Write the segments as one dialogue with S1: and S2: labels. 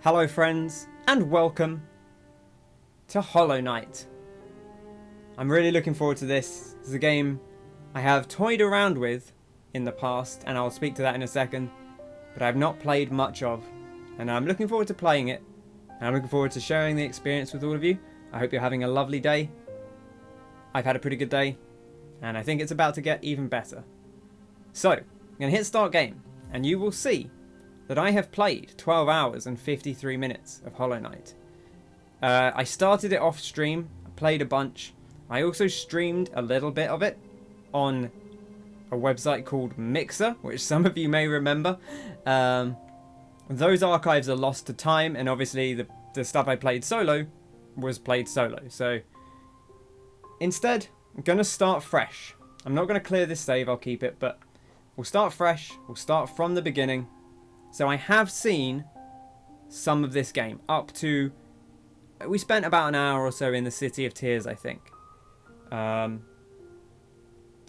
S1: Hello friends, and welcome to Hollow Knight. I'm really looking forward to this. This is a game I have toyed around with in the past, and I'll speak to that in a second, but I've not played much of, and I'm looking forward to playing it, and I'm looking forward to sharing the experience with all of you. I hope you're having a lovely day. I've had a pretty good day, and I think it's about to get even better. So, I'm going to hit start game, and you will see that I have played 12 hours and 53 minutes of Hollow Knight. I started it off stream, played a bunch. I also streamed a little bit of it on a website called Mixer, which some of you may remember. Those archives are lost to time, and obviously the stuff I played solo was played solo. So instead, I'm going to start fresh. I'm not going to clear this save, I'll keep it, but we'll start fresh. We'll start from the beginning. So I have seen some of this game up to... We spent about an hour or so in the City of Tears, I think. I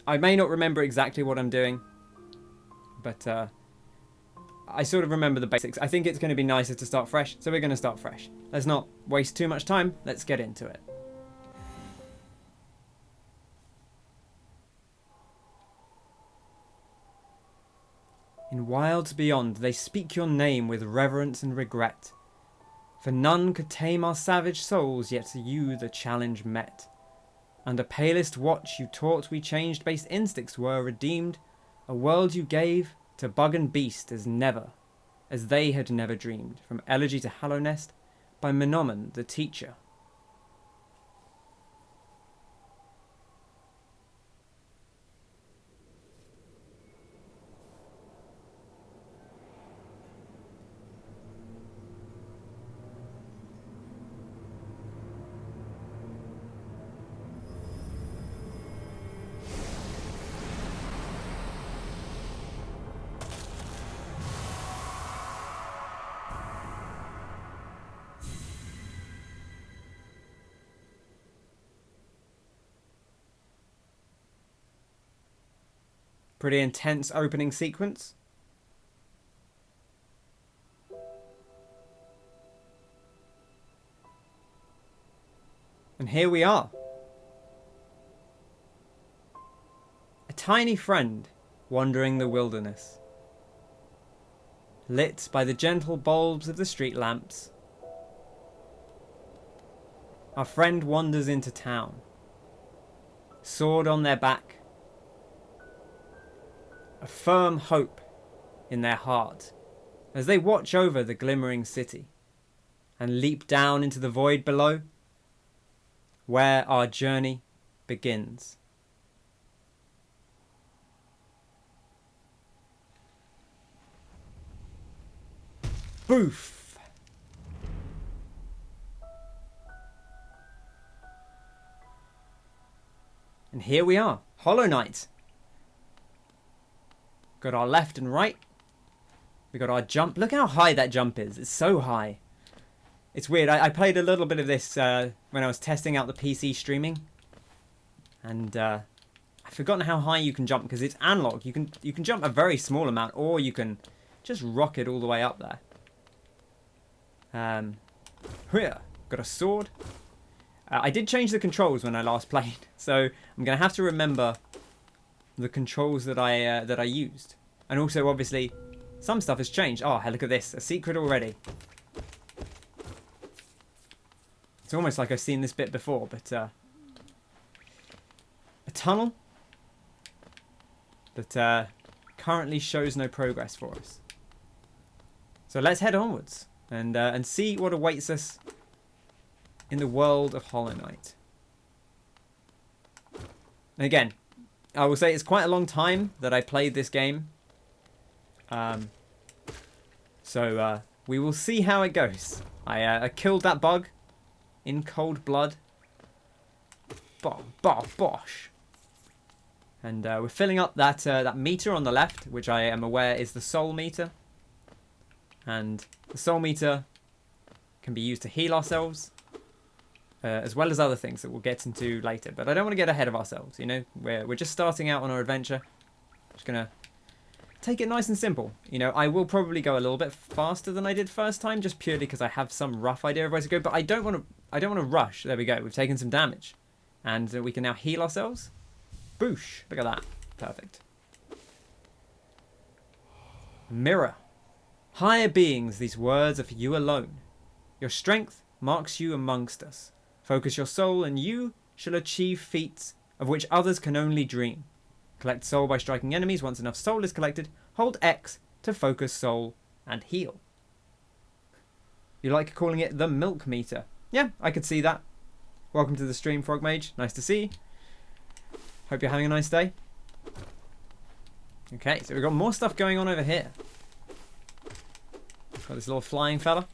S1: may not remember exactly what I'm doing, but I sort of remember the basics. I think it's going to be nicer to start fresh, so we're going to start fresh. Let's not waste too much time. Let's get into it. In wilds beyond, they speak your name with reverence and regret. For none could tame our savage souls, yet you the challenge met. Under palest watch you taught we changed, base instincts were redeemed. A world you gave to bug and beast as they had never dreamed. From Elegy to Hallownest, by Menomen the teacher. Pretty intense opening sequence. And here we are. A tiny friend wandering the wilderness. Lit by the gentle bulbs of the street lamps. Our friend wanders into town. Sword on their back. A firm hope in their heart as they watch over the glimmering city and leap down into the void below where our journey begins. Boof! And here we are, Hollow Knight. Got our left and right. We got our jump. Look how high that jump is. It's so high. It's weird. I played a little bit of this when I was testing out the PC streaming. And I've forgotten how high you can jump because it's analog. You can jump a very small amount, or you can just rocket all the way up there. Here, got a sword. I did change the controls when I last played, so I'm going to have to remember the controls that I used. And also, obviously, some stuff has changed. Oh, hey, look at this. A secret already. It's almost like I've seen this bit before, but... a tunnel that currently shows no progress for us. So let's head onwards and see what awaits us in the world of Hollow Knight. And again, I will say it's quite a long time that I played this game. So we will see how it goes. I killed that bug in cold blood. Bosh. And we're filling up that meter on the left, which I am aware is the soul meter. And the soul meter can be used to heal ourselves. As well as other things that we'll get into later. But I don't want to get ahead of ourselves, you know. We're just starting out on our adventure. Just going to take it nice and simple. You know, I will probably go a little bit faster than I did first time, just purely because I have some rough idea of where to go. But I don't want to rush. There we go. We've taken some damage, and we can now heal ourselves. Boosh! Look at that. Perfect. Mirror. Higher beings, these words are for you alone. Your strength marks you amongst us. Focus your soul, and you shall achieve feats of which others can only dream. Collect soul by striking enemies. Once enough soul is collected, hold X to focus soul and heal. You like calling it the milk meter? Yeah, I could see that. Welcome to the stream, Frog Mage. Nice to see you. Hope you're having a nice day. Okay, so we've got more stuff going on over here. Got this little flying fella.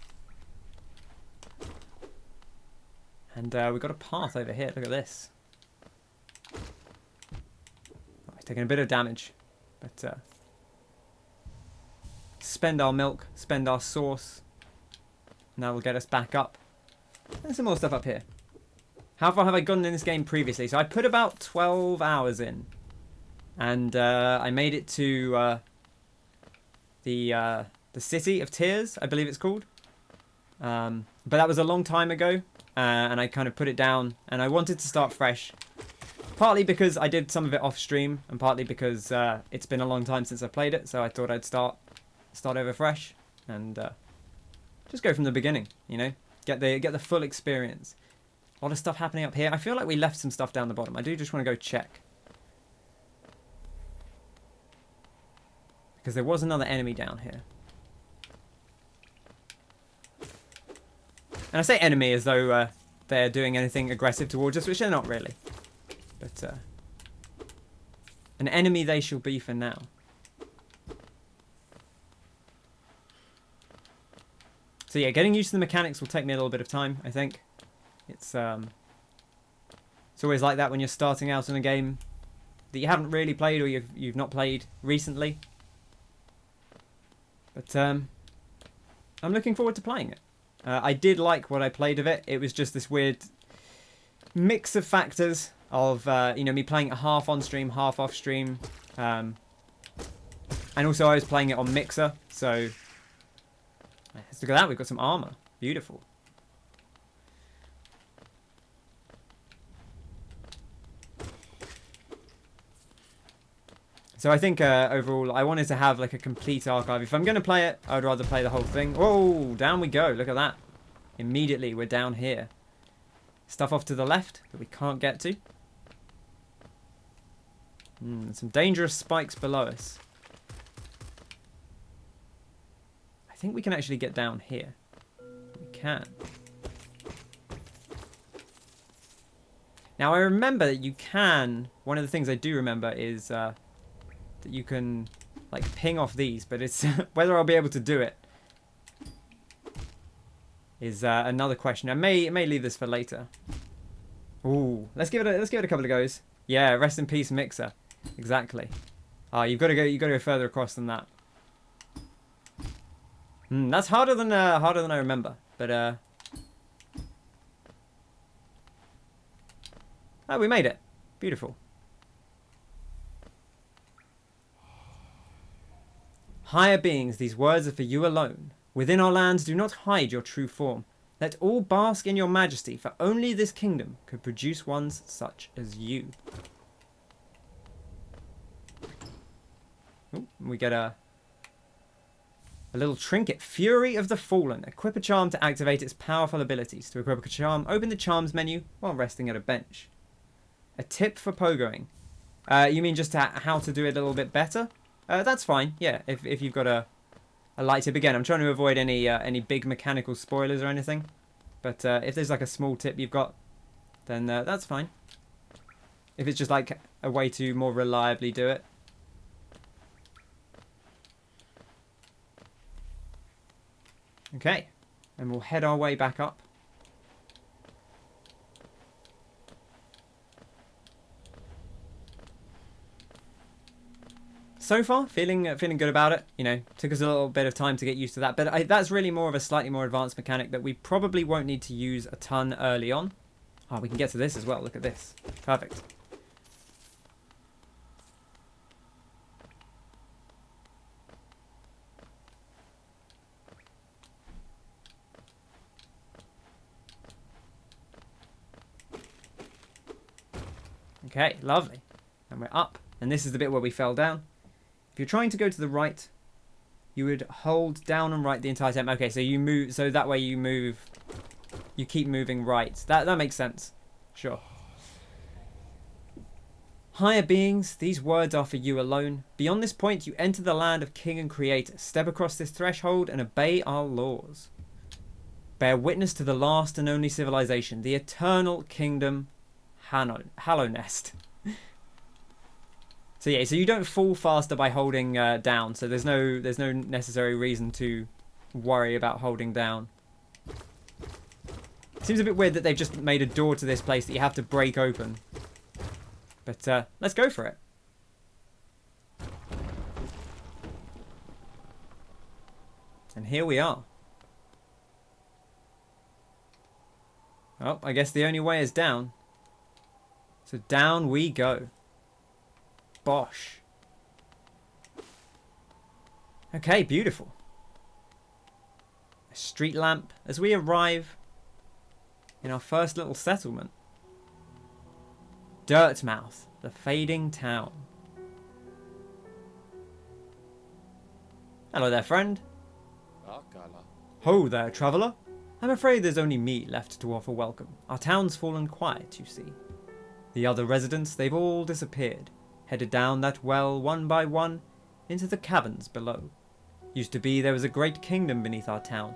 S1: And we've got a path over here. Look at this. Oh, he's taking a bit of damage. But spend our milk, spend our sauce. And that will get us back up. There's some more stuff up here. How far have I gotten in this game previously? So I put about 12 hours in. And I made it to the City of Tears, I believe it's called. But that was a long time ago. And I kind of put it down. And I wanted to start fresh. Partly because I did some of it off stream. And partly because it's been a long time since I played it. So I thought I'd start over fresh. And just go from the beginning, you know. Get the full experience. A lot of stuff happening up here. I feel like we left some stuff down the bottom. I do just want to go check. Because there was another enemy down here. And I say enemy as though they're doing anything aggressive towards us, which they're not really. But an enemy they shall be for now. So yeah, getting used to the mechanics will take me a little bit of time, I think. It's always like that when you're starting out in a game that you haven't really played or you've not played recently. But I'm looking forward to playing it. I did like what I played of it. It was just this weird mix of factors of you know, me playing it half on stream, half off stream, and also I was playing it on Mixer. So let's look at that. We've got some armor. Beautiful. So I think overall I wanted to have like a complete archive. If I'm going to play it, I would rather play the whole thing. Whoa, down we go. Look at that. Immediately we're down here. Stuff off to the left that we can't get to. Some dangerous spikes below us. I think we can actually get down here. We can. Now I remember that you can... One of the things I do remember is... that you can like ping off these, but it's whether I'll be able to do it is another question. I may leave this for later. Ooh, let's give it a couple of goes. Yeah, rest in peace, Mixer. Exactly. You've got to go further across than that. That's harder than I remember, but oh, we made it. Beautiful. Higher beings, these words are for you alone. Within our lands, do not hide your true form. Let all bask in your majesty, for only this kingdom could produce ones such as you. Ooh, we get a little trinket. Fury of the Fallen. Equip a charm to activate its powerful abilities. To equip a charm, open the charms menu while resting at a bench. A tip for pogoing. You mean just how to do it a little bit better? That's fine, yeah, if you've got a light tip. Again, I'm trying to avoid any big mechanical spoilers or anything. But if there's like a small tip you've got, then that's fine. If it's just like a way to more reliably do it. Okay, and we'll head our way back up. So far, feeling good about it. You know, took us a little bit of time to get used to that, but that's really more of a slightly more advanced mechanic that we probably won't need to use a ton early on. Oh, we can get to this as well. Look at this. Perfect. Okay, lovely. And we're up. And this is the bit where we fell down. If you're trying to go to the right, you would hold down and right the entire time. Okay, so you move, so that way you move, you keep moving right. That makes sense. Sure. Higher beings, these words are for you alone. Beyond this point, you enter the land of King and Creator. Step across this threshold and obey our laws. Bear witness to the last and only civilization, the eternal kingdom, Hallownest. So yeah, so you don't fall faster by holding down. So there's no necessary reason to worry about holding down. Seems a bit weird that they've just made a door to this place that you have to break open. But let's go for it. And here we are. Oh, I guess the only way is down. So down we go. Bosh. Okay, beautiful. A street lamp as we arrive in our first little settlement. Dirtmouth, the fading town. Hello there, friend. Ho there, traveller. I'm afraid there's only me left to offer welcome. Our town's fallen quiet, you see. The other residents, they've all disappeared, headed down that well one by one into the caverns below. Used to be there was a great kingdom beneath our town.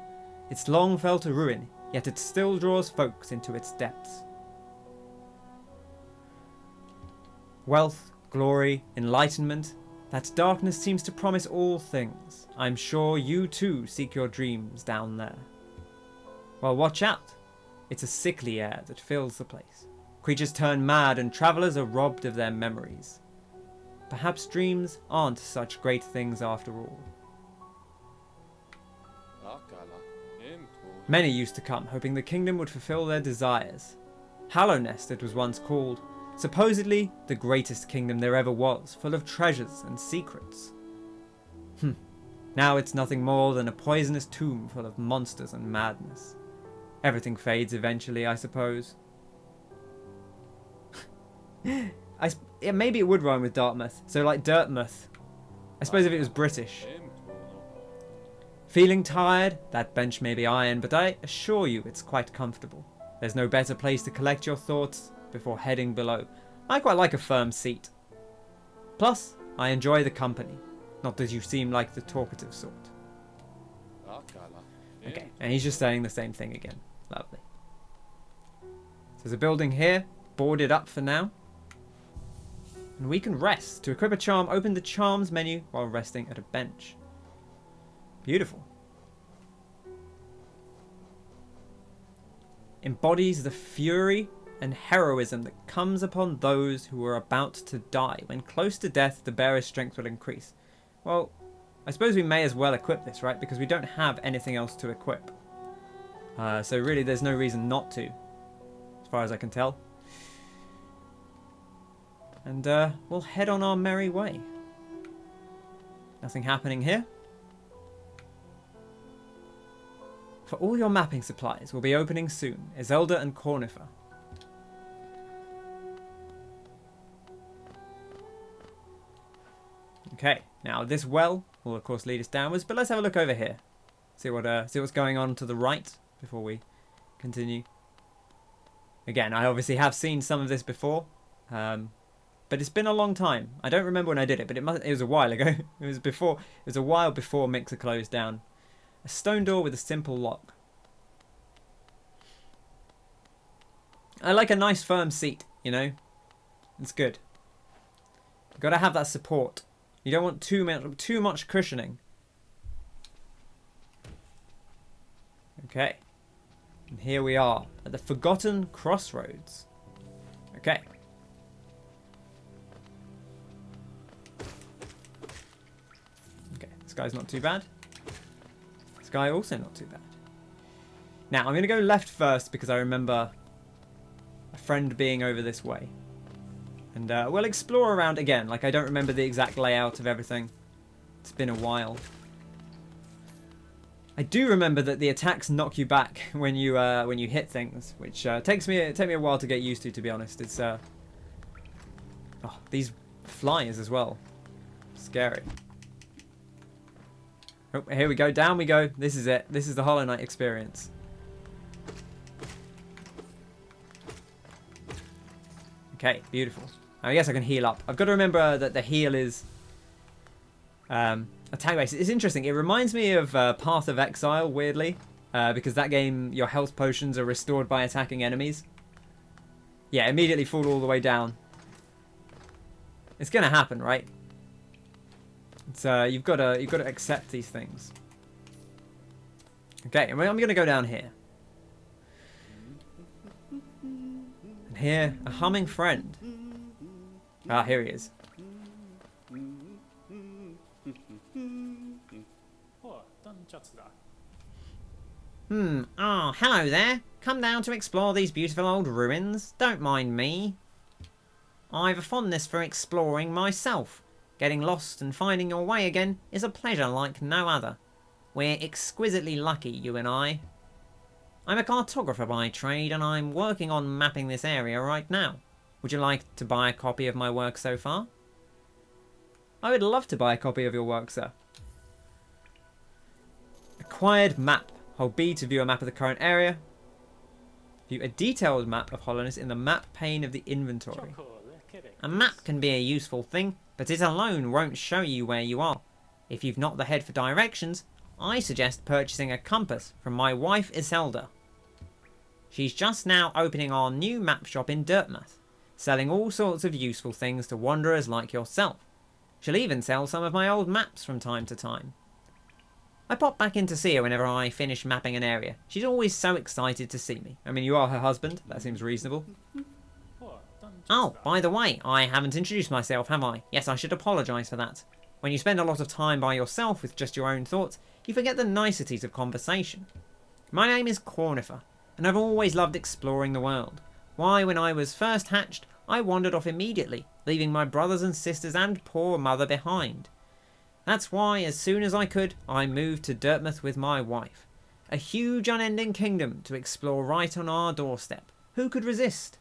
S1: It's long fell to ruin, yet it still draws folks into its depths. Wealth, glory, enlightenment, that darkness seems to promise all things. I'm sure you too seek your dreams down there. Well, watch out. It's a sickly air that fills the place. Creatures turn mad and travellers are robbed of their memories. Perhaps dreams aren't such great things after all. Many used to come, hoping the kingdom would fulfill their desires. Hallownest it was once called. Supposedly the greatest kingdom there ever was, full of treasures and secrets. Now it's nothing more than a poisonous tomb full of monsters and madness. Everything fades eventually, I suppose. Maybe it would rhyme with Dartmouth. So like Dirtmouth. I suppose if it was British. Feeling tired? That bench may be iron, but I assure you it's quite comfortable. There's no better place to collect your thoughts before heading below. I quite like a firm seat. Plus, I enjoy the company. Not that you seem like the talkative sort. Okay, and he's just saying the same thing again. Lovely. So there's a building here, boarded up for now. And we can rest. To equip a charm, open the charms menu while resting at a bench. Beautiful. Embodies the fury and heroism that comes upon those who are about to die. When close to death, the bearer's strength will increase. Well, I suppose we may as well equip this, right? Because we don't have anything else to equip. So really, there's no reason not to, as far as I can tell. And we'll head on our merry way. Nothing happening here. For all your mapping supplies, we'll be opening soon. ISELDA and CORNIFER. Okay, now this well will of course lead us downwards, but let's have a look over here. See what's going on to the right before we continue. Again, I obviously have seen some of this before, but it's been a long time. I don't remember when I did it, but it was a while ago. It was a while before Mixer closed down. A stone door with a simple lock. I like a nice firm seat, you know. It's good. You've got to have that support. You don't want too much cushioning. Okay. And here we are at the forgotten crossroads. Okay. Okay, this guy's not too bad. This guy also not too bad. Now, I'm going to go left first because I remember a friend being over this way. And we'll explore around again. Like, I don't remember the exact layout of everything. It's been a while. I do remember that the attacks knock you back when you hit things, which takes me a while to get used to be honest. It's Oh, these flies as well. Scary. Oh, here we go. Down we go. This is it. This is the Hollow Knight experience. Okay, beautiful. I guess I can heal up. I've got to remember that the heal is attack base. It's interesting. It reminds me of Path of Exile, weirdly. Because that game, your health potions are restored by attacking enemies. Yeah, immediately fall all the way down. It's gonna happen, right? It's you've got to accept these things. Okay, and I'm gonna go down here. And here, a humming friend. Ah, here he is. Oh, hello there. Come down to explore these beautiful old ruins. Don't mind me. I've a fondness for exploring myself. Getting lost and finding your way again is a pleasure like no other. We're exquisitely lucky, you and I. I'm a cartographer by trade, and I'm working on mapping this area right now. Would you like to buy a copy of my work so far? I would love to buy a copy of your work, sir. Acquired map. Hold B to view a map of the current area. View a detailed map of Hallownest in the map pane of the inventory. A map can be a useful thing, but it alone won't show you where you are. If you've not the head for directions, I suggest purchasing a compass from my wife ISELDA. She's just now opening our new map shop in Dartmouth, selling all sorts of useful things to wanderers like yourself. She'll even sell some of my old maps from time to time. I pop back in to see her whenever I finish mapping an area. She's always so excited to see me. I mean, you are her husband. That seems reasonable. Oh, by the way, I haven't introduced myself, have I? Yes, I should apologise for that. When you spend a lot of time by yourself with just your own thoughts, you forget the niceties of conversation. My name is CORNIFER, and I've always loved exploring the world. Why, when I was first hatched, I wandered off immediately, leaving my brothers and sisters and poor mother behind. That's why, as soon as I could, I moved to Dartmouth with my wife. A huge unending kingdom to explore right on our doorstep. Who could resist?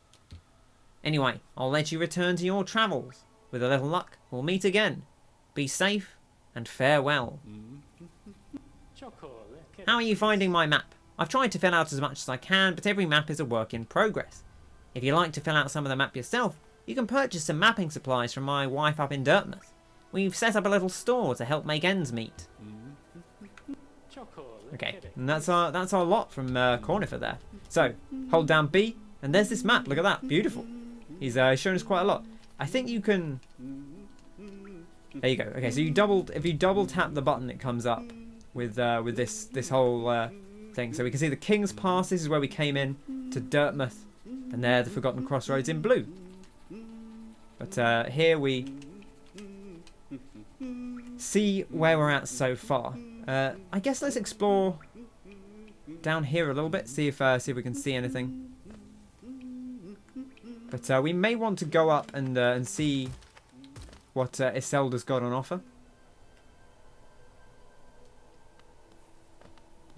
S1: Anyway, I'll let you return to your travels. With a little luck, we'll meet again. Be safe, and farewell. How are you finding my map? I've tried to fill out as much as I can, but every map is a work in progress. If you like to fill out some of the map yourself, you can purchase some mapping supplies from my wife up in Dartmouth. We've set up a little store to help make ends meet. Okay, and that's our lot from CORNIFER there. So, hold down B, and there's this map. Look at that, beautiful. He's shown us quite a lot. I think you can... There you go. Okay, so if you double tap the button, it comes up with this whole thing. So we can see the King's Pass. This is where we came in to Dartmouth, and there the Forgotten Crossroads in blue. But here we see where we're at so far. I guess let's explore down here a little bit. See if we can see anything. But we may want to go up and see what ISELDA's got on offer.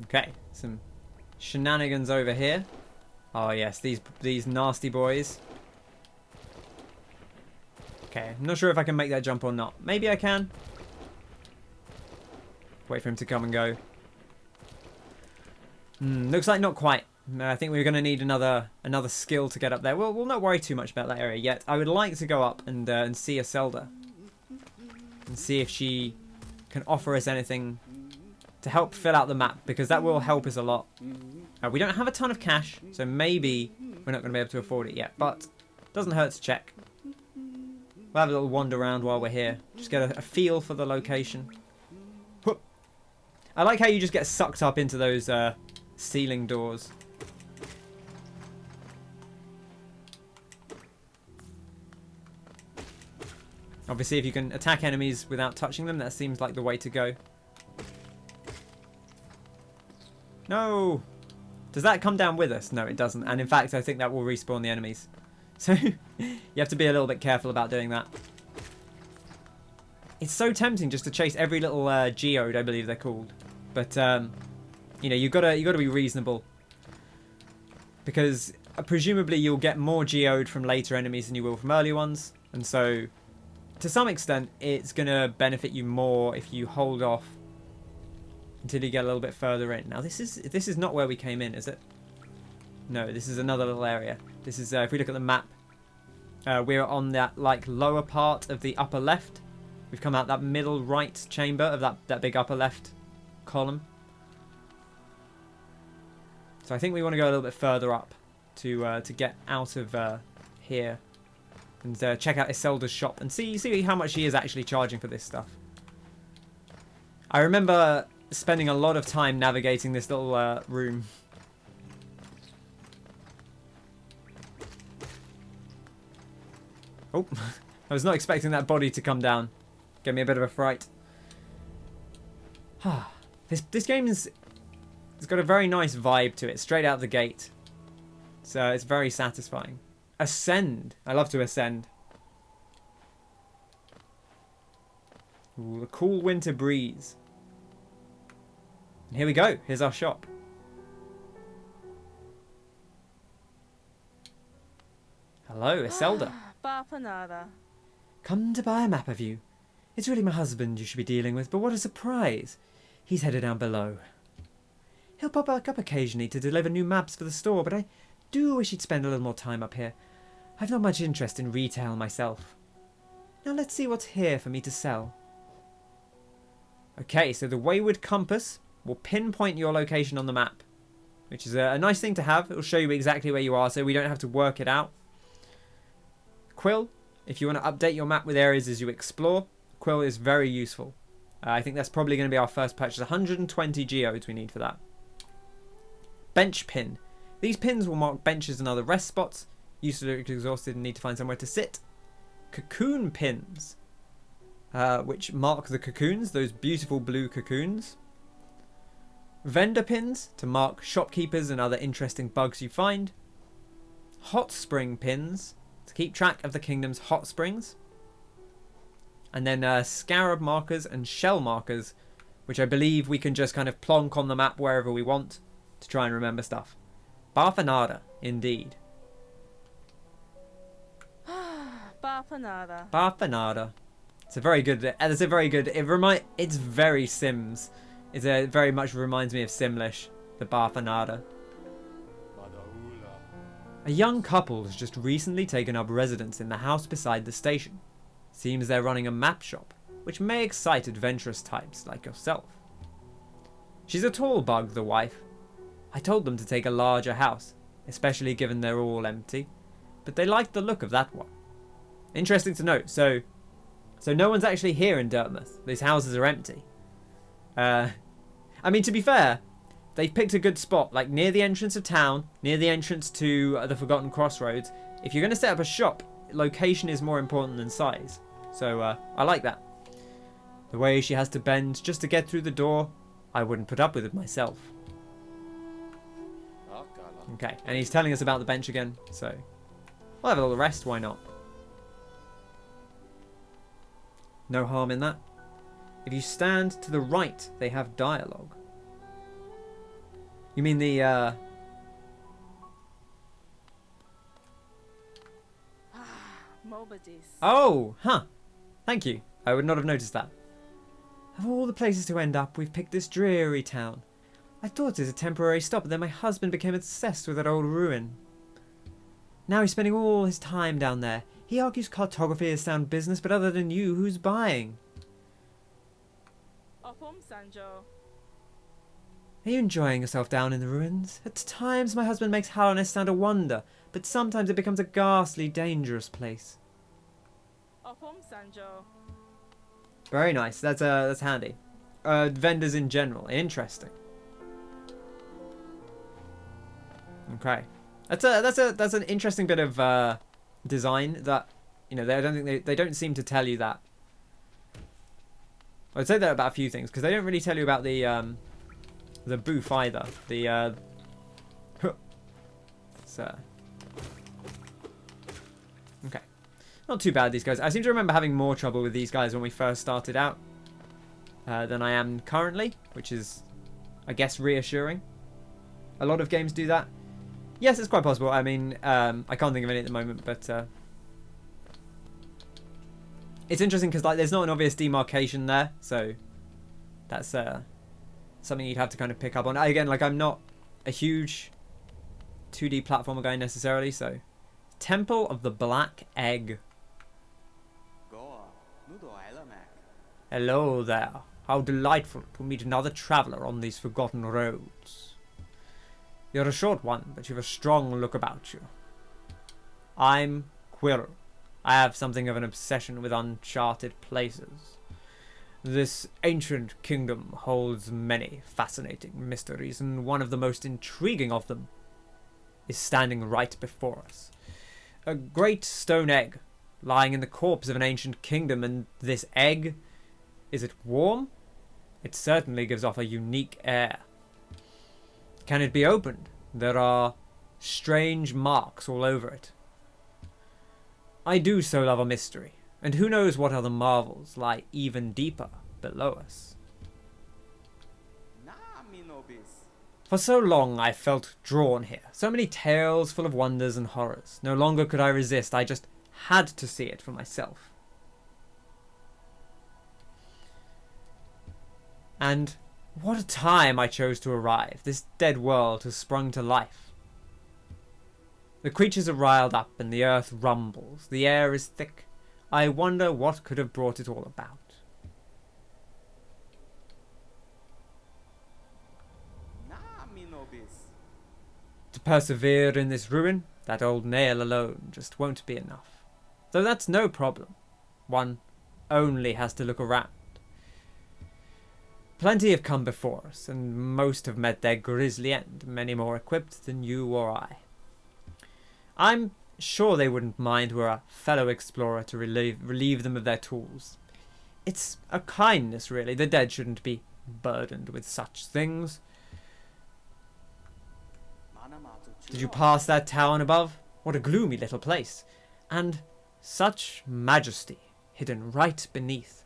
S1: Okay, some shenanigans over here. Oh yes, these nasty boys. Okay, I'm not sure if I can make that jump or not. Maybe I can. Wait for him to come and go. Looks like not quite. I think we're going to need another skill to get up there. We'll not worry too much about that area yet. I would like to go up and see ISELDA. And see if she can offer us anything to help fill out the map, because that will help us a lot. We don't have a ton of cash, so maybe we're not going to be able to afford it yet, but it doesn't hurt to check. We'll have a little wander around while we're here. Just get a feel for the location. I like how you just get sucked up into those ceiling doors. Obviously, if you can attack enemies without touching them, that seems like the way to go. No! Does that come down with us? No, it doesn't. And in fact, I think that will respawn the enemies. So, you have to be a little bit careful about doing that. It's so tempting just to chase every little geode, I believe they're called. But, you know, you gotta be reasonable. Because, presumably, you'll get more geode from later enemies than you will from earlier ones. And so, to some extent, it's going to benefit you more if you hold off until you get a little bit further in. Now, this is not where we came in, is it? No, this is another little area. This is, if we look at the map, we're on that, like, lower part of the upper left. We've come out that middle right chamber of that big upper left column. So I think we want to go a little bit further up to get out of here and check out ISELDA's shop and see how much she is actually charging for this stuff. I remember spending a lot of time navigating this little room. Oh, I was not expecting that body to come down. Gave me a bit of a fright. This game it's got a very nice vibe to it, straight out the gate. So it's very satisfying. Ascend. I love to ascend. Ooh, the cool winter breeze. And here we go. Here's our shop. Hello, ISELDA. Come to buy a map of you. It's really my husband you should be dealing with, but what a surprise. He's headed down below. He'll pop back up occasionally to deliver new maps for the store, but I do wish he'd spend a little more time up here. I've not much interest in retail myself. Now let's see what's here for me to sell. Okay, so the Wayward Compass will pinpoint your location on the map, which is a nice thing to have. It'll show you exactly where you are so we don't have to work it out. Quill, if you want to update your map with areas as you explore, Quill is very useful. I think that's probably going to be our first purchase. 120 geodes we need for that. Bench pin. These pins will mark benches and other rest spots. Used to look exhausted and need to find somewhere to sit. Cocoon pins, which mark the cocoons, those beautiful blue cocoons. Vendor pins to mark shopkeepers and other interesting bugs you find. Hot spring pins to keep track of the kingdom's hot springs. And then scarab markers and shell markers, which I believe we can just kind of plonk on the map wherever we want to try and remember stuff. Barfanada, indeed.
S2: Barfanada.
S1: Barfanada. It's a very good. It's very Sims. It very much reminds me of Simlish. The Barfanada. A young couple has just recently taken up residence in the house beside the station. Seems they're running a map shop, which may excite adventurous types like yourself. She's a tall bug, the wife. I told them to take a larger house, especially given they're all empty, but they liked the look of that one. Interesting to note, so no one's actually here in Dartmouth. These houses are empty. I mean, to be fair, they've picked a good spot, like near the entrance of town, near the entrance to the Forgotten Crossroads. If you're going to set up a shop, location is more important than size. So I like that. The way she has to bend just to get through the door, I wouldn't put up with it myself. Okay, and he's telling us about the bench again, so we'll have a little rest, why not? No harm in that. If you stand to the right, they have dialogue. You mean the Oh, huh. Thank you. I would not have noticed that. Of all the places to end up, we've picked this dreary town. I thought it was a temporary stop, but then my husband became obsessed with that old ruin. Now he's spending all his time down there. He argues cartography is sound business, but other than you, who's buying? Are you enjoying yourself down in the ruins? At times my husband makes Hallownest sound a wonder, but sometimes it becomes a ghastly, dangerous place. Very nice. That's handy. Vendors in general, interesting. Okay, that's an interesting bit of design that, you know, they don't seem to tell you that. I'd say that about a few things, because they don't really tell you about the booth either. Okay, not too bad, these guys. I seem to remember having more trouble with these guys when we first started out than I am currently, which is, I guess, reassuring. A lot of games do that. Yes, it's quite possible. I mean, I can't think of any at the moment, but It's interesting because like there's not an obvious demarcation there, so that's something you'd have to kind of pick up on. Again, like I'm not a huge 2D platformer guy necessarily, so Temple of the Black Egg. Hello there. How delightful to meet another traveller on these forgotten roads. You're a short one, but you've a strong look about you. I'm QUIRREL. I have something of an obsession with uncharted places. This ancient kingdom holds many fascinating mysteries, and one of the most intriguing of them is standing right before us. A great stone egg lying in the corpse of an ancient kingdom, and this egg, is it warm? It certainly gives off a unique air. Can it be opened? There are strange marks all over it. I do so love a mystery, and who knows what other marvels lie even deeper below us. For so long I felt drawn here. So many tales full of wonders and horrors. No longer could I resist. I just had to see it for myself. And what a time I chose to arrive. This dead world has sprung to life. The creatures are riled up and the earth rumbles. The air is thick. I wonder what could have brought it all about. To persevere in this ruin, that old nail alone just won't be enough. Though that's no problem. One only has to look around. Plenty have come before us, and most have met their grisly end, many more equipped than you or I. I'm sure they wouldn't mind were a fellow explorer to relieve them of their tools. It's a kindness, really. The dead shouldn't be burdened with such things. Did you pass that town above? What a gloomy little place. And such majesty hidden right beneath.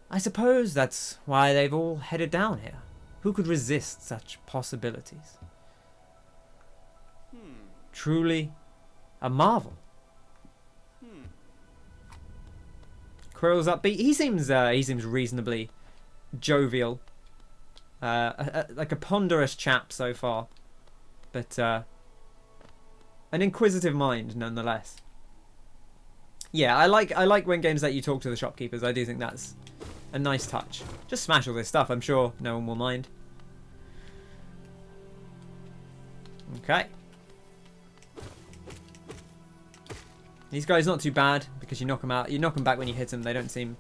S1: I suppose that's why they've all headed down here. Who could resist such possibilities? Truly a marvel. QUIRREL's upbeat. He seems reasonably jovial. Like a ponderous chap so far. But an inquisitive mind nonetheless. Yeah, I like when games let you talk to the shopkeepers. I do think that's a nice touch. Just smash all this stuff. I'm sure no one will mind. Okay. These guys not too bad because you knock them out. You knock them back when you hit them. They don't seem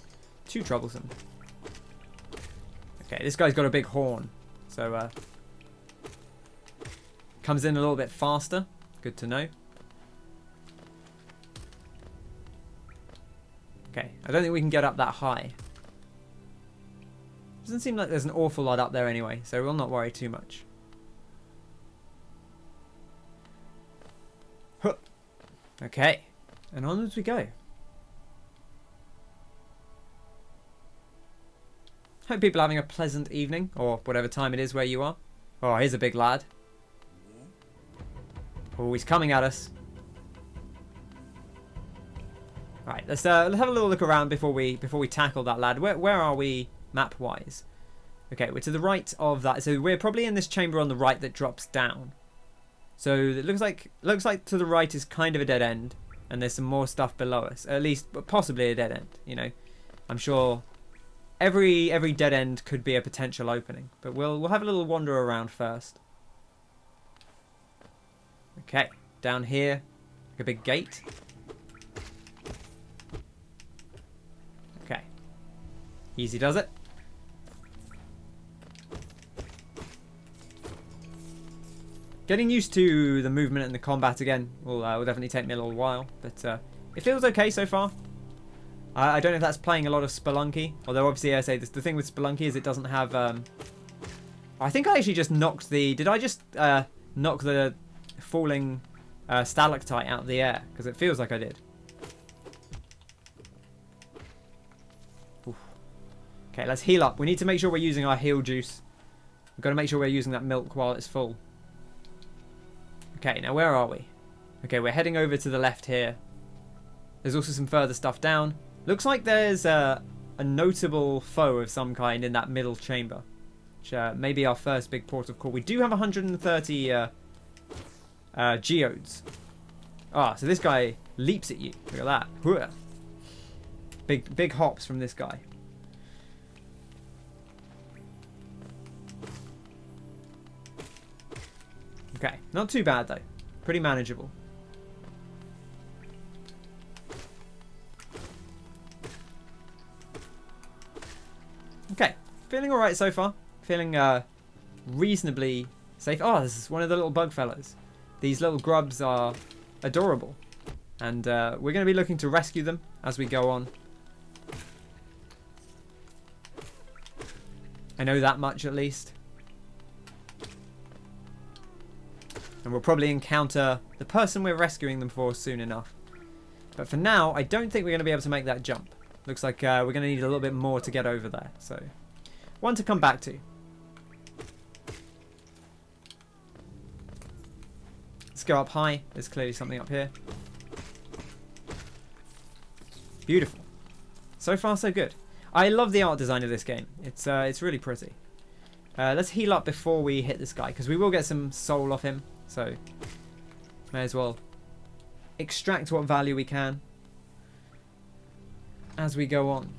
S1: too troublesome. Okay, this guy's got a big horn, so comes in a little bit faster. Good to know. Okay, I don't think we can get up that high. Doesn't seem like there's an awful lot up there anyway, so we'll not worry too much. Huh. Okay, and onwards we go. Hope people are having a pleasant evening, or whatever time it is where you are. Oh, here's a big lad. Oh, he's coming at us. Right, let's have a little look around before we tackle that lad. Where are we map-wise? Okay, we're to the right of that. So we're probably in this chamber on the right that drops down. So it looks like to the right is kind of a dead end, and there's some more stuff below us. At least, possibly a dead end. You know, I'm sure every dead end could be a potential opening, but we'll have a little wander around first. Okay, down here, like a big gate. Okay, easy does it. Getting used to the movement and the combat again will definitely take me a little while, but it feels okay so far. I don't know if that's playing a lot of Spelunky, although obviously I say this, the thing with Spelunky is it doesn't have. I think I actually just knocked the. Did I just knock the falling stalactite out of the air? Because it feels like I did. Oof. Okay, let's heal up. We need to make sure we're using our heal juice. We've got to make sure we're using that milk while it's full. Okay, now where are we? Okay, we're heading over to the left here. There's also some further stuff down. Looks like there's a notable foe of some kind in that middle chamber. Which may be our first big port of call. We do have 130 geodes. Ah, so this guy leaps at you. Look at that. Hooah. Big hops from this guy. Okay, not too bad though. Pretty manageable. Okay, feeling alright so far. Feeling reasonably safe. Oh, this is one of the little bug fellas. These little grubs are adorable. And we're going to be looking to rescue them as we go on. I know that much at least. And we'll probably encounter the person we're rescuing them for soon enough. But for now, I don't think we're going to be able to make that jump. Looks like we're going to need a little bit more to get over there. So, one to come back to. Let's go up high. There's clearly something up here. Beautiful. So far, so good. I love the art design of this game. It's really pretty. Let's heal up before we hit this guy, because we will get some soul off him. So, may as well extract what value we can as we go on.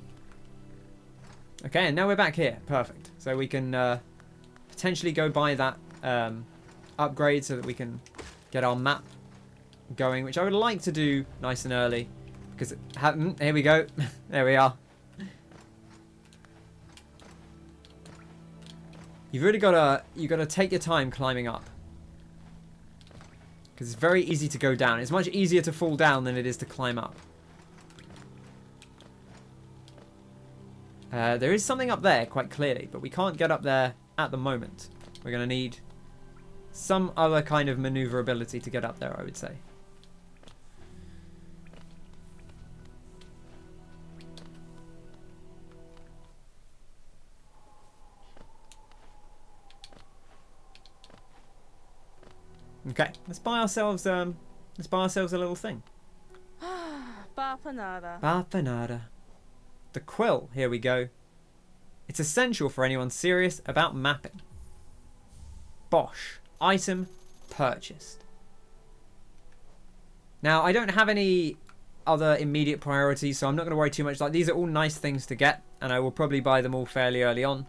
S1: Okay, and now we're back here. Perfect. So we can potentially go buy that upgrade so that we can get our map going, which I would like to do nice and early. Because here we go. There we are. You've really gotta take your time climbing up. Because it's very easy to go down. It's much easier to fall down than it is to climb up. There is something up there, quite clearly, but we can't get up there at the moment. We're going to need some other kind of maneuverability to get up there, I would say. Okay, let's buy ourselves a little thing.
S2: Bafanada.
S1: Bafanada. The quill, here we go. It's essential for anyone serious about mapping. Bosh. Item purchased. Now, I don't have any other immediate priorities, so I'm not going to worry too much. Like, these are all nice things to get, and I will probably buy them all fairly early on.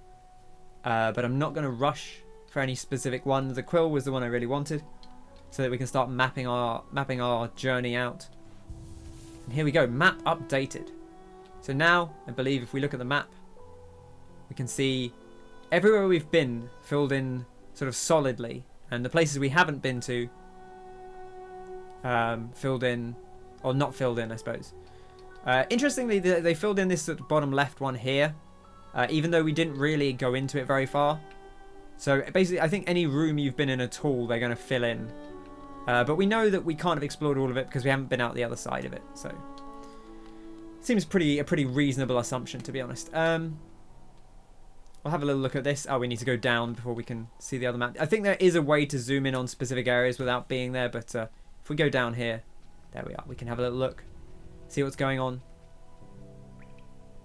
S1: But I'm not going to rush for any specific one. The quill was the one I really wanted, so that we can start mapping our journey out. And here we go, map updated. So now, I believe if we look at the map, we can see everywhere we've been filled in sort of solidly, and the places we haven't been to filled in, or not filled in, I suppose. Interestingly, they filled in this at the bottom left one here, even though we didn't really go into it very far. So basically, I think any room you've been in at all, they're going to fill in. But we know that we can't have explored all of it because we haven't been out the other side of it. So seems a pretty reasonable assumption, to be honest. I'll have a little look at this. Oh, we need to go down before we can see the other map. I think there is a way to zoom in on specific areas without being there, but if we go down here, there we are. We can have a little look, see what's going on.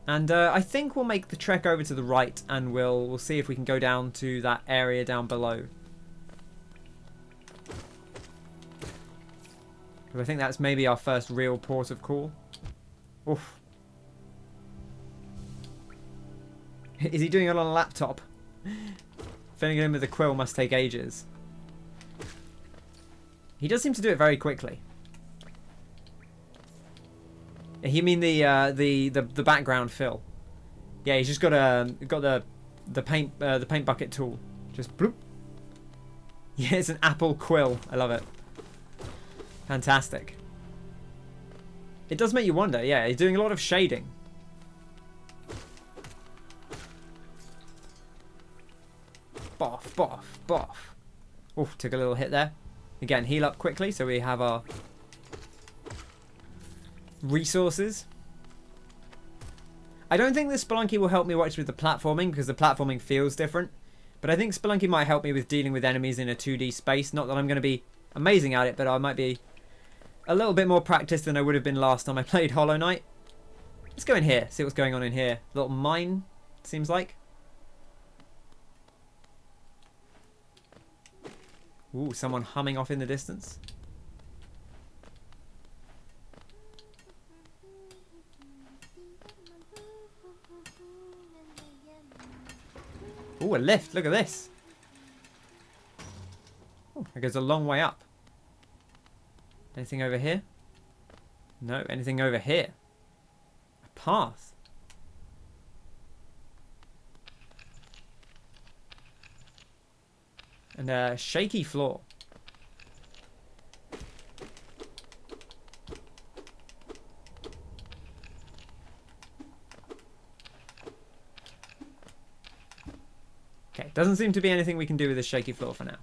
S1: And I think we'll make the trek over to the right, and we'll see if we can go down to that area down below. Because I think that's maybe our first real port of call. Oof. Is he doing it on a laptop? Filling in with the quill must take ages. He does seem to do it very quickly. You mean the background fill? Yeah, he's just got the paint bucket tool. Just bloop. Yeah, it's an apple quill. I love it. Fantastic. It does make you wonder. Yeah, he's doing a lot of shading. Boff, boff, boff. Oof, took a little hit there. Again, heal up quickly so we have our resources. I don't think the Spelunky will help me much with the platforming because the platforming feels different. But I think Spelunky might help me with dealing with enemies in a 2D space. Not that I'm going to be amazing at it, but I might be a little bit more practiced than I would have been last time I played Hollow Knight. Let's go in here, see what's going on in here. Little mine, seems like. Ooh, someone humming off in the distance. Ooh, a lift. Look at this. Ooh, it goes a long way up. Anything over here? No. Anything over here? A path. And a shaky floor. Okay, doesn't seem to be anything we can do with this shaky floor for now.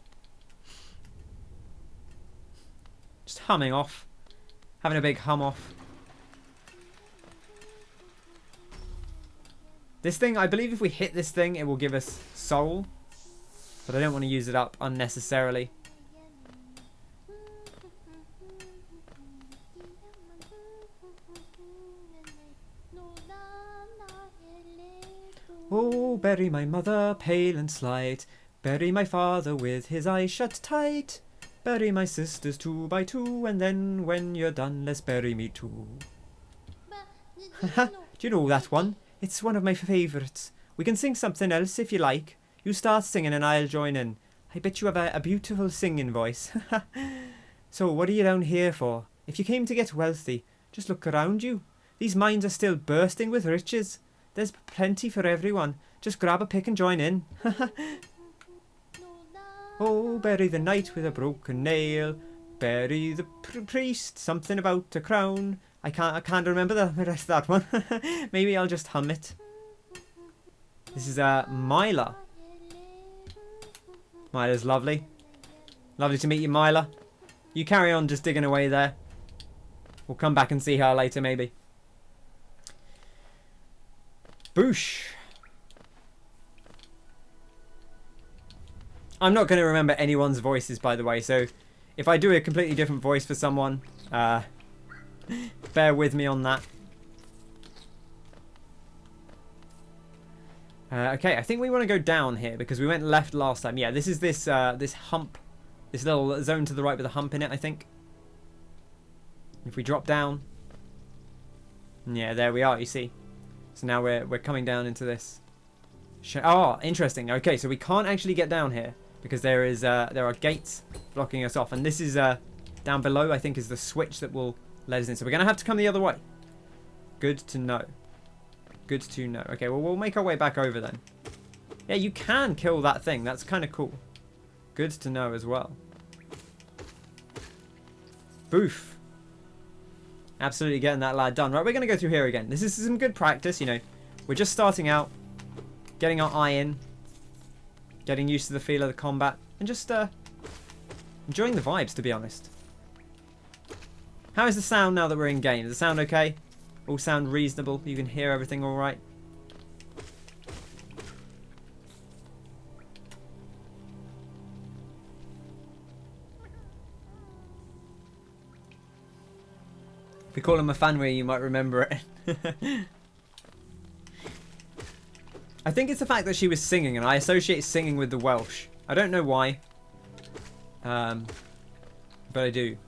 S1: Just humming off. Having a big hum off. This thing, I believe if we hit this thing, it will give us soul. But I don't want to use it up unnecessarily. Oh, bury my mother, pale and slight. Bury my father with his eyes shut tight. Bury my sisters 2 by 2, and then when you're done, let's bury me too. Haha, do you know that one? It's one of my favourites. We can sing something else if you like. You start singing and I'll join in. I bet you have a beautiful singing voice. So, what are you down here for? If you came to get wealthy, just look around you. These mines are still bursting with riches. There's plenty for everyone. Just grab a pick and join in. Oh, bury the knight with a broken nail. Bury the priest. Something about a crown. I can't remember the rest of that one. Maybe I'll just hum it. This is MYLA. MYLA's lovely. Lovely to meet you, MYLA. You carry on just digging away there. We'll come back and see her later, maybe. Boosh. I'm not going to remember anyone's voices, by the way, so if I do a completely different voice for someone, bear with me on that. Okay, I think we want to go down here because we went left last time. Yeah, this is this hump, this little zone to the right with a hump in it, I think. If we drop down, yeah, there we are. You see. So now we're coming down into this. Oh, interesting. Okay, so we can't actually get down here because there are gates blocking us off, and this is down below. I think is the switch that will let us in. So we're gonna have to come the other way. Good to know. Good to know. Okay, well, we'll make our way back over then. Yeah, you can kill that thing. That's kind of cool. Good to know as well. Boof. Absolutely getting that lad done. Right, we're going to go through here again. This is some good practice, you know. We're just starting out. Getting our eye in. Getting used to the feel of the combat. And just enjoying the vibes, to be honest. How is the sound now that we're in game? Does the sound okay? All sound reasonable? You can hear everything all right? If we call him a fanway, you might remember it. I think it's the fact that she was singing, and I associate singing with the Welsh. I don't know why. But I do.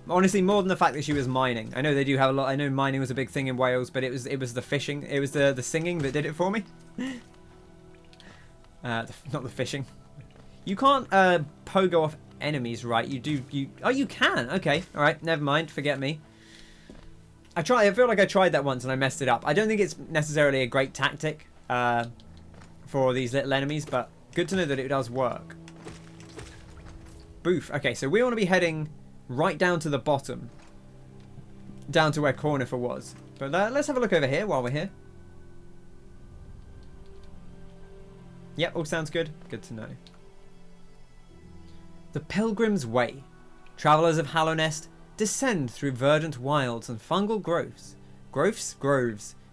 S1: Honestly, more than the fact that she was mining. I know they do have a lot. I know mining was a big thing in Wales, but it was the fishing. It was the singing that did it for me. Not the fishing. You can't pogo off enemies, right? You do. Oh, you can. Okay. All right. Never mind. Forget me. I feel like I tried that once and I messed it up. I don't think it's necessarily a great tactic for these little enemies, but good to know that it does work. Boof. Okay, so we want to be heading right down to the bottom. Down to where CORNIFER was. But let's have a look over here while we're here. Yep, all sounds good. Good to know. The Pilgrim's Way. Travellers of Hallownest descend through verdant wilds and fungal groves,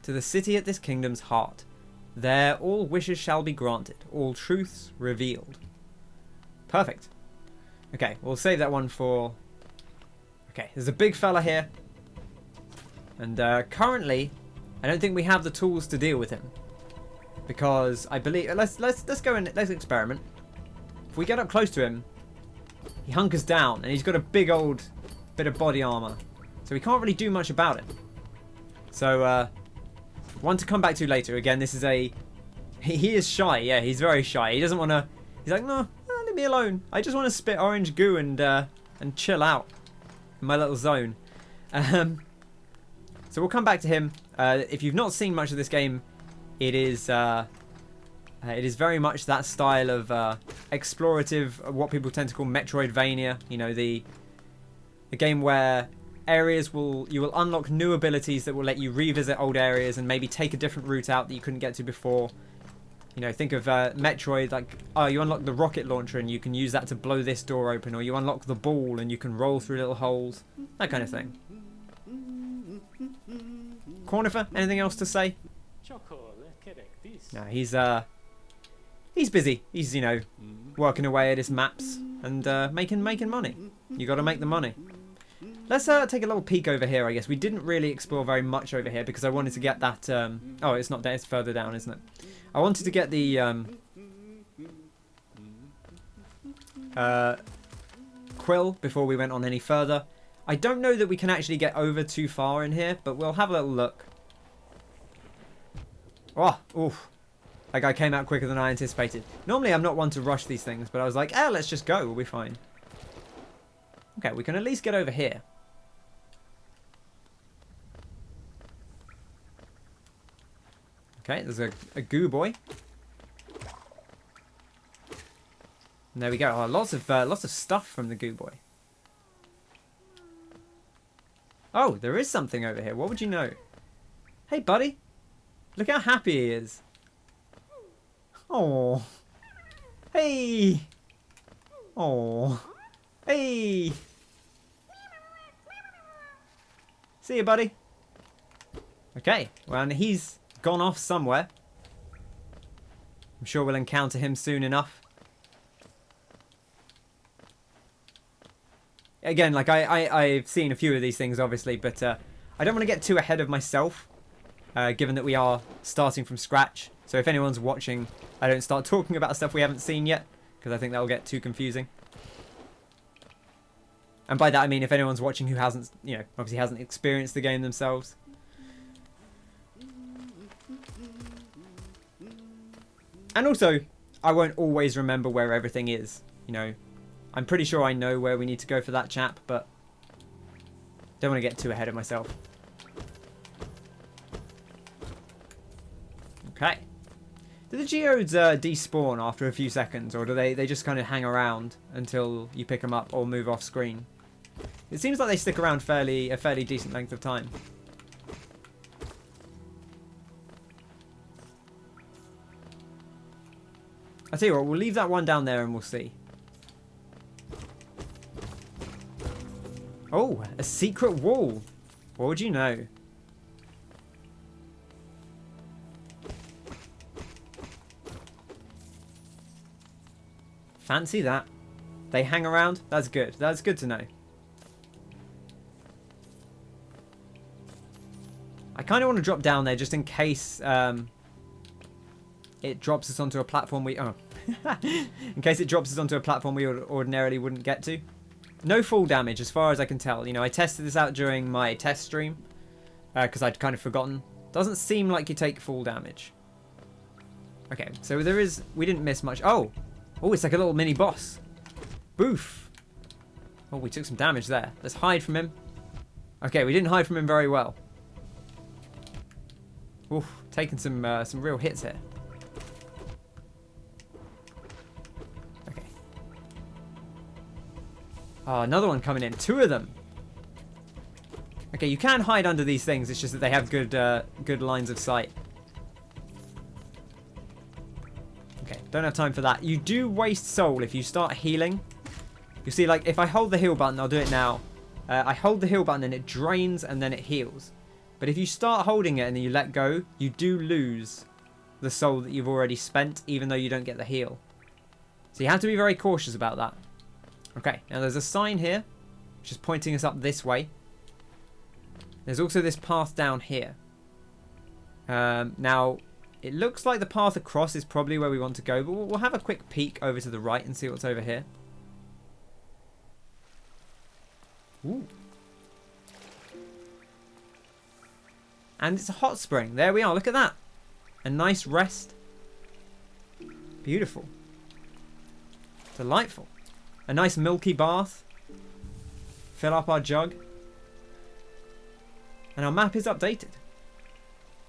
S1: to the city at this kingdom's heart. There all wishes shall be granted, all truths revealed. Perfect. Okay, we'll save that one for... Okay, there's a big fella here. And currently, I don't think we have the tools to deal with him. Because I believe... Let's go and let's experiment. If we get up close to him, he hunkers down, and he's got a big old bit of body armor. So we can't really do much about it. So, one to come back to later. Again, this is a... He is shy. Yeah, he's very shy. He doesn't want to... He's like, no, leave me alone. I just want to spit orange goo and chill out in my little zone. So we'll come back to him. If you've not seen much of this game, it is very much that style of explorative, what people tend to call Metroidvania. You know, the game where you will unlock new abilities that will let you revisit old areas and maybe take a different route out that you couldn't get to before. You know, think of Metroid, like, oh, you unlock the rocket launcher and you can use that to blow this door open, or you unlock the ball and you can roll through little holes, that kind of thing. CORNIFER, anything else to say? No, he's busy. He's, you know, working away at his maps and making money. You got to make the money. Let's take a little peek over here, I guess. We didn't really explore very much over here because I wanted to get that... oh, it's not there. It's further down, isn't it? I wanted to get the... quill before we went on any further. I don't know that we can actually get over too far in here, but we'll have a little look. Oh, oof. That guy came out quicker than I anticipated. Normally, I'm not one to rush these things, but I was like, let's just go. We'll be fine. Okay, we can at least get over here. Okay, there's a goo boy. And there we go. Oh, lots of stuff from the goo boy. Oh, there is something over here. What would you know? Hey, buddy. Look how happy he is. Oh. Hey. Oh. Hey. See you, buddy. Okay. Well, and he's gone off somewhere. I'm sure we'll encounter him soon enough. Again, like I've seen a few of these things, obviously, but I don't want to get too ahead of myself, given that we are starting from scratch. So if anyone's watching, I don't start talking about stuff we haven't seen yet, because I think that will get too confusing. And by that I mean if anyone's watching who hasn't, you know, obviously hasn't experienced the game themselves. And also, I won't always remember where everything is, you know. I'm pretty sure I know where we need to go for that chap, but don't want to get too ahead of myself. Okay. Do the geodes despawn after a few seconds, or do they just kind of hang around until you pick them up or move off screen? It seems like they stick around a fairly decent length of time. I tell you what, we'll leave that one down there and we'll see. Oh, a secret wall. What would you know? Fancy that. They hang around? That's good. That's good to know. I kind of want to drop down there just in case it drops us onto a platform we... Oh. In case it drops us onto a platform we ordinarily wouldn't get to. No full damage as far as I can tell. You know, I tested this out during my test stream because I'd kind of forgotten. Doesn't seem like you take full damage. Okay, so there is... We didn't miss much. Oh! Oh, it's like a little mini boss. Boof. Oh, we took some damage there. Let's hide from him. Okay, we didn't hide from him very well. Oof, taking some real hits here. Okay. Oh, another one coming in. Two of them. Okay, you can hide under these things. It's just that they have good lines of sight. Okay, don't have time for that. You do waste soul if you start healing. You see, like, if I hold the heal button, I'll do it now. I hold the heal button and it drains and then it heals. But if you start holding it and then you let go, you do lose the soul that you've already spent, even though you don't get the heal. So you have to be very cautious about that. Okay, now there's a sign here, which is pointing us up this way. There's also this path down here. Now, it looks like the path across is probably where we want to go, but we'll have a quick peek over to the right and see what's over here. Ooh. And it's a hot spring. There we are. Look at that. A nice rest. Beautiful. Delightful. A nice milky bath. Fill up our jug. And our map is updated.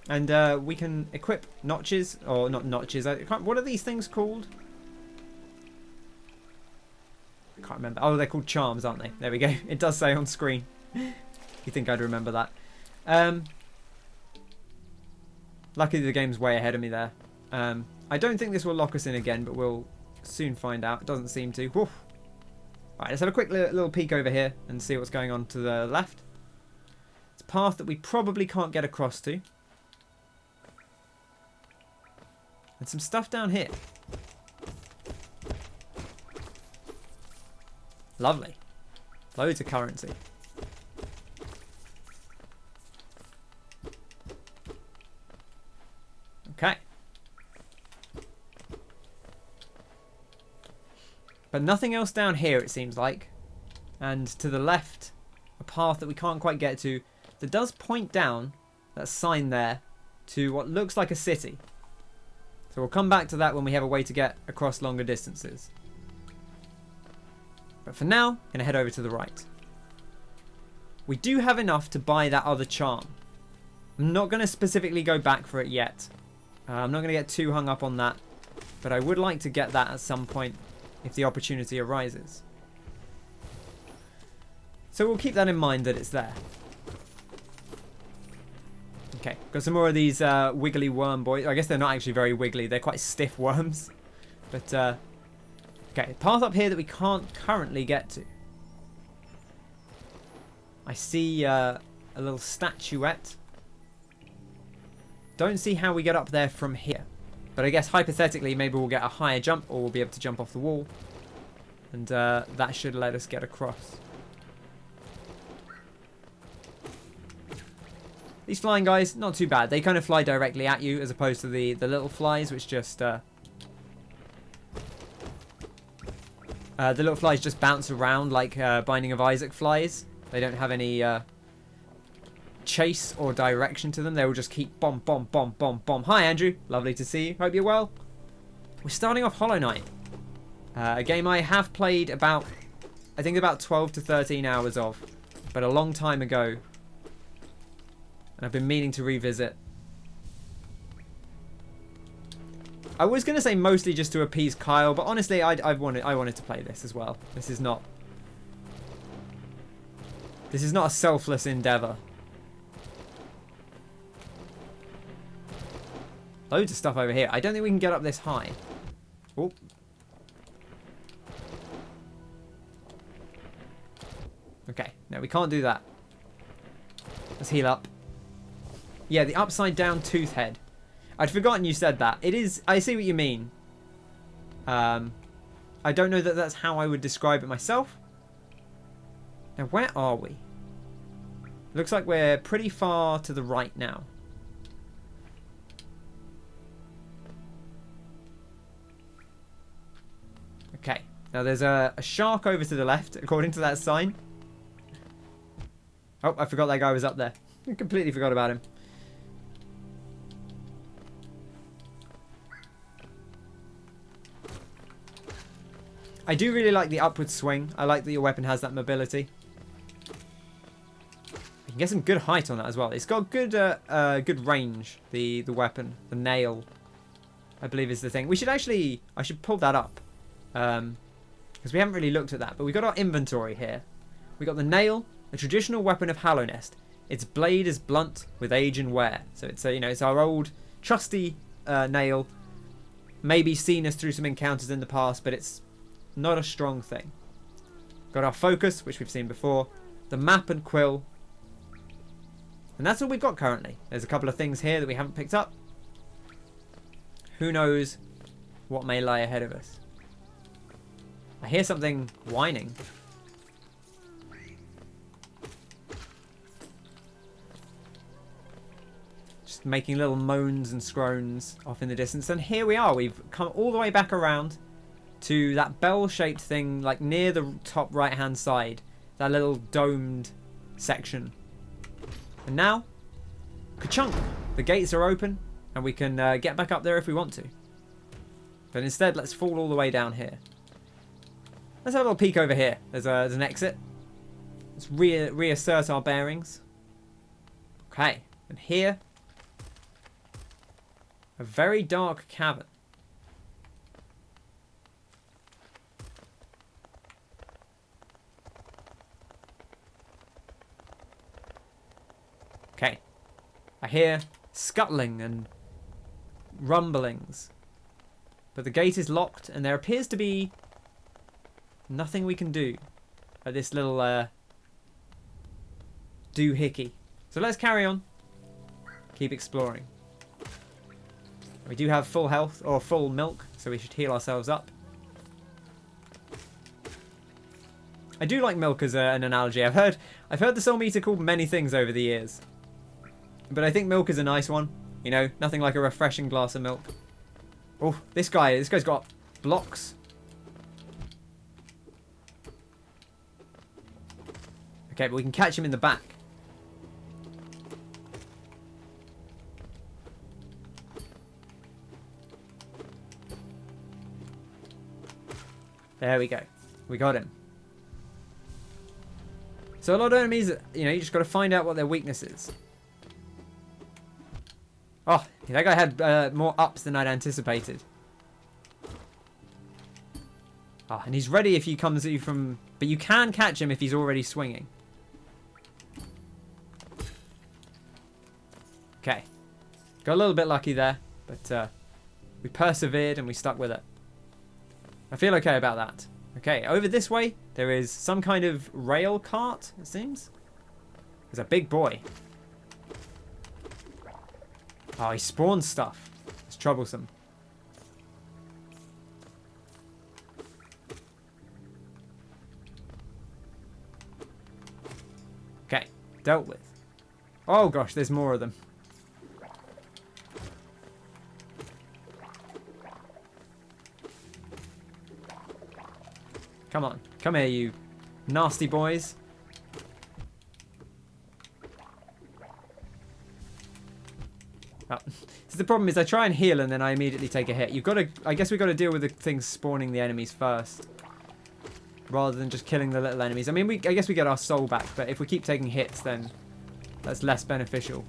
S1: And we can equip notches. Or not notches. What are these things called? I can't remember. Oh, they're called charms, aren't they? There we go. It does say on screen. You think I'd remember that. Luckily the game's way ahead of me there. I don't think this will lock us in again, but we'll soon find out. It doesn't seem to. Woof. Alright, let's have a quick little peek over here and see what's going on to the left. It's a path that we probably can't get across to. And some stuff down here. Lovely. Loads of currency. Okay. But nothing else down here, it seems like. And to the left, a path that we can't quite get to that does point down, that sign there, to what looks like a city. So we'll come back to that when we have a way to get across longer distances. But for now, I'm going to head over to the right. We do have enough to buy that other charm. I'm not going to specifically go back for it yet. I'm not going to get too hung up on that. But I would like to get that at some point if the opportunity arises. So we'll keep that in mind that it's there. Okay, got some more of these wiggly worm boys. I guess they're not actually very wiggly. They're quite stiff worms. But, okay, path up here that we can't currently get to. I see a little statuette. Don't see how we get up there from here. But I guess hypothetically maybe we'll get a higher jump or we'll be able to jump off the wall. And that should let us get across. These flying guys, not too bad. They kind of fly directly at you as opposed to the little flies which just... the little flies just bounce around like Binding of Isaac flies. They don't have any chase or direction to them. They will just keep bomb, bomb, bomb, bomb, bomb. Hi, Andrew. Lovely to see you. Hope you're well. We're starting off Hollow Knight. A game I have played about, I think about 12 to 13 hours of. But a long time ago. And I've been meaning to revisit. I was going to say mostly just to appease Kyle, but honestly, I wanted to play this as well. This is not a selfless endeavor. Loads of stuff over here. I don't think we can get up this high. Oh. Okay, no, we can't do that. Let's heal up. Yeah, the upside down tooth head. I'd forgotten you said that. It is... I see what you mean. I don't know that that's how I would describe it myself. Now, where are we? Looks like we're pretty far to the right now. Okay. Now, there's a shark over to the left, according to that sign. Oh, I forgot that guy was up there. I completely forgot about him. I do really like the upward swing. I like that your weapon has that mobility. You can get some good height on that as well. It's got good good range, the weapon. The nail, I believe, is the thing. We should actually... I should pull that up. Because we haven't really looked at that. But we've got our inventory here. We got the nail, a traditional weapon of Hallownest. Its blade is blunt with age and wear. So it's it's our old trusty nail. Maybe seen us through some encounters in the past, but it's not a strong thing. Got our focus, which we've seen before. The map and quill. And that's all we've got currently. There's a couple of things here that we haven't picked up. Who knows what may lie ahead of us. I hear something whining. Just making little moans and scroans off in the distance. And here we are. We've come all the way back around to that bell-shaped thing, like near the top right-hand side. That little domed section. And now, ka-chunk! The gates are open, and we can get back up there if we want to. But instead, let's fall all the way down here. Let's have a little peek over here. There's an exit. Let's reassert our bearings. Okay, and here, a very dark cavern. Okay, I hear scuttling and rumblings, but the gate is locked and there appears to be nothing we can do at this little doohickey. So let's carry on, keep exploring. We do have full health, or full milk, so we should heal ourselves up. I do like milk as an analogy. I've heard the soul meter called many things over the years, but I think milk is a nice one. You know, nothing like a refreshing glass of milk. Oh, this guy's got blocks. Okay, but we can catch him in the back. There we go. We got him. So a lot of enemies, you know, you just got to find out what their weakness is. Oh, that guy had more ups than I'd anticipated. Oh, and he's ready if he comes at you from... But you can catch him if he's already swinging. Okay. Got a little bit lucky there, but we persevered and we stuck with it. I feel okay about that. Okay, over this way, there is some kind of rail cart, it seems. There's a big boy. Oh, he spawns stuff. It's troublesome. Okay, dealt with. Oh gosh, there's more of them. Come on, come here, you nasty boys. Oh. So the problem is I try and heal and then I immediately take a hit. You've got to, I guess we've got to deal with the things spawning the enemies first, rather than just killing the little enemies. I mean, I guess we get our soul back, but if we keep taking hits, then that's less beneficial.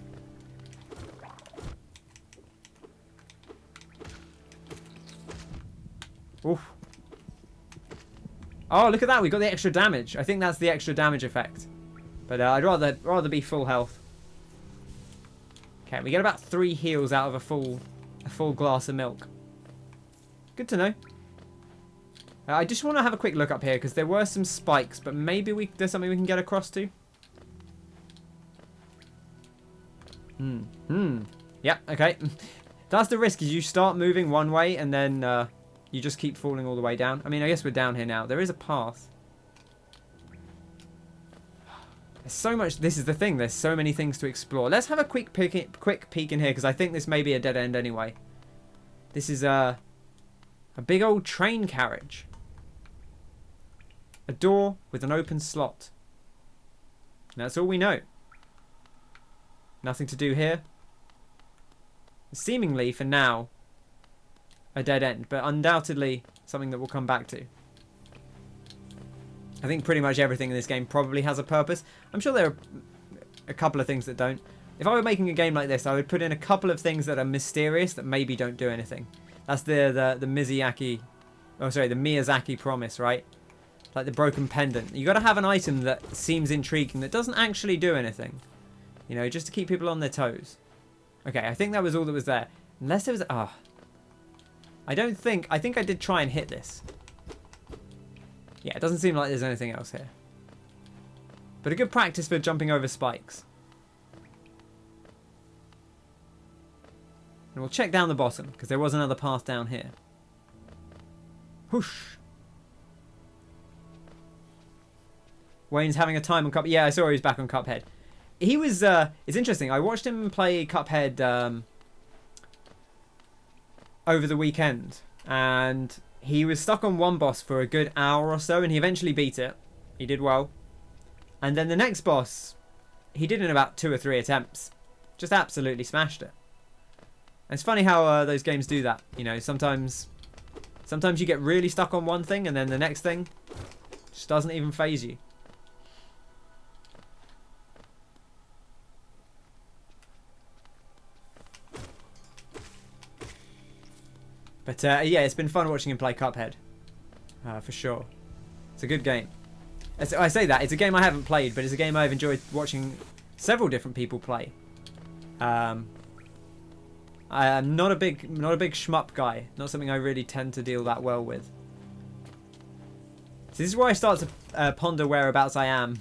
S1: Oof. Oh, look at that. We got the extra damage. I think that's the extra damage effect. But I'd rather be full health. Okay, we get about 3 heals out of a full glass of milk. Good to know. I just want to have a quick look up here because there were some spikes, but maybe there's something we can get across to. Yeah, okay. That's the risk, is you start moving one way and then you just keep falling all the way down. I mean, I guess we're down here now. There is a path. There's so much. This is the thing. There's so many things to explore. Let's have a quick peek in here because I think this may be a dead end anyway. This is a big old train carriage. A door with an open slot. And that's all we know. Nothing to do here. Seemingly, for now, a dead end, but undoubtedly something that we'll come back to. I think pretty much everything in this game probably has a purpose. I'm sure there are a couple of things that don't. If I were making a game like this, I would put in a couple of things that are mysterious that maybe don't do anything. That's the Miyazaki, oh sorry, the Miyazaki promise, right? Like the broken pendant. You got to have an item that seems intriguing that doesn't actually do anything. You know, just to keep people on their toes. Okay, I think that was all that was there. Unless there was... I think I did try and hit this. Yeah, it doesn't seem like there's anything else here. But a good practice for jumping over spikes. And we'll check down the bottom, because there was another path down here. Whoosh. Wayne's having a time on Cup... Yeah, I saw he was back on Cuphead. he was. It's interesting. I watched him play Cuphead over the weekend, and he was stuck on one boss for a good hour or so, and he eventually beat it. He did well. And then the next boss, he did in about 2 or 3 attempts. Just absolutely smashed it. And it's funny how those games do that. You know, sometimes you get really stuck on one thing, and then the next thing just doesn't even faze you. But yeah, it's been fun watching him play Cuphead. For sure. It's a good game. I say that, it's a game I haven't played, but it's a game I've enjoyed watching several different people play. I'm not a big shmup guy. Not something I really tend to deal that well with. So this is where I start to ponder whereabouts I am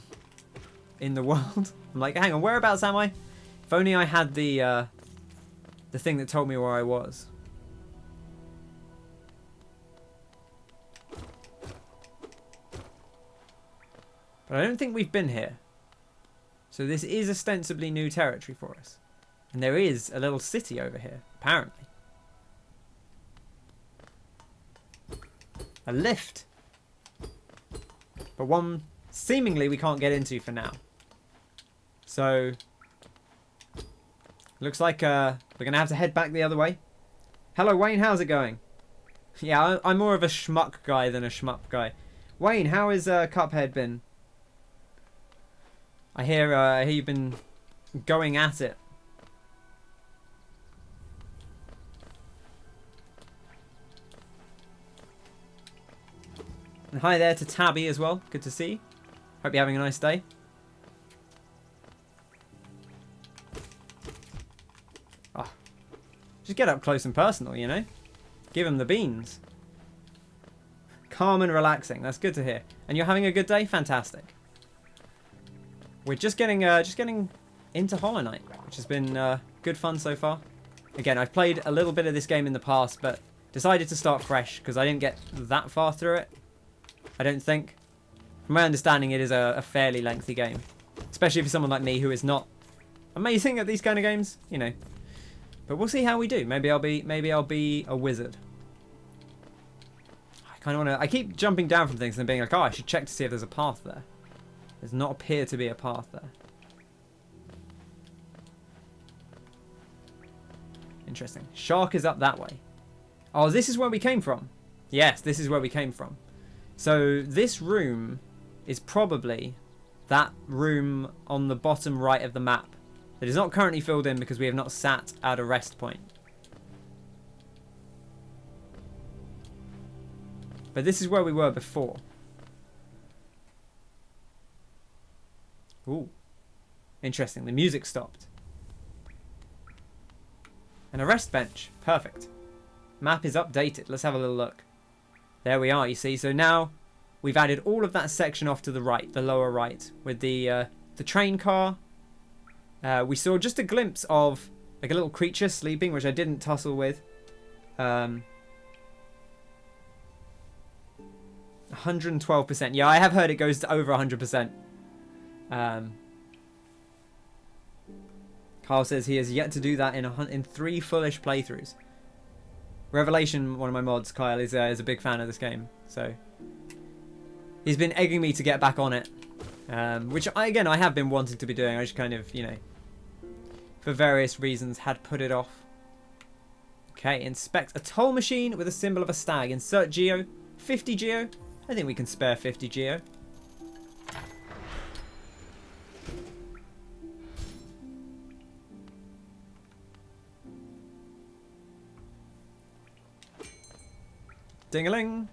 S1: in the world. I'm like, hang on, whereabouts am I? If only I had the thing that told me where I was. But I don't think we've been here. So this is ostensibly new territory for us. And there is a little city over here, apparently. A lift. But one seemingly we can't get into for now. So looks like we're going to have to head back the other way. Hello Wayne, how's it going? Yeah, I'm more of a schmuck guy than a shmup guy. Wayne, how has Cuphead been? I hear you've been going at it. And hi there to Tabby as well. Good to see you. Hope you're having a nice day. Oh, just get up close and personal, you know. Give him the beans. Calm and relaxing. That's good to hear. And you're having a good day? Fantastic. We're just getting into Hollow Knight, which has been good fun so far. Again, I've played a little bit of this game in the past, but decided to start fresh because I didn't get that far through it. I don't think. From my understanding, it is a fairly lengthy game, especially for someone like me who is not amazing at these kind of games, you know. But we'll see how we do. Maybe I'll be a wizard. I kind of want to. I keep jumping down from things and being like, oh, I should check to see if there's a path there. Does not appear to be a path there. Interesting. Shark is up that way. Oh, this is where we came from. Yes, this is where we came from. So this room is probably that room on the bottom right of the map that is not currently filled in because we have not sat at a rest point. But this is where we were before. Ooh. Interesting. The music stopped. And a rest bench. Perfect. Map is updated. Let's have a little look. There we are, you see. So now we've added all of that section off to the right, the lower right, with the train car. We saw just a glimpse of like a little creature sleeping, which I didn't tussle with. 112%. Yeah, I have heard it goes to over 100%. Carl says he has yet to do that in 3 fullish playthroughs. Revelation, one of my mods, Kyle, is a big fan of this game, so he's been egging me to get back on it, which I have been wanting to be doing. I just kind of, you know, for various reasons had put it off. Okay, inspect a toll machine with a symbol of a stag. Insert geo. 50 geo. I think we can spare 50 geo. Ding-a-ling.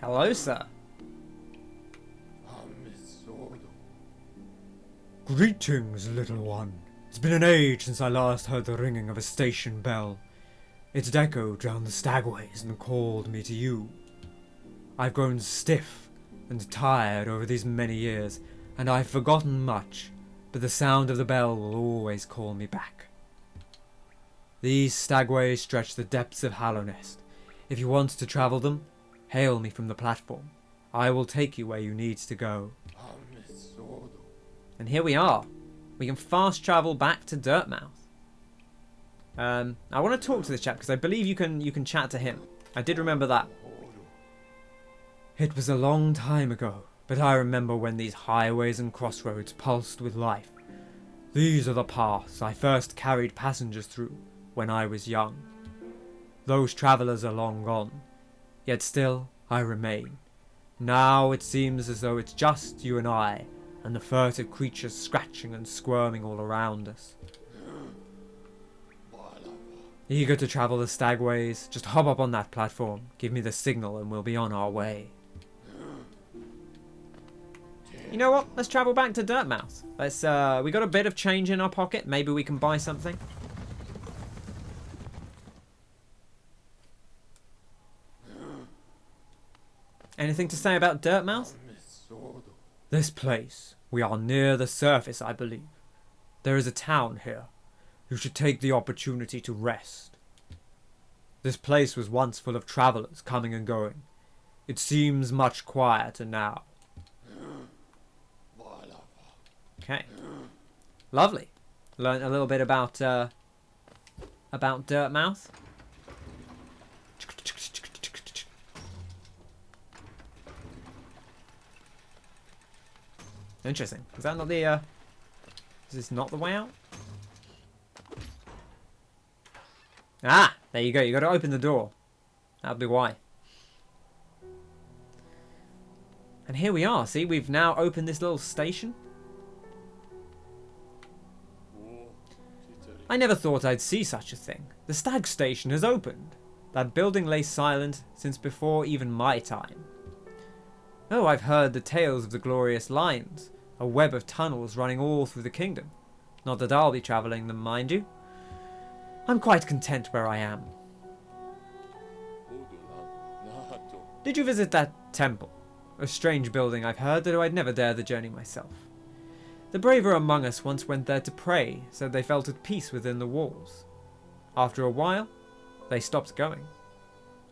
S1: Hello, sir. Greetings, little one. It's been an age since I last heard the ringing of a station bell. It had echoed down the stagways and called me to you. I've grown stiff and tired over these many years, and I've forgotten much, but the sound of the bell will always call me back. These stagways stretch the depths of Hallownest. If you want to travel them, hail me from the platform. I will take you where you need to go. And here we are. We can fast travel back to Dirtmouth. I want to talk to this chap because I believe you can chat to him. I did remember that. It was a long time ago, but I remember when these highways and crossroads pulsed with life. These are the paths I first carried passengers through when I was young. Those travellers are long gone, yet still I remain. Now it seems as though it's just you and I, and the furtive creatures scratching and squirming all around us. Eager to travel the stagways, just hop up on that platform, give me the signal and we'll be on our way. You know what? Let's travel back to Dirtmouth. We got a bit of change in our pocket. Maybe we can buy something. Anything to say about Dirtmouth? This place. We are near the surface, I believe. There is a town here. You should take the opportunity to rest. This place was once full of travellers coming and going. It seems much quieter now. Okay. Lovely. Learned a little bit about Dirtmouth. Interesting. Is that not the is this not the way out? Ah, there you go. You got to open the door. That'll be why. And here we are. See, we've now opened this little station. I never thought I'd see such a thing. The stag station has opened. That building lay silent since before even my time. Oh, I've heard the tales of the glorious lines. A web of tunnels running all through the kingdom. Not that I'll be travelling them, mind you. I'm quite content where I am. Did you visit that temple? A strange building I've heard, though I'd never dare the journey myself. The braver among us once went there to pray, so they felt at peace within the walls. After a while, they stopped going.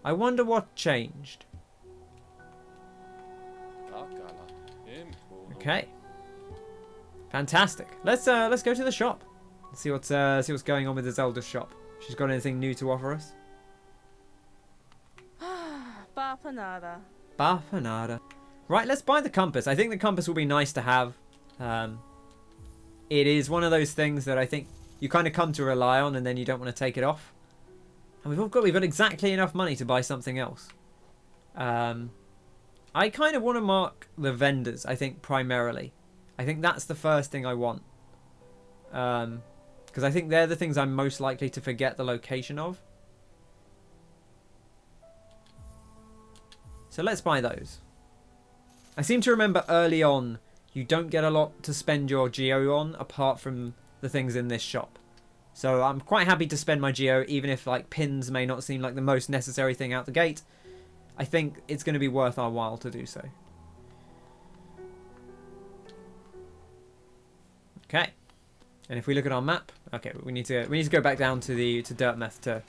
S1: I wonder what changed. Okay. Fantastic. Let's go to the shop. See what's going on with Iselda's shop. She's got anything new to offer us?
S2: Bapanada.
S1: Bapanada. Right, let's buy the compass. I think the compass will be nice to have. It is one of those things that I think you kind of come to rely on and then you don't want to take it off. And we've got exactly enough money to buy something else. I kind of want to mark the vendors, I think, primarily. I think that's the first thing I want. Because I think they're the things I'm most likely to forget the location of. So let's buy those. I seem to remember early on, you don't get a lot to spend your geo on apart from the things in this shop. So I'm quite happy to spend my geo, even if like pins may not seem like the most necessary thing out the gate. I think it's going to be worth our while to do so. Okay. And if we look at our map, okay, we need to go back down to Dirtmouth to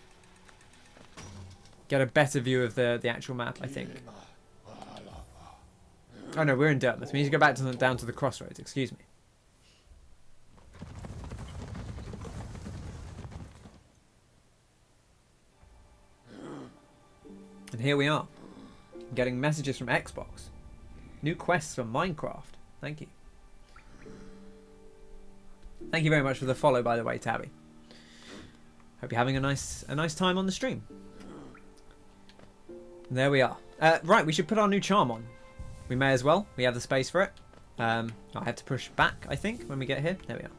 S1: get a better view of the actual map, I think. Oh no, we're in Dirtmouth. We need to go back down to the crossroads, excuse me. And here we are. Getting messages from Xbox. New quests from Minecraft. Thank you. Thank you very much for the follow, by the way, Tabby. Hope you're having a nice time on the stream. There we are. Right, we should put our new charm on. We may as well. We have the space for it. I have to push back, I think, when we get here. There we are.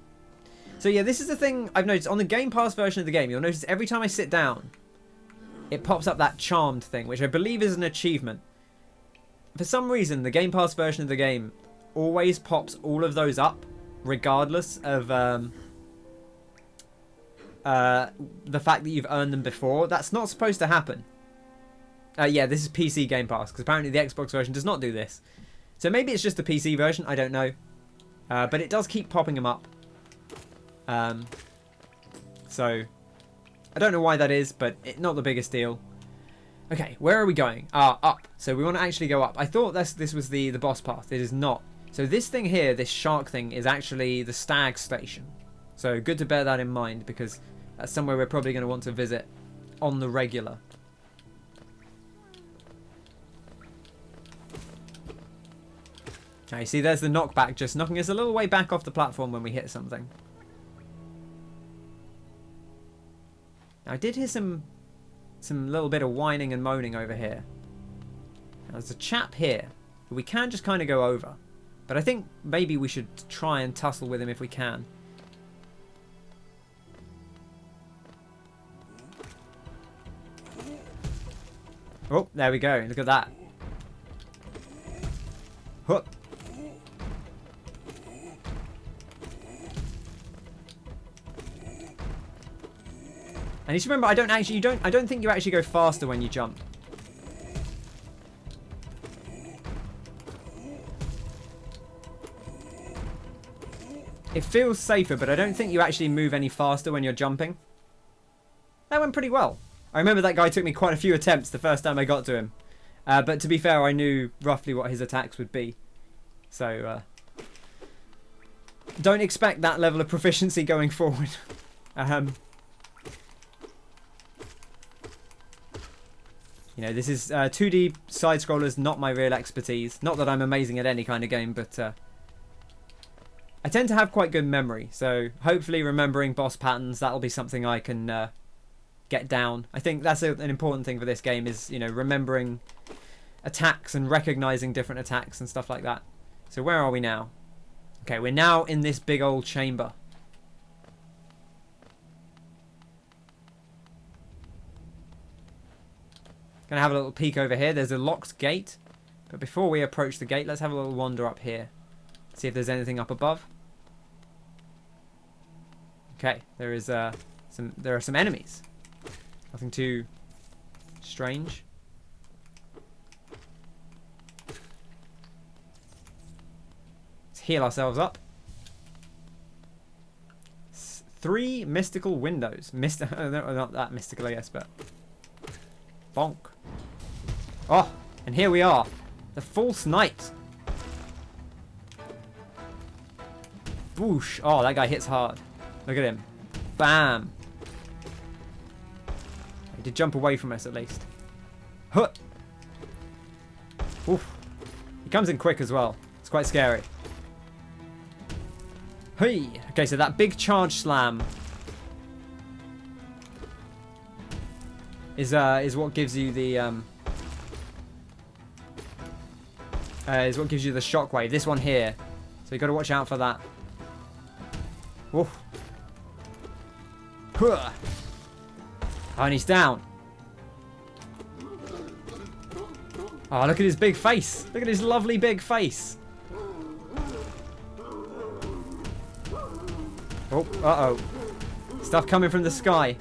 S1: So yeah, this is the thing I've noticed. On the Game Pass version of the game, you'll notice every time I sit down, it pops up that charmed thing, which I believe is an achievement. For some reason, the Game Pass version of the game always pops all of those up, regardless of the fact that you've earned them before. That's not supposed to happen. Yeah, this is PC Game Pass, because apparently the Xbox version does not do this. So maybe it's just the PC version, I don't know. But it does keep popping them up. So, I don't know why that is, but not the biggest deal. Okay, where are we going? Up. So we want to actually go up. I thought this was the boss path. It is not. So this thing here, this shark thing, is actually the stag station. So good to bear that in mind, because that's somewhere we're probably going to want to visit on the regular. Now you see there's the knockback, just knocking us a little way back off the platform when we hit something. Now I did hear some little bit of whining and moaning over here. Now, there's a chap here who we can just kind of go over. But I think maybe we should try and tussle with him if we can. Oh, there we go. Look at that. Huh. And you should remember, I don't think you actually go faster when you jump. It feels safer, but I don't think you actually move any faster when you're jumping. That went pretty well. I remember that guy took me quite a few attempts the first time I got to him. But to be fair, I knew roughly what his attacks would be. So, don't expect that level of proficiency going forward. You know, this is 2D side-scrollers, not my real expertise. Not that I'm amazing at any kind of game, but I tend to have quite good memory. So hopefully remembering boss patterns, that'll be something I can get down. I think that's an important thing for this game is, you know, remembering attacks and recognizing different attacks and stuff like that. So where are we now? Okay, we're now in this big old chamber. Gonna have a little peek over here. There's a locked gate. But before we approach the gate, let's have a little wander up here. See if there's anything up above. Okay, there is there are some enemies. Nothing too strange. Let's heal ourselves up. 3 mystical windows. Not that mystical, I guess, but bonk. Oh, and here we are. The false knight. Boosh. Oh, that guy hits hard. Look at him. Bam. He did jump away from us at least. Huh. Oof. He comes in quick as well. It's quite scary. Hey. Okay, so that big charge slam is what gives you the shockwave. This one here. So you got to watch out for that. Woof. Huh. Oh, and he's down. Oh, look at his big face. Look at his lovely big face. Oh, uh-oh. Stuff coming from the sky.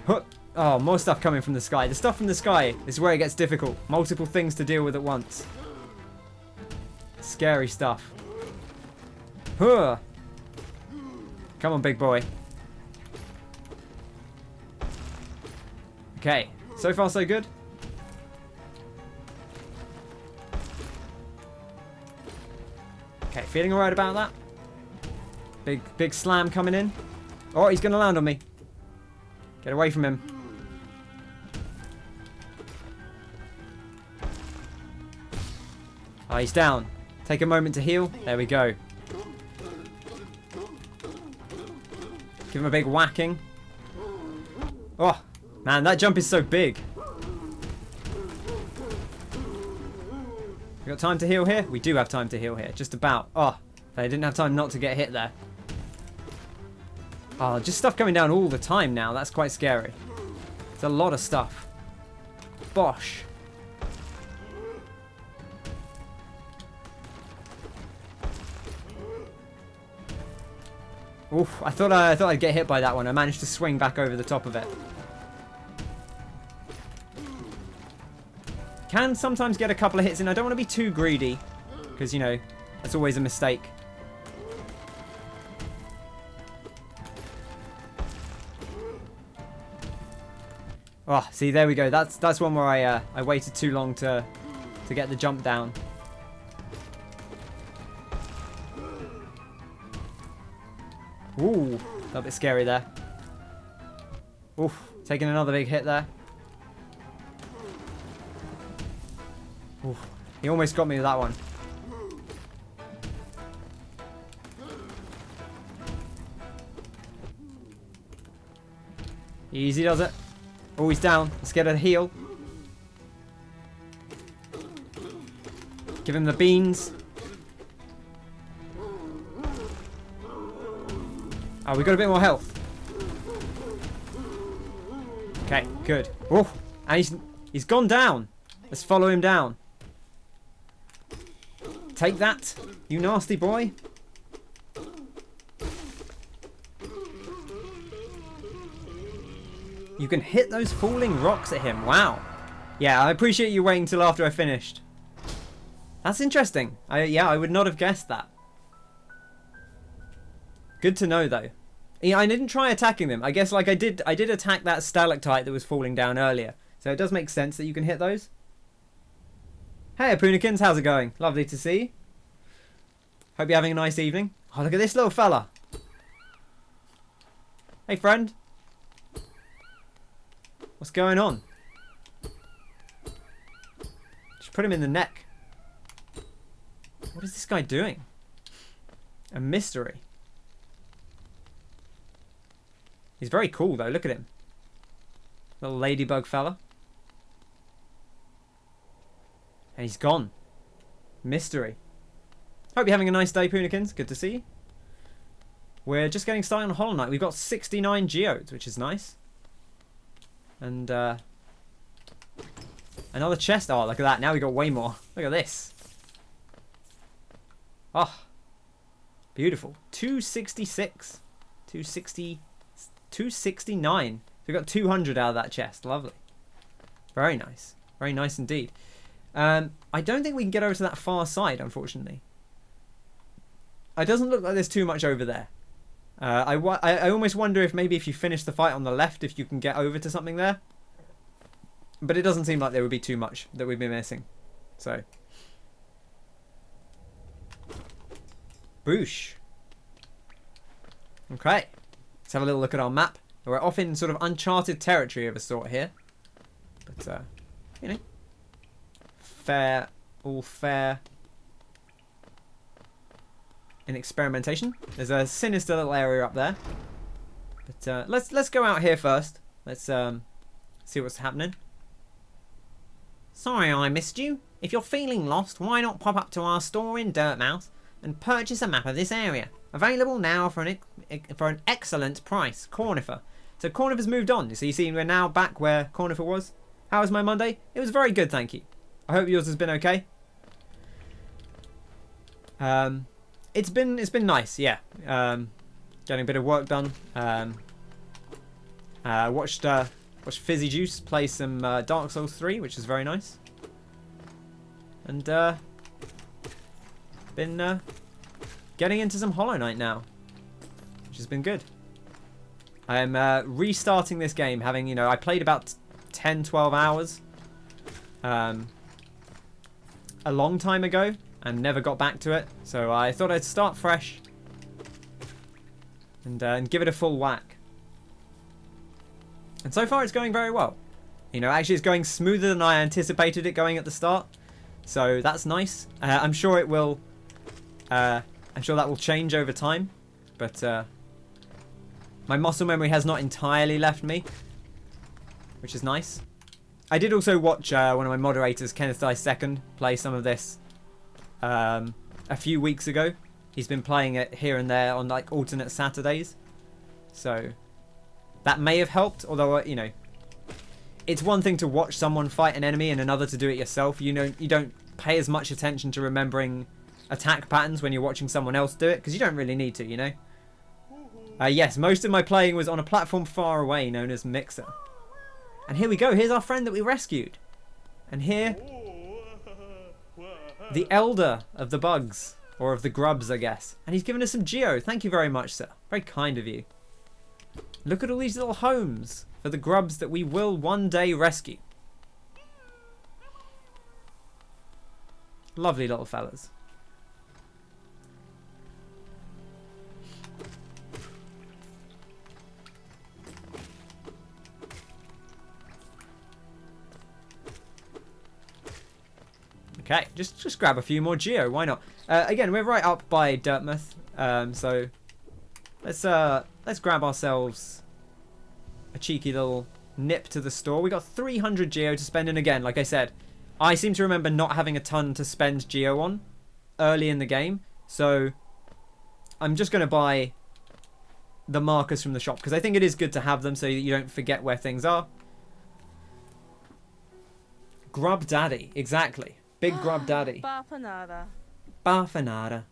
S1: Huh. Oh, more stuff coming from the sky. The stuff from the sky is where it gets difficult. Multiple things to deal with at once. Scary stuff. Huh. Come on, big boy. Okay. So far, so good. Okay, feeling alright about that. Big slam coming in. Oh, he's going to land on me. Get away from him. Oh, he's down. Take a moment to heal. There we go. Give him a big whacking. Oh, man, that jump is so big. We got time to heal here? We do have time to heal here. Just about. Oh, they didn't have time not to get hit there. Oh, just stuff coming down all the time now. That's quite scary. It's a lot of stuff. Bosh. Oof, I thought I'd get hit by that one. I managed to swing back over the top of it. Can sometimes get a couple of hits in. I don't want to be too greedy, because, you know, that's always a mistake. Oh, see, there we go. That's one where I waited too long to to get the jump down. Ooh, a little bit scary there. Oof, taking another big hit there. Oof, he almost got me with that one. Easy does it. Oh, he's down. Let's get a heal. Give him the beans. Oh, we got a bit more health. Okay, good. Oh, and he's gone down. Let's follow him down. Take that, you nasty boy. You can hit those falling rocks at him. Wow. Yeah, I appreciate you waiting till after I finished. That's interesting. Yeah, I would not have guessed that. Good to know, though. Yeah, I didn't try attacking them. I guess, like, I did attack that stalactite that was falling down earlier. So it does make sense that you can hit those. Hey, Apunikins, how's it going? Lovely to see you. Hope you're having a nice evening. Oh, look at this little fella. Hey, friend. What's going on? Just put him in the neck. What is this guy doing? A mystery. He's very cool, though. Look at him. Little ladybug fella. And he's gone. Mystery. Hope you're having a nice day, Punikins. Good to see you. We're just getting started on Hollow Knight. We've got 69 geodes, which is nice. And, another chest. Oh, look at that. Now we got way more. Look at this. Oh. Beautiful. 266. 269. So we got 200 out of that chest. Lovely. Very nice. Very nice indeed. I don't think we can get over to that far side, unfortunately. It doesn't look like there's too much over there. I almost wonder if maybe if you finish the fight on the left, if you can get over to something there. But it doesn't seem like there would be too much that we'd be missing. So. Boosh. Okay. Let's have a little look at our map. We're off in sort of uncharted territory of a sort here. But, you know. Fair. All fair. In experimentation. There's a sinister little area up there. But let's go out here first. Let's see what's happening. Sorry I missed you. If you're feeling lost, why not pop up to our store in Dirtmouth and purchase a map of this area. Available now for an excellent price. CORNIFER. So CORNIFER's moved on. So you see we're now back where CORNIFER was. How was my Monday? It was very good, thank you. I hope yours has been okay. It's been nice, yeah. Getting a bit of work done. Watched Fizzy Juice play some Dark Souls 3, which is very nice. And been getting into some Hollow Knight now, which has been good. I'm restarting this game, having, you know, I played about 10-12 hours a long time ago and never got back to it, so I thought I'd start fresh and give it a full whack. And so far it's going very well. You know, actually it's going smoother than I anticipated it going at the start, so that's nice. I'm sure it will I'm sure that will change over time, but my muscle memory has not entirely left me, which is nice. I did also watch one of my moderators, Kenneth II, play some of this a few weeks ago. He's been playing it here and there on like alternate Saturdays, so that may have helped. Although, you know, it's one thing to watch someone fight an enemy and another to do it yourself. You know, you don't pay as much attention to remembering attack patterns when you're watching someone else do it, because you don't really need to, you know. Yes, most of my playing was on a platform far away known as Mixer. And here we go. Here's our friend that we rescued. And here, the elder of the bugs. Or of the grubs, I guess. And he's given us some geo. Thank you very much, sir. Very kind of you. Look at all these little homes for the grubs that we will one day rescue. Lovely little fellas. Okay, just grab a few more geo. Why not? Again, we're right up by Dirtmouth, so let's grab ourselves a cheeky little nip to the store. We got 300 geo to spend, and again, like I said, I seem to remember not having a ton to spend geo on early in the game, so I'm just going to buy the markers from the shop because I think it is good to have them so that you don't forget where things are. Grub Daddy, exactly. Big Grub Daddy.
S2: Bafanada.
S1: Bafanada.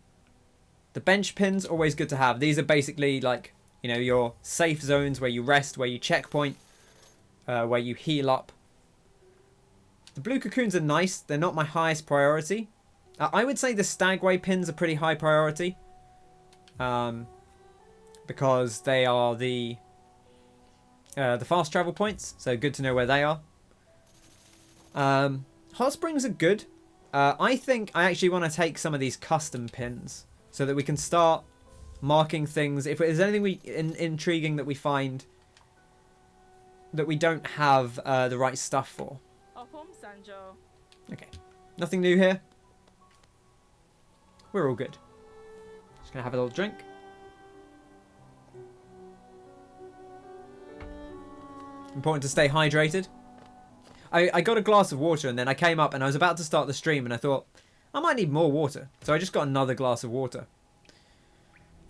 S1: The bench pins, always good to have. These are basically like, you know, your safe zones where you rest, where you checkpoint, where you heal up. The blue cocoons are nice. They're not my highest priority. I would say the Stagway pins are pretty high priority. Because they are the fast travel points. So good to know where they are. Hot springs are good. I think I actually want to take some of these custom pins so that we can start marking things. If there's anything intriguing that we find that we don't have the right stuff for. Okay. Nothing new here. We're all good. Just going to have a little drink. Important to stay hydrated. I got a glass of water and then I came up and I was about to start the stream and I thought, I might need more water. So I just got another glass of water.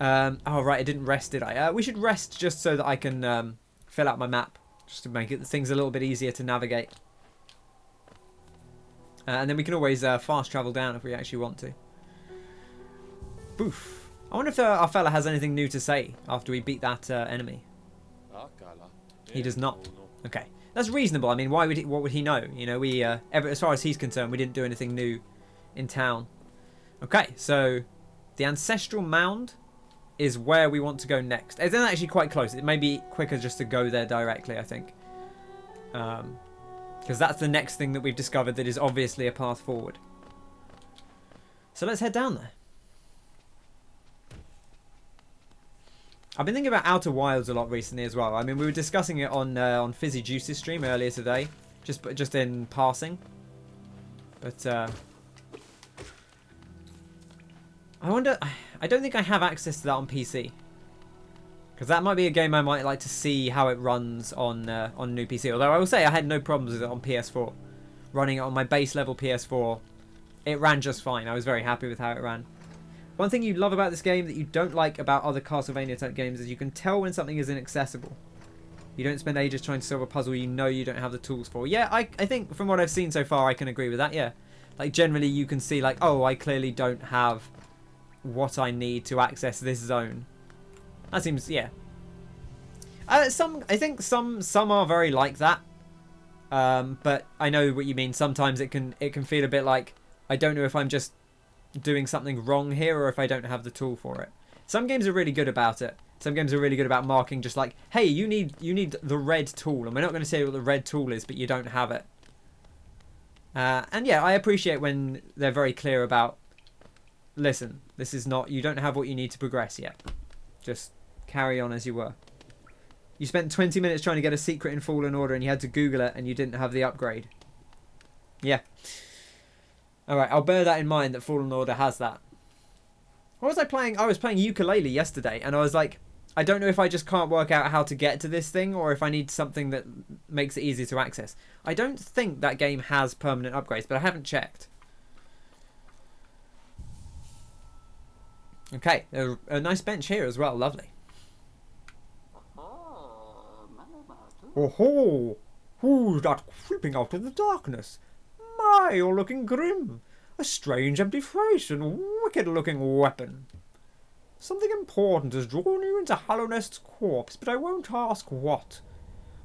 S1: Oh, right, I didn't rest, did I? We should rest just so that I can fill out my map. Just to make things a little bit easier to navigate. And then we can always fast travel down if we actually want to. Boof. I wonder if our fella has anything new to say after we beat that enemy. He does not. Okay. That's reasonable. I mean, what would he know? You know, as far as he's concerned, we didn't do anything new in town. Okay, so the Ancestral Mound is where we want to go next. It's actually quite close. It may be quicker just to go there directly, I think. Because that's the next thing that we've discovered that is obviously a path forward. So let's head down there. I've been thinking about Outer Wilds a lot recently as well. I mean, we were discussing it on Fizzy Juice's stream earlier today, just in passing. But I wonder. I don't think I have access to that on PC, because that might be a game I might like to see how it runs on new PC. Although I will say I had no problems with it on PS4, running it on my base level PS4. It ran just fine. I was very happy with how it ran. One thing you love about this game that you don't like about other Castlevania type games is you can tell when something is inaccessible. You don't spend ages trying to solve a puzzle you know you don't have the tools for. Yeah, I think from what I've seen so far I can agree with that, yeah. Like generally you can see like, oh, I clearly don't have what I need to access this zone. That seems, yeah. I think some are very like that. But I know what you mean. Sometimes it can feel a bit like, I don't know if I'm just doing something wrong here or if I don't have the tool for it. Some games are really good about it. Some games are really good about marking just like, hey, you need the red tool, and we're not going to say what the red tool is, but you don't have it. And yeah, I appreciate when they're very clear about, listen, this is not, you don't have what you need to progress yet. Just carry on as you were. You spent 20 minutes trying to get a secret in Fallen Order and you had to Google it and you didn't have the upgrade. Yeah. Alright, I'll bear that in mind that Fallen Order has that. What was I playing? I was playing ukulele yesterday and I was like, I don't know if I just can't work out how to get to this thing or if I need something that makes it easy to access. I don't think that game has permanent upgrades, but I haven't checked. Okay, a nice bench here as well, lovely. Oh-ho! Who's that creeping out of the darkness? My, you're looking grim. A strange empty face and wicked-looking weapon. Something important has drawn you into Hallownest's corpse, but I won't ask what.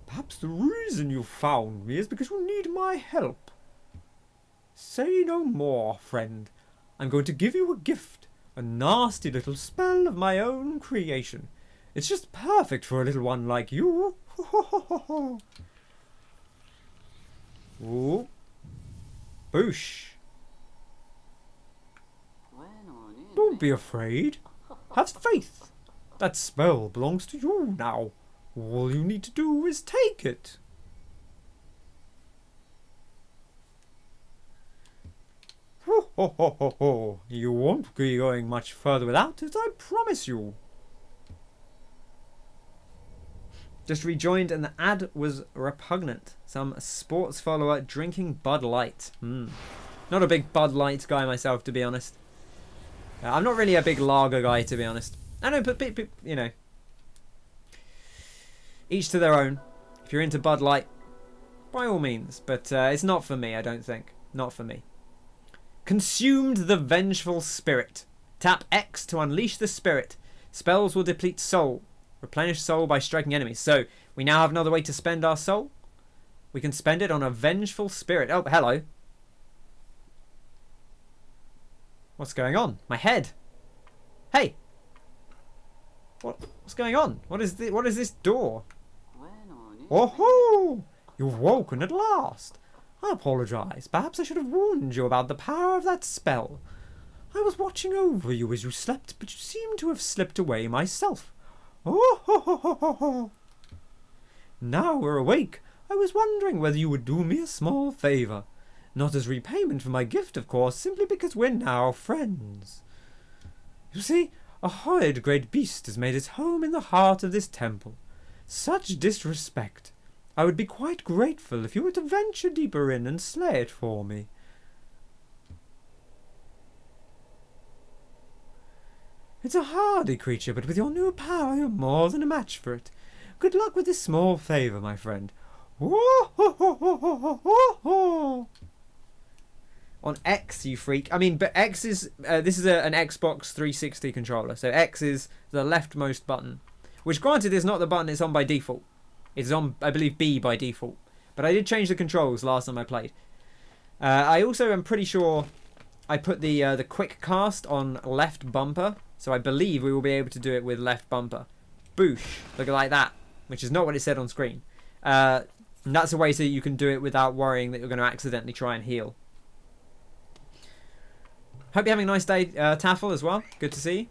S1: Perhaps the reason you found me is because you need my help. Say no more, friend. I'm going to give you a gift, a nasty little spell of my own creation. It's just perfect for a little one like you. Ooh. Boosh. Don't be afraid. Have faith. That spell belongs to you now. All you need to do is take it. Ho ho ho ho ho. You won't be going much further without it, I promise you. Just rejoined and the ad was repugnant. Some sports follower drinking Bud Light. Not a big Bud Light guy myself, to be honest. I'm not really a big lager guy, to be honest. I know, but you know, each to their own. If you're into Bud Light, by all means. But it's not for me, I don't think. Not for me. Consumed the vengeful spirit. Tap X to unleash the spirit. Spells will deplete soul. Replenish soul by striking enemies. So, we now have another way to spend our soul. We can spend it on a vengeful spirit. Oh, hello. What's going on? My head. Hey. What's going on? What is this door? Oh ho! You've woken at last. I apologise. Perhaps I should have warned you about the power of that spell. I was watching over you as you slept, but you seem to have slipped away myself. Oh ho ho ho ho ho! Now we're awake. I was wondering whether you would do me a small favour. Not as repayment for my gift, of course, simply because we're now friends. You see, a horrid great beast has made its home in the heart of this temple. Such disrespect. I would be quite grateful if you were to venture deeper in and slay it for me. It's a hardy creature, but with your new power, you're more than a match for it. Good luck with this small favour, my friend. Whoa, ho, ho, ho, ho, ho, ho. On X, you freak. I mean, but X is... this is an Xbox 360 controller. So X is the leftmost button. Which, granted, is not the button it's on by default. It's on, I believe, B by default. But I did change the controls last time I played. I also am pretty sure I put the quick cast on left bumper. So I believe we will be able to do it with left bumper. Boosh. Look like that. Which is not what it said on screen. And that's a way so you can do it without worrying that you're going to accidentally try and heal. Hope you're having a nice day, Taffel, as well. Good to see you.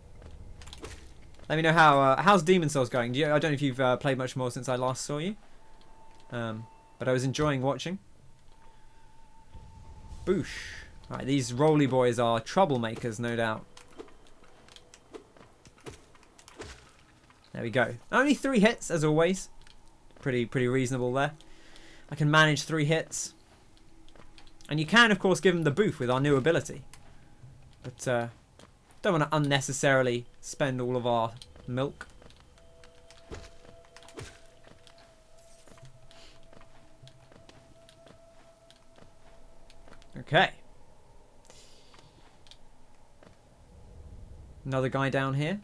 S1: Let me know how's Demon Souls going. I don't know if you've played much more since I last saw you. But I was enjoying watching. Boosh. Right, these roly boys are troublemakers, no doubt. There we go. Only 3 hits, as always. Pretty reasonable there. I can manage 3 hits. And you can, of course, give them the boof with our new ability. But, don't want to unnecessarily spend all of our milk. Okay. Another guy down here.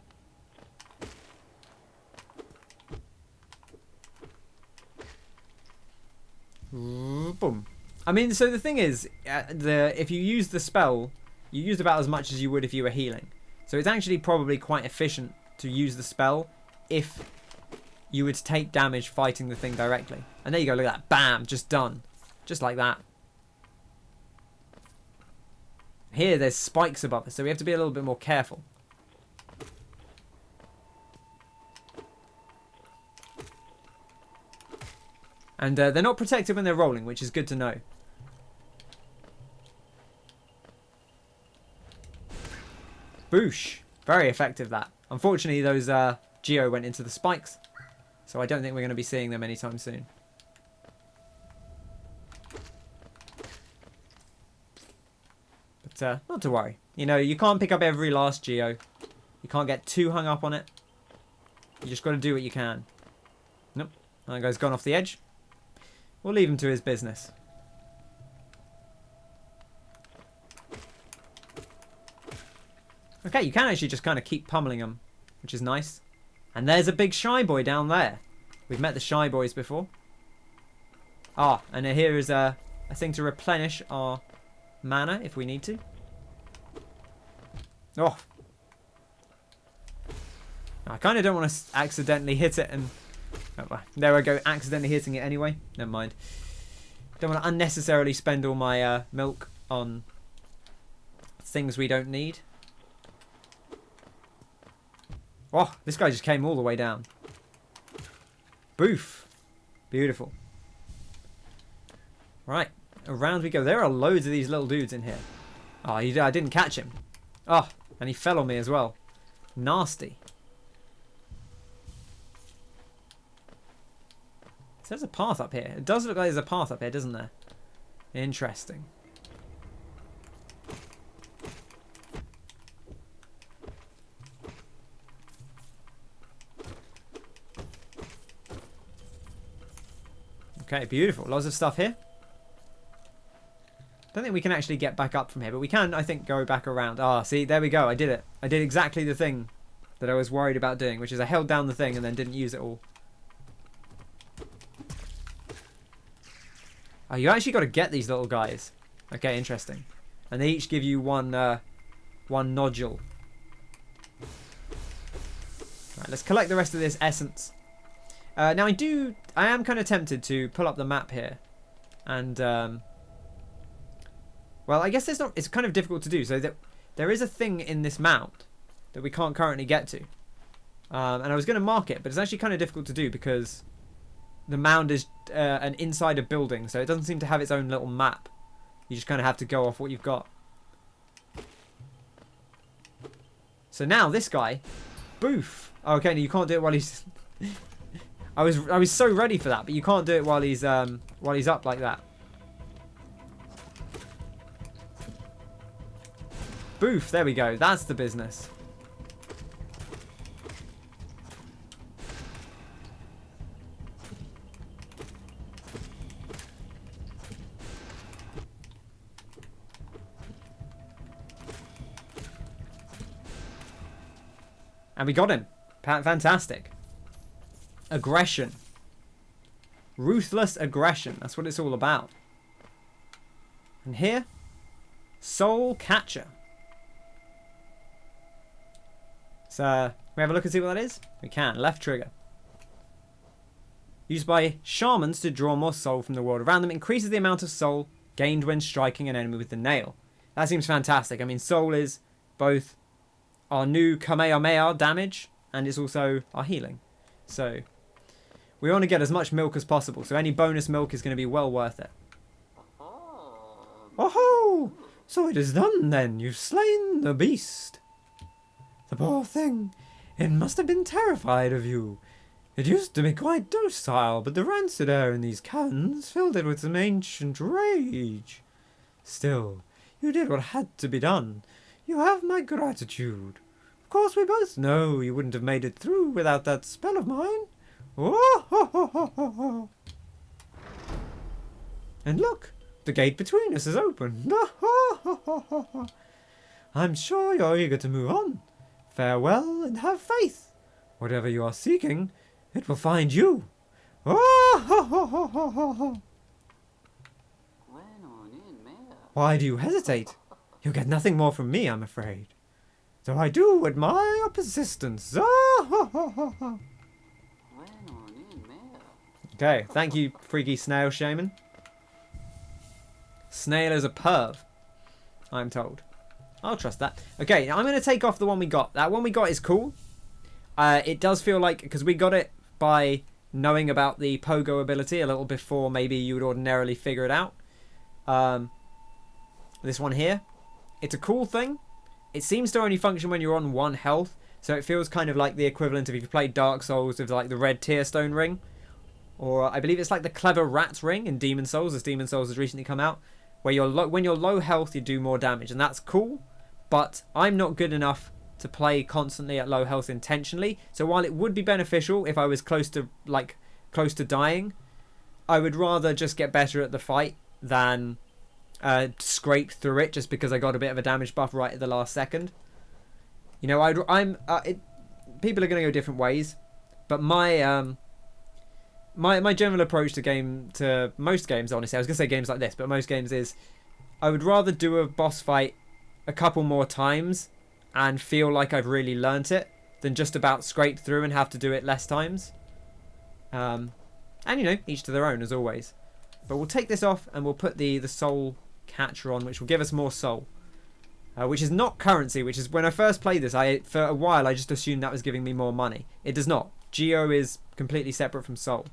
S1: Boom. I mean, so the thing is, if you use the spell, you use about as much as you would if you were healing. So it's actually probably quite efficient to use the spell if you would take damage fighting the thing directly. And there you go, look at that. Bam, just done. Just like that. Here, there's spikes above us, so we have to be a little bit more careful. And they're not protected when they're rolling, which is good to know. Boosh. Very effective, that. Unfortunately, those Geo went into the spikes. So I don't think we're going to be seeing them anytime soon. But not to worry. You know, you can't pick up every last Geo. You can't get too hung up on it. You just got to do what you can. Nope. That guy's gone off the edge. We'll leave him to his business. Okay, you can actually just kind of keep pummeling them, which is nice. And there's a big shy boy down there. We've met the shy boys before. Ah, and here is a thing to replenish our mana if we need to. Oh. I kind of don't want to accidentally hit it and... Oh, well, there I go, accidentally hitting it anyway. Never mind. Don't want to unnecessarily spend all my milk on things we don't need. Oh, this guy just came all the way down. Boof. Beautiful. Right, around we go. There are loads of these little dudes in here. Oh, I didn't catch him. Oh, and he fell on me as well. Nasty. So there's a path up here. It does look like there's a path up here, doesn't there? Interesting. Okay, beautiful. Lots of stuff here. Don't think we can actually get back up from here, but we can, I think, go back around. Ah, see, there we go. I did it. I did exactly the thing that I was worried about doing, which is I held down the thing and then didn't use it all. Oh, you actually got to get these little guys. Okay, interesting. And they each give you one nodule. Right, let's collect the rest of this essence. Now I am kind of tempted to pull up the map here, and well, I guess it's kind of difficult to do. So that there is a thing in this mount that we can't currently get to, and I was going to mark it, but it's actually kind of difficult to do because the mound is an inside a building, so it doesn't seem to have its own little map. You just kind of have to go off what you've got. So now this guy, boof. Oh, okay, no, you can't do it while he's. I was so ready for that, but you can't do it while he's up like that. Boof, there we go. That's the business. And we got him. Fantastic. Aggression. Ruthless aggression. That's what it's all about. And here, Soul Catcher. So, can we have a look and see what that is? We can. Left trigger. Used by shamans to draw more soul from the world around them. Increases the amount of soul gained when striking an enemy with the nail. That seems fantastic. I mean, soul is both our new Kamehameha damage and it's also our healing. So, we want to get as much milk as possible. So any bonus milk is going to be well worth it. Oh-ho! So it is done then. You've slain the beast. The poor thing. It must have been terrified of you. It used to be quite docile, but the rancid air in these caverns filled it with some ancient rage. Still, you did what had to be done. You have my gratitude. Of course, we both know you wouldn't have made it through without that spell of mine. Oh, ho, ho, ho, ho, ho. And look, the gate between us is open. Oh, ho, ho, ho, ho, ho. I'm sure you're eager to move on. Farewell and have faith. Whatever you are seeking, it will find you. Oh, ho, ho, ho, ho, ho, ho. Why do you hesitate? You'll get nothing more from me, I'm afraid. Though I do admire your persistence. Oh, ho, ho, ho, ho. Okay, thank you, freaky snail shaman. Snail is a perv, I'm told. I'll trust that. Okay, now I'm going to take off the one we got. That one we got is cool. It does feel like, because we got it by knowing about the pogo ability a little before maybe you would ordinarily figure it out. This one here, it's a cool thing. It seems to only function when you're on 1 health, so it feels kind of like the equivalent of if you played Dark Souls with like the red tear stone ring. Or I believe it's like the clever rat ring in Demon Souls, as Demon Souls has recently come out, where when you're low health you do more damage, and that's cool. But I'm not good enough to play constantly at low health intentionally. So while it would be beneficial if I was close to dying, I would rather just get better at the fight than scrape through it just because I got a bit of a damage buff right at the last second. You know, people are going to go different ways, but my general approach to most games, honestly, I was going to say games like this, but most games is I would rather do a boss fight a couple more times and feel like I've really learnt it than just about scrape through and have to do it less times. And you know, each to their own as always. But we'll take this off and we'll put the soul catcher on, which will give us more soul. which is not currency, which is when I first played this, for a while I just assumed that was giving me more money. It does not. Geo is completely separate from soul.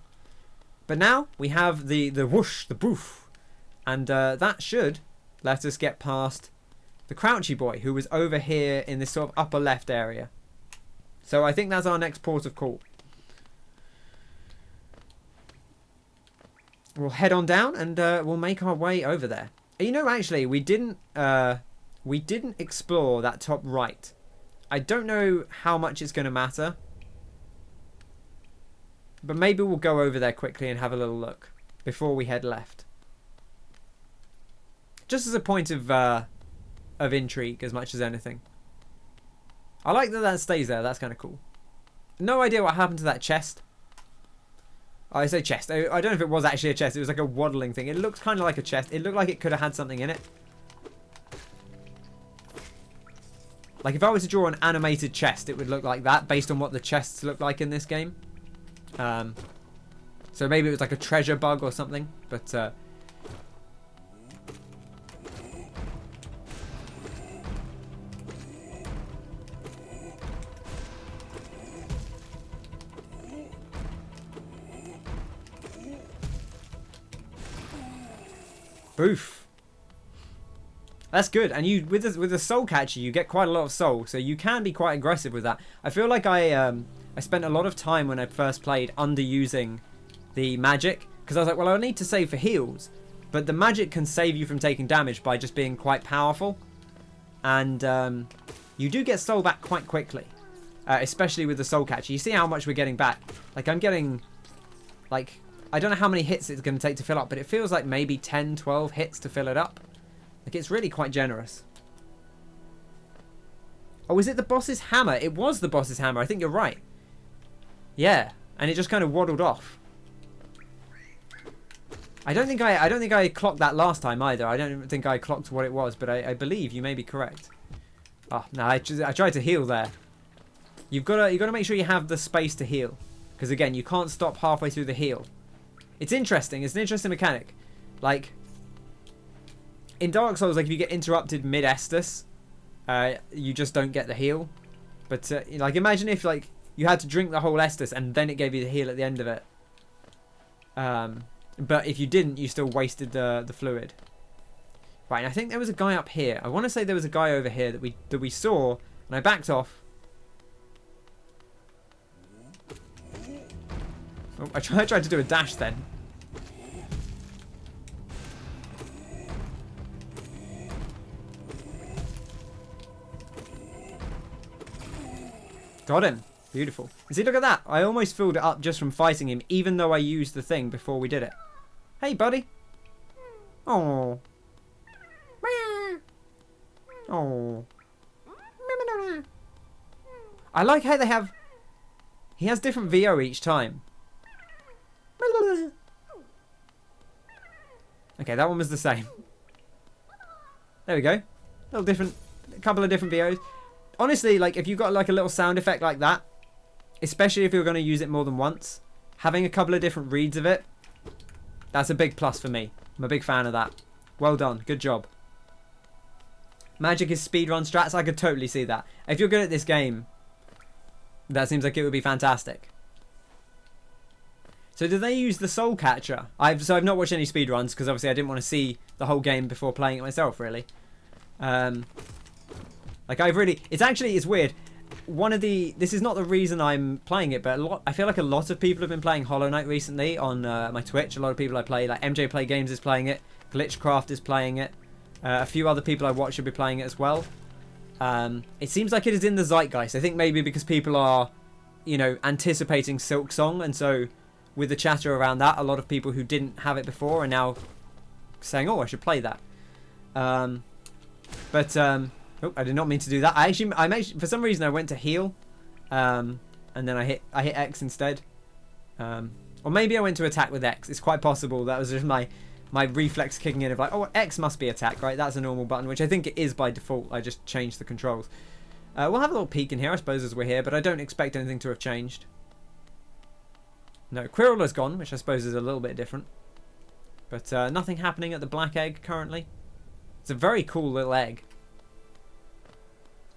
S1: But now we have the whoosh, the boof, and that should let us get past the crouchy boy, who was over here in this sort of upper left area. So I think that's our next port of call. We'll head on down and we'll make our way over there. You know, actually, we didn't explore that top right. I don't know how much it's going to matter, but maybe we'll go over there quickly and have a little look before we head left. Just as a point of intrigue as much as anything. I like that that stays there. That's kind of cool. No idea what happened to that chest. Oh, I say chest. I don't know if it was actually a chest. It was like a waddling thing. It looked kind of like a chest. It looked like it could have had something in it. Like if I were to draw an animated chest, it would look like that based on what the chests look like in this game. So maybe it was like a treasure bug or something. But boof. That's good. And you with the soul catcher, you get quite a lot of soul, so you can be quite aggressive with that. I feel like I spent a lot of time when I first played underusing the magic, because I was like, well, I need to save for heals, but the magic can save you from taking damage by just being quite powerful, and you do get soul back quite quickly, especially with the soul catcher. You see how much we're getting back. Like I'm getting, like, I don't know how many hits it's going to take to fill up, but it feels like maybe 10, 12 hits to fill it up. Like, it's really quite generous. Oh, is it the boss's hammer? It was the boss's hammer. I think you're right. Yeah, and it just kind of waddled off. I don't think I clocked that last time either. I don't think I clocked what it was, but I believe you may be correct. Oh, no, I tried to heal there. You've got to make sure you have the space to heal, because again, you can't stop halfway through the heal. It's interesting. It's an interesting mechanic. Like, in Dark Souls, like if you get interrupted mid-Estus, you just don't get the heal. But like, imagine if like you had to drink the whole Estus and then it gave you the heal at the end of it. But if you didn't, you still wasted the fluid. Right, and I think there was a guy up here. I want to say there was a guy over here that we saw, and I backed off. Oh, I tried to do a dash then. Got him. Beautiful. And see, look at that. I almost filled it up just from fighting him, even though I used the thing before we did it. Hey, buddy. Oh. Oh. I like how they have... He has different VO each time. Okay, that one was the same. There we go. A couple of different VOs. Honestly, like, if you've got like a little sound effect like that, especially if you're going to use it more than once, having a couple of different reads of it, that's a big plus for me. I'm a big fan of that. Well done. Good job. Magic is speedrun strats. I could totally see that. If you're good at this game, that seems like it would be fantastic. So did they use the soul catcher? I've not watched any speedruns because obviously I didn't want to see the whole game before playing it myself, really. Like it's weird. This is not the reason I'm playing it, but I feel like a lot of people have been playing Hollow Knight recently on my Twitch. A lot of people I play, like MJ Play Games is playing it, Glitchcraft is playing it, a few other people I watch should be playing it as well. It seems like it is in the zeitgeist. I think maybe because people are, you know, anticipating Silksong, and so with the chatter around that, a lot of people who didn't have it before are now saying, "Oh, I should play that." Oh, I did not mean to do that. I actually, for some reason, I went to heal, and then I hit X instead, or maybe I went to attack with X. It's quite possible that was just my reflex kicking in of like, oh, X must be attack, right? That's a normal button, which I think it is by default. I just changed the controls. We'll have a little peek in here, I suppose, as we're here, but I don't expect anything to have changed. No, QUIRREL is gone, which I suppose is a little bit different, but nothing happening at the black egg currently. It's a very cool little egg.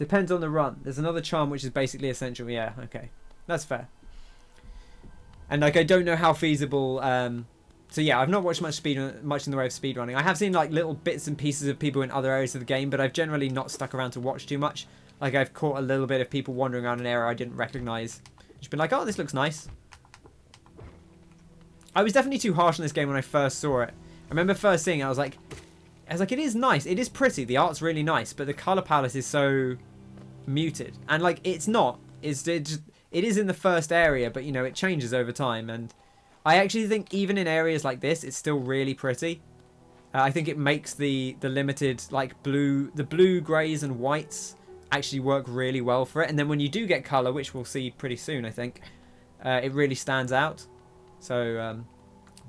S1: Depends on the run. There's another charm which is basically essential. Yeah, okay. That's fair. And like I don't know how feasible so yeah, I've not watched much in the way of speedrunning. I have seen like little bits and pieces of people in other areas of the game, but I've generally not stuck around to watch too much. Like I've caught a little bit of people wandering around an area I didn't recognize. Just been like, oh, this looks nice. I was definitely too harsh on this game when I first saw it. I remember first seeing it, I was like, it is nice. It is pretty. The art's really nice, but the color palette is so muted. And like, it's not. It is in the first area, but you know, it changes over time. And I actually think even in areas like this, it's still really pretty. I think it makes the limited like the blue, greys, and whites actually work really well for it. And then when you do get color, which we'll see pretty soon, I think, it really stands out. So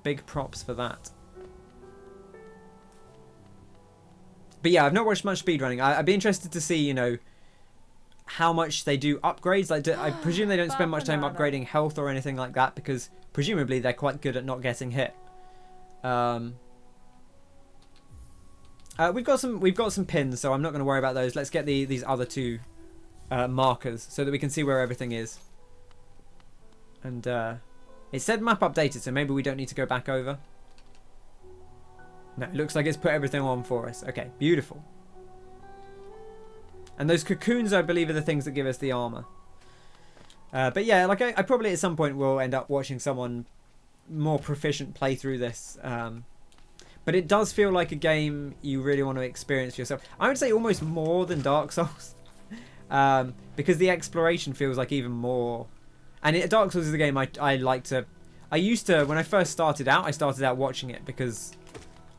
S1: big props for that. But yeah, I've not watched much speedrunning. I'd be interested to see, you know, how much they do upgrades. Like, I presume they don't spend much time upgrading health or anything like that, because presumably they're quite good at not getting hit. We've got some pins, so I'm not going to worry about those. Let's get these other two markers so that we can see where everything is. And it said map updated, so maybe we don't need to go back over. No, it looks like it's put everything on for us. Okay, beautiful. And those cocoons, I believe, are the things that give us the armor. But yeah, like I probably at some point will end up watching someone more proficient play through this. But it does feel like a game you really want to experience for yourself. I would say almost more than Dark Souls. Because the exploration feels like even more. And Dark Souls is a game I like to... I used to, when I first started out, I started out watching it because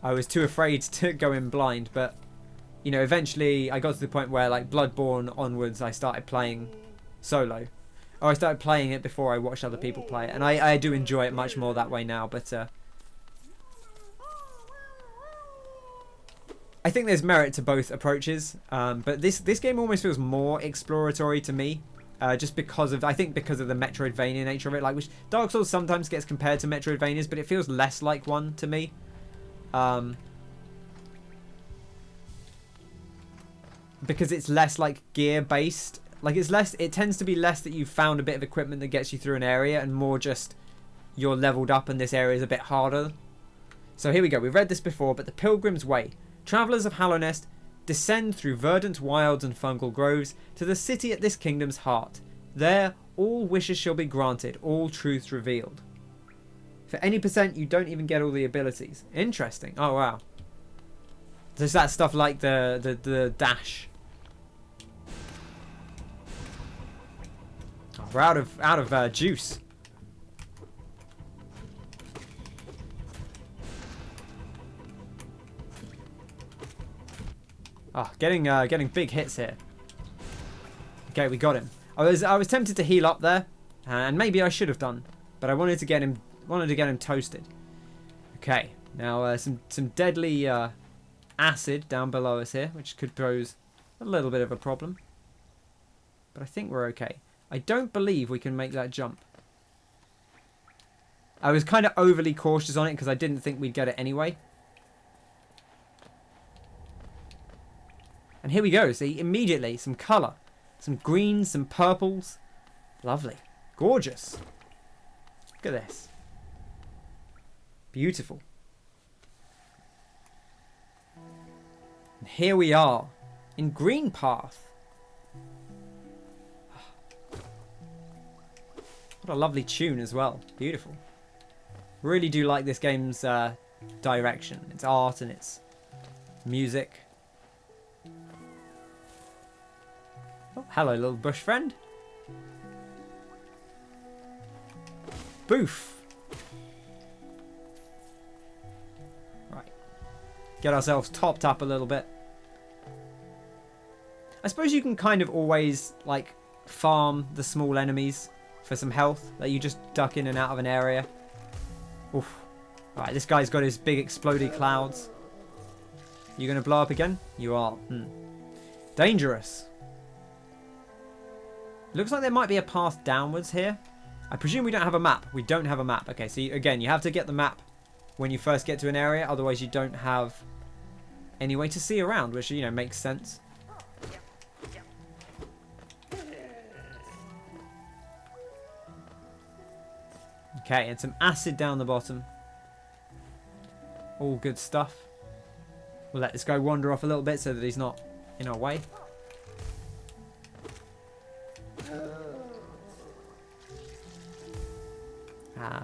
S1: I was too afraid to go in blind. But, you know, eventually I got to the point where, like, Bloodborne onwards, I started playing solo. Or I started playing it before I watched other people play it. And I do enjoy it much more that way now, but... I think there's merit to both approaches, but this game almost feels more exploratory to me, just because of the Metroidvania nature of it. Like, which Dark Souls sometimes gets compared to Metroidvanias, but it feels less like one to me. Because it's less like gear based. Like it tends to be less that you've found a bit of equipment that gets you through an area, and more just you're leveled up and this area is a bit harder. So here we go. We've read this before, but the Pilgrim's Way. Travellers of Hallownest descend through verdant wilds and fungal groves to the city at this kingdom's heart. There, all wishes shall be granted, all truths revealed. For any percent, you don't even get all the abilities. Interesting. Oh, wow. There's that stuff like the dash. Oh, we're out of juice. Ah, getting big hits here. Okay, we got him. I was tempted to heal up there, and maybe I should have done, but I wanted to get him toasted. Okay, now some deadly acid down below us here, which could pose a little bit of a problem. But I think we're okay. I don't believe we can make that jump. I was kind of overly cautious on it because I didn't think we'd get it anyway. And here we go. See, immediately, some colour. Some greens, some purples. Lovely. Gorgeous. Look at this. Beautiful. And here we are. In Green Path. What a lovely tune as well. Beautiful. Really do like this game's direction. Its art and its music. Oh, hello, little bush friend. Boof. Right. Get ourselves topped up a little bit. I suppose you can kind of always, like, farm the small enemies for some health. That you just duck in and out of an area. Oof. Alright, this guy's got his big explodey clouds. You gonna blow up again? You are. Dangerous. Looks like there might be a path downwards here. I presume we don't have a map. We don't have a map. Okay, so again, you have to get the map when you first get to an area. Otherwise, you don't have any way to see around, which, you know, makes sense. Okay, and some acid down the bottom. All good stuff. We'll let this guy wander off a little bit so that he's not in our way.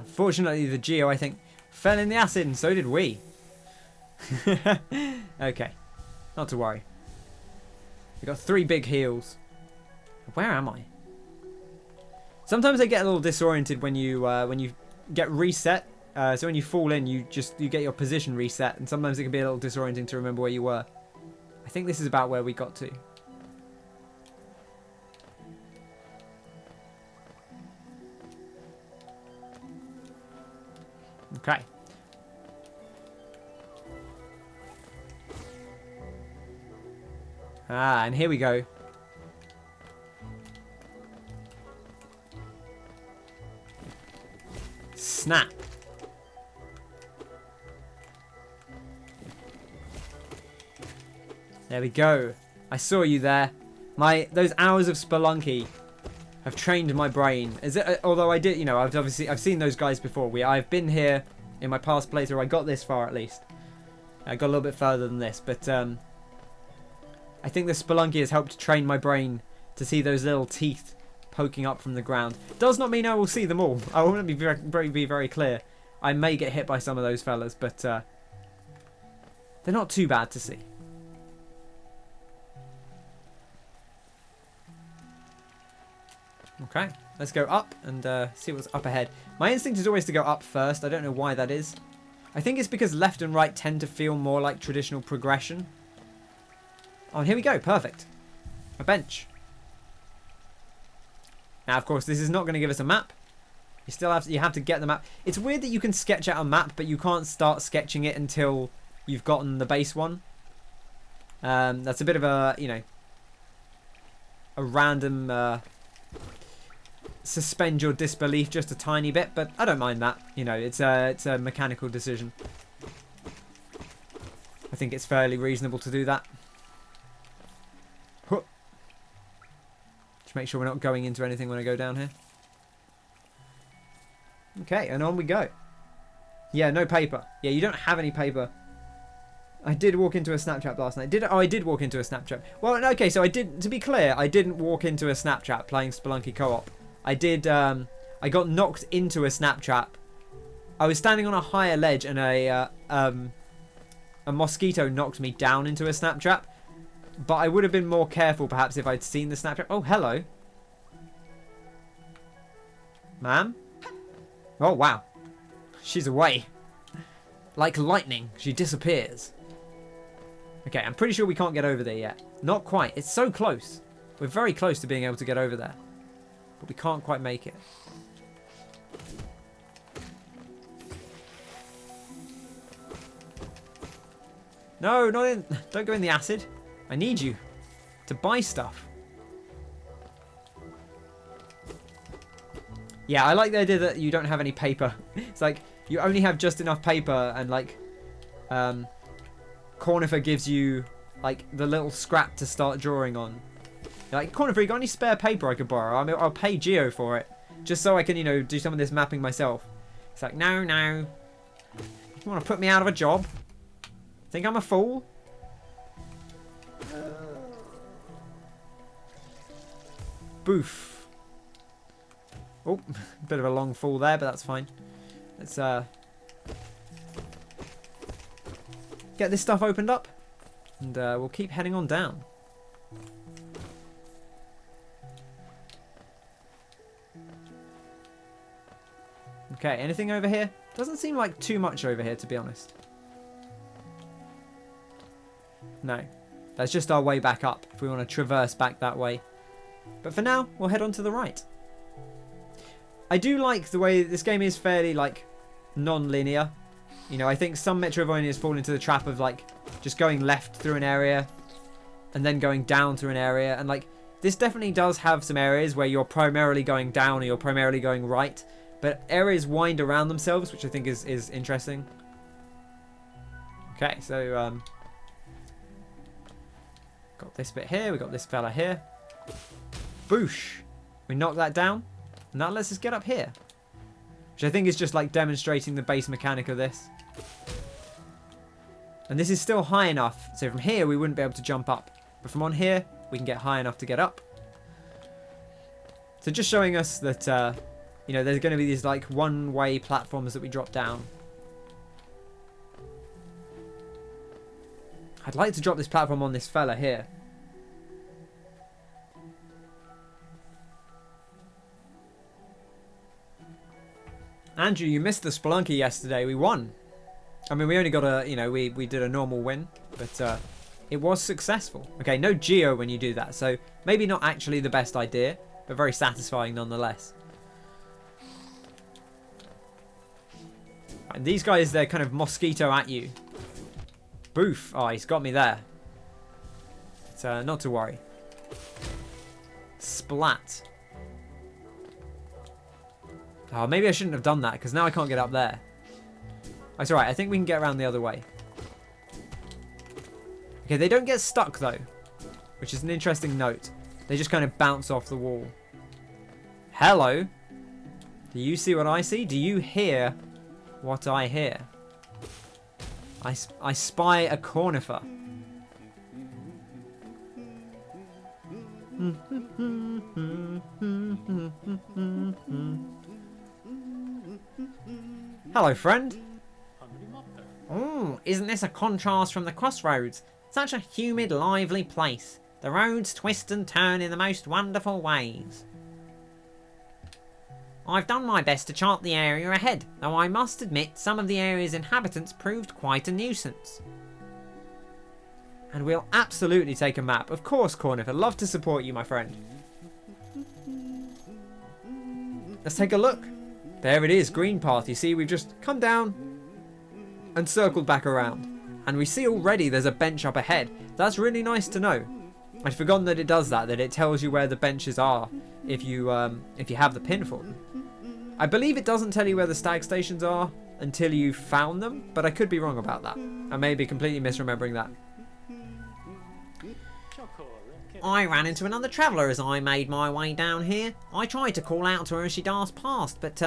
S1: Fortunately, the Geo, I think, fell in the acid, and so did we. Okay, not to worry. We've got 3 big heals. Where am I? Sometimes I get a little disoriented when you get reset. So when you fall in, you get your position reset, and sometimes it can be a little disorienting to remember where you were. I think this is about where we got to. Okay. And here we go. Snap. There we go. I saw you there. Those hours of Spelunky have trained my brain. Although I did, you know, I've seen those guys before. I've been here in my past playthrough. I got this far at least. I got a little bit further than this, but I think the Spelunky has helped train my brain to see those little teeth poking up from the ground. Does not mean I will see them all. I want to be very clear. I may get hit by some of those fellas, but they're not too bad to see. Okay, let's go up and see what's up ahead. My instinct is always to go up first. I don't know why that is. I think it's because left and right tend to feel more like traditional progression. Oh, and here we go. Perfect. A bench. Now, of course, this is not going to give us a map. You have to get the map. It's weird that you can sketch out a map, but you can't start sketching it until you've gotten the base one. That's a bit of a, you know, a random suspend your disbelief just a tiny bit, but I don't mind that. You know, it's a mechanical decision. I think it's fairly reasonable to do that. Just make sure we're not going into anything when I go down here. Okay, and on we go. Yeah, no paper. Yeah, you don't have any paper. I did walk into a snap trap last night. I did walk into a snap trap. Well, okay, so to be clear, I didn't walk into a snap trap playing Spelunky co-op. I did, I got knocked into a snap trap. I was standing on a higher ledge and a mosquito knocked me down into a snap trap. But I would have been more careful perhaps if I'd seen the snap trap. Oh, hello. Ma'am? Oh, wow. She's away. Like lightning, she disappears. Okay, I'm pretty sure we can't get over there yet. Not quite. It's so close. We're very close to being able to get over there. But we can't quite make it. No, not in. Don't go in the acid. I need you to buy stuff. Yeah, I like the idea that you don't have any paper. It's like you only have just enough paper, and like CORNIFER gives you like the little scrap to start drawing on. You're like, CORNIFER, you got any spare paper I could borrow? I'll pay Geo for it, just so I can, you know, do some of this mapping myself. It's like, no. You want to put me out of a job? Think I'm a fool? Boof. Oh, bit of a long fall there, but that's fine. Let's get this stuff opened up, and we'll keep heading on down. Okay, anything over here? Doesn't seem like too much over here, to be honest. No. That's just our way back up, if we want to traverse back that way. But for now, we'll head on to the right. I do like the way this game is fairly, like, non-linear. You know, I think some Metroidvanias fall into the trap of, like, just going left through an area and then going down through an area. And, like, this definitely does have some areas where you're primarily going down or you're primarily going right. But areas wind around themselves, which I think is interesting. Okay, so, got this bit here. We got this fella here. Boosh. We knock that down. And that lets us get up here. which I think is just like demonstrating the base mechanic of this. And this is still high enough, so from here we wouldn't be able to jump up. But from on here, we can get high enough to get up. So just showing us that, you know, there's going to be these like one-way platforms that we drop down. I'd like to drop this platform on this fella here. Andrew, you missed the Spelunky yesterday. We won. I mean, we only got a, you know, we did a normal win, but it was successful. Okay, no geo when you do that, so maybe not actually the best idea, but very satisfying nonetheless. And these guys, they're kind of mosquito at you. Boof. Oh, he's got me there. But not to worry. Splat. Oh, maybe I shouldn't have done that, because now I can't get up there. That's alright, I think we can get around the other way. Okay, they don't get stuck, though, which is an interesting note. They just kind of bounce off the wall. Hello? Do you see what I see? Do you hear what I hear? I spy a CORNIFER. Hello, friend. Oh, isn't this a contrast from the crossroads? Such a humid, lively place. The roads twist and turn in the most wonderful ways. I've done my best to chart the area ahead, though I must admit some of the area's inhabitants proved quite a nuisance. And we'll absolutely take a map. Of course, CORNIFER. Love to support you, my friend. Let's take a look. There it is, green path. You see, we've just come down and circled back around. And we see already there's a bench up ahead. That's really nice to know. I'd forgotten that it does that it tells you where the benches are if you have the pin for them. I believe it doesn't tell you where the stag stations are until you found them, but I could be wrong about that. I may be completely misremembering that. I ran into another traveller as I made my way down here. I tried to call out to her as she danced past, but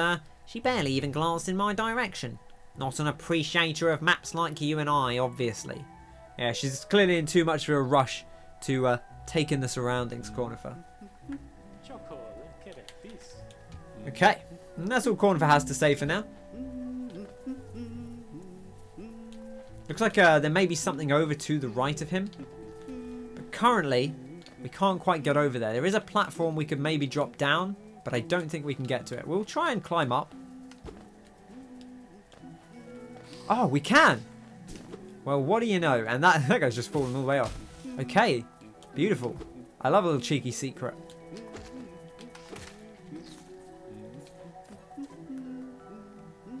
S1: she barely even glanced in my direction. Not an appreciator of maps like you and I, obviously. Yeah, she's clearly in too much of a rush to take in the surroundings, CORNIFER. Okay, and that's all CORNIFER has to say for now. Looks like there may be something over to the right of him. But currently, we can't quite get over there. There is a platform we could maybe drop down, but I don't think we can get to it. We'll try and climb up. Oh, we can! Well, what do you know? And that guy's just falling all the way off. Okay, beautiful. I love a little cheeky secret.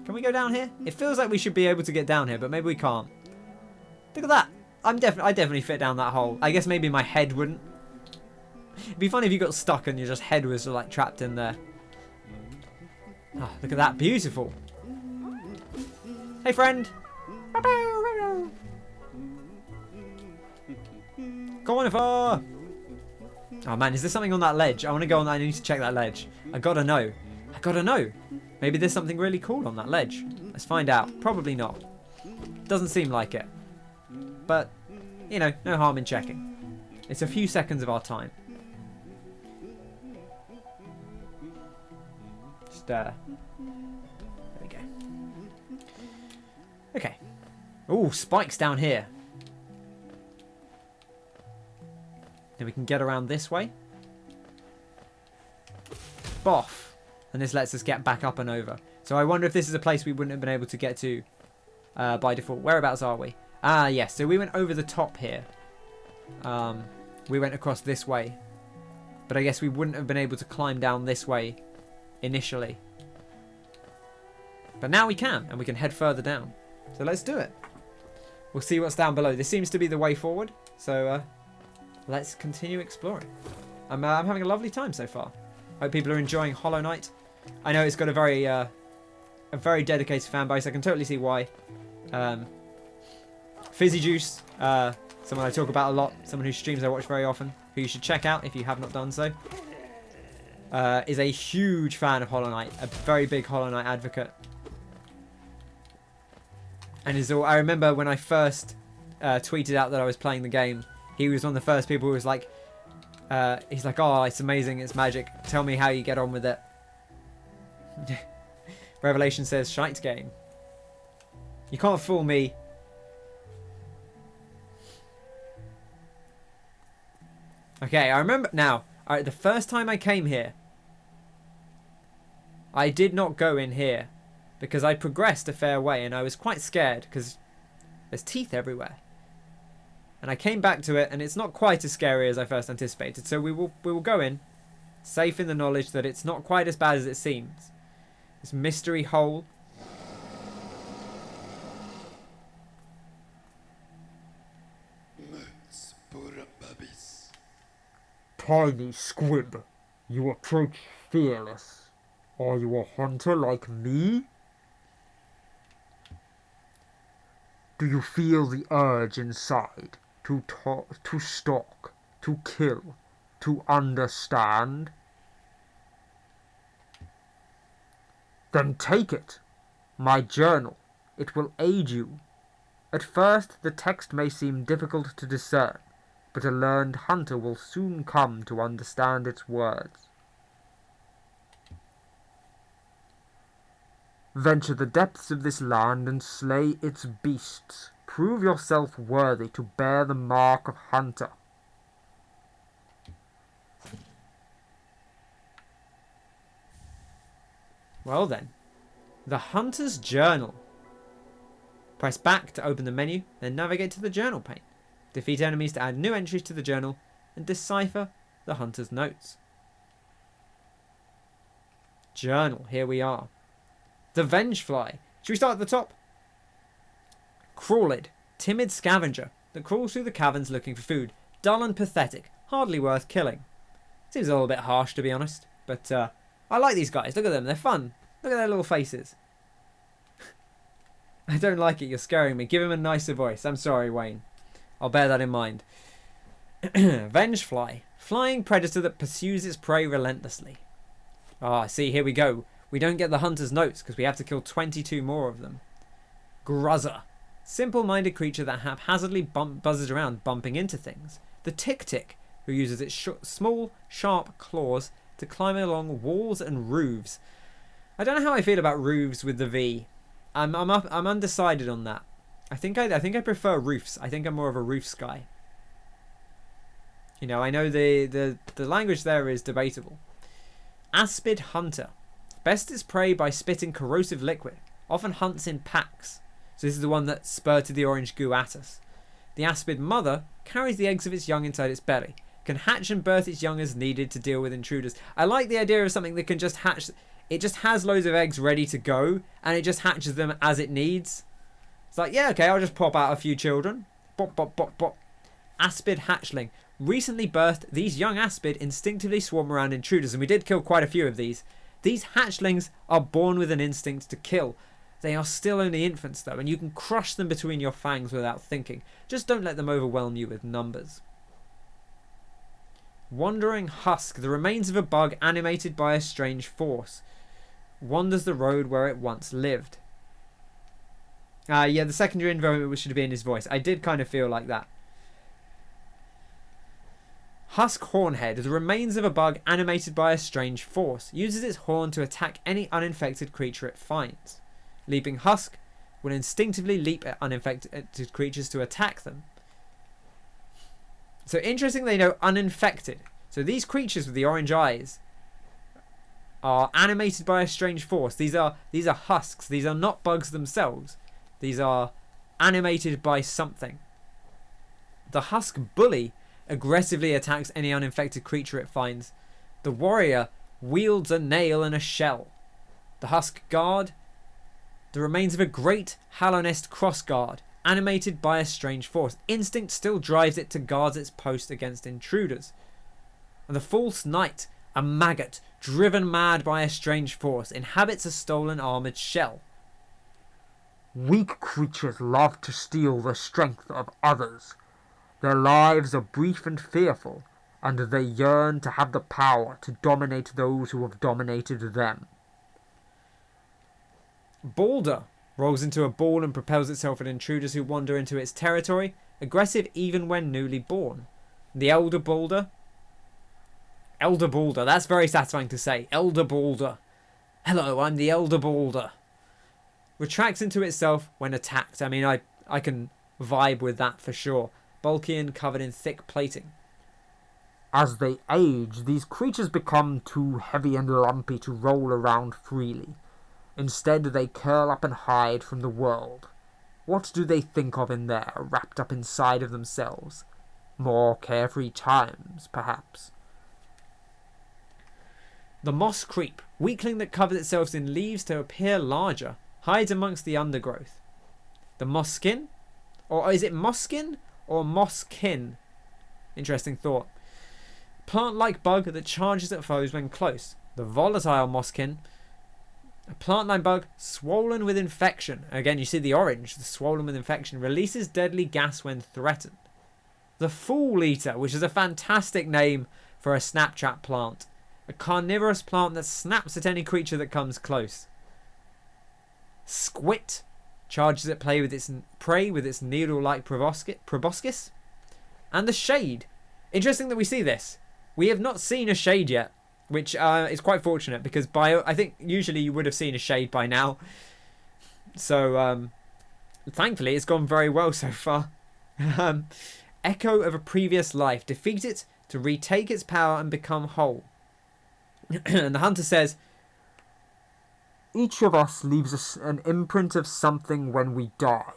S1: Can we go down here? It feels like we should be able to get down here, but maybe we can't. Look at that. I definitely fit down that hole. I guess maybe my head wouldn't. It'd be funny if you got stuck and your just head was like trapped in there. Oh, look at that. Beautiful. Hey, friend. CORNIFER! Oh man, is there something on that ledge? I want to go on that. I need to check that ledge. I gotta know. I gotta know. Maybe there's something really cool on that ledge. Let's find out. Probably not. Doesn't seem like it. But, you know, no harm in checking. It's a few seconds of our time. Just, there we go. Okay. Ooh, spikes down here. Then we can get around this way. Boff. And this lets us get back up and over. So I wonder if this is a place we wouldn't have been able to get to by default. Whereabouts are we? Ah, yes. So we went over the top here. We went across this way. But I guess we wouldn't have been able to climb down this way initially. But now we can. And we can head further down. So let's do it. We'll see what's down below. This seems to be the way forward. So let's continue exploring. I'm having a lovely time so far. Hope people are enjoying Hollow Knight. I know it's got a very dedicated fan base. I can totally see why. Fizzy Juice, someone I talk about a lot, someone whose streams I watch very often, who you should check out if you have not done so. is a huge fan of Hollow Knight, a very big Hollow Knight advocate. And I remember when I first tweeted out that I was playing the game, he was one of the first people who was like, he's like, oh, it's amazing, it's magic. Tell me how you get on with it. Revelation says, shite game. You can't fool me. Okay, I remember now. Alright, the first time I came here, I did not go in here because I progressed a fair way and I was quite scared because there's teeth everywhere. And I came back to it and it's not quite as scary as I first anticipated. So we will go in, safe in the knowledge that it's not quite as bad as it seems. This mystery hole.
S3: Tiny squib, you approach fearless. Are you a hunter like me? Do you feel the urge inside to stalk, to kill, to understand? Then take it, my journal. It will aid you. At first, the text may seem difficult to discern, but a learned hunter will soon come to understand its words. Venture the depths of this land and slay its beasts. Prove yourself worthy to bear the mark of hunter.
S1: Well then, the Hunter's Journal. Press back to open the menu, then navigate to the journal pane. Defeat enemies to add new entries to the journal and decipher the Hunter's notes. Journal, here we are. The Vengefly. Should we start at the top? Crawlid, timid scavenger that crawls through the caverns looking for food. Dull and pathetic, hardly worth killing. Seems a little bit harsh to be honest, but I like these guys. Look at them, they're fun. Look at their little faces. I don't like it, you're scaring me. Give him a nicer voice. I'm sorry, Wayne. I'll bear that in mind. Vengefly, flying predator that pursues its prey relentlessly. Ah, see, here we go. We don't get the hunter's notes because we have to kill 22 more of them. Gruzzer, simple-minded creature that haphazardly buzzes around, bumping into things. The Tick-Tick, who uses its small, sharp claws to climb along walls and roofs. I don't know how I feel about roofs with the V. I'm undecided on that. I think I prefer roofs. I think I'm more of a roofs guy. You know, I know the language there is debatable. Aspid Hunter. Bests its prey by spitting corrosive liquid. Often hunts in packs. So this is the one that spurted the orange goo at us. The aspid mother carries the eggs of its young inside its belly. Can hatch and birth its young as needed to deal with intruders. I like the idea of something that can just hatch. It just has loads of eggs ready to go. And it just hatches them as it needs. It's like, yeah, okay, I'll just pop out a few children. Bop, bop, bop, bop. Aspid hatchling. Recently birthed, these young aspid instinctively swarm around intruders. And we did kill quite a few of these. These hatchlings are born with an instinct to kill. They are still only infants though, and you can crush them between your fangs without thinking. Just don't let them overwhelm you with numbers. Wandering Husk, the remains of a bug animated by a strange force. Wanders the road where it once lived. Yeah, the secondary info should be in his voice. I did kind of feel like that. Husk Hornhead, the remains of a bug animated by a strange force. Uses its horn to attack any uninfected creature it finds. Leaping Husk will instinctively leap at uninfected creatures to attack them. So interesting they know uninfected. So these creatures with the orange eyes are animated by a strange force. These are husks. These are not bugs themselves. These are animated by something. The Husk Bully aggressively attacks any uninfected creature it finds. The Warrior wields a nail and a shell. The Husk Guard, the remains of a great Hallownest crossguard, animated by a strange force. Instinct still drives it to guard its post against intruders. And the False Knight, a maggot driven mad by a strange force, inhabits a stolen armoured shell.
S3: Weak creatures love to steal the strength of others. Their lives are brief and fearful, and they yearn to have the power to dominate those who have dominated them.
S1: Boulder rolls into a ball and propels itself at intruders who wander into its territory, aggressive even when newly born. The Elder Boulder, that's very satisfying to say. Elder Boulder. Hello, I'm the Elder Boulder. Retracts into itself when attacked. I mean, I can vibe with that for sure. Bulky and covered in thick plating.
S3: As they age, these creatures become too heavy and lumpy to roll around freely. Instead, they curl up and hide from the world. What do they think of in there, wrapped up inside of themselves? More carefree times, perhaps.
S1: The Moss Creep, weakling that covers itself in leaves to appear larger, hides amongst the undergrowth. The Mosskin? Or is it Mosskin or Mosskin? Interesting thought. Plant-like bug that charges at foes when close. The volatile Mosskin. A plant-like bug swollen with infection. Again, you see the orange, the swollen with infection. Releases deadly gas when threatened. The Fool Eater, which is a fantastic name for a snaptrap plant. A carnivorous plant that snaps at any creature that comes close. Squit charges at prey with its needle-like proboscis. And the Shade. Interesting that we see this. We have not seen a Shade yet, which is quite fortunate because I think usually you would have seen a Shade by now. So thankfully it's gone very well so far. Echo of a previous life. Defeat it to retake its power and become whole. And the hunter says,
S3: each of us leaves an imprint of something when we die.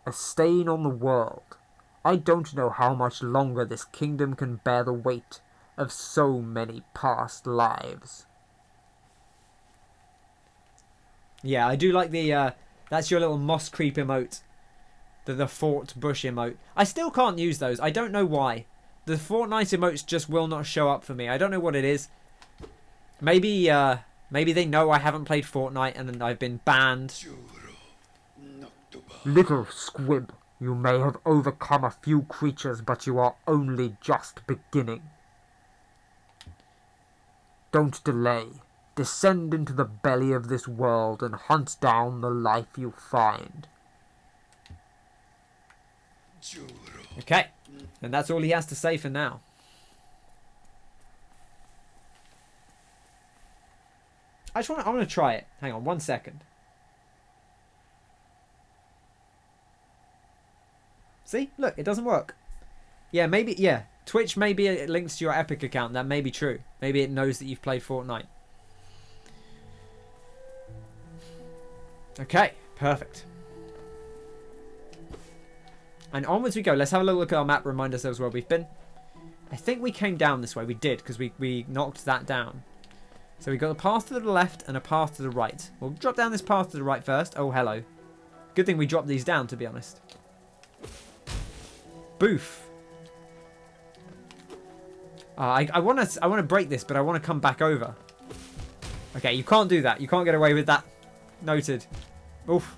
S3: A stain on the world. I don't know how much longer this kingdom can bear the weight of so many past lives.
S1: Yeah, I do like the that's your little moss creep emote. The fort bush emote. I still can't use those. I don't know why. The Fortnite emotes just will not show up for me. I don't know what it is. Maybe they know I haven't played Fortnite and I've been banned.
S3: Little squib, you may have overcome a few creatures, but you are only just beginning. Don't delay. Descend into the belly of this world and hunt down the life you find.
S1: Okay, and that's all he has to say for now. I want to try it. Hang on 1 second. See? Look, it doesn't work. Yeah, maybe, yeah. Twitch, maybe it links to your Epic account. That may be true. Maybe it knows that you've played Fortnite. Okay, perfect. And onwards we go. Let's have a little look at our map, remind ourselves where we've been. I think we came down this way. We did, because we knocked that down. So we got a path to the left and a path to the right. We'll drop down this path to the right first. Oh, hello. Good thing we dropped these down, to be honest. Boof. I want to break this, but I want to come back over. Okay, you can't do that. You can't get away with that. Noted. Oof.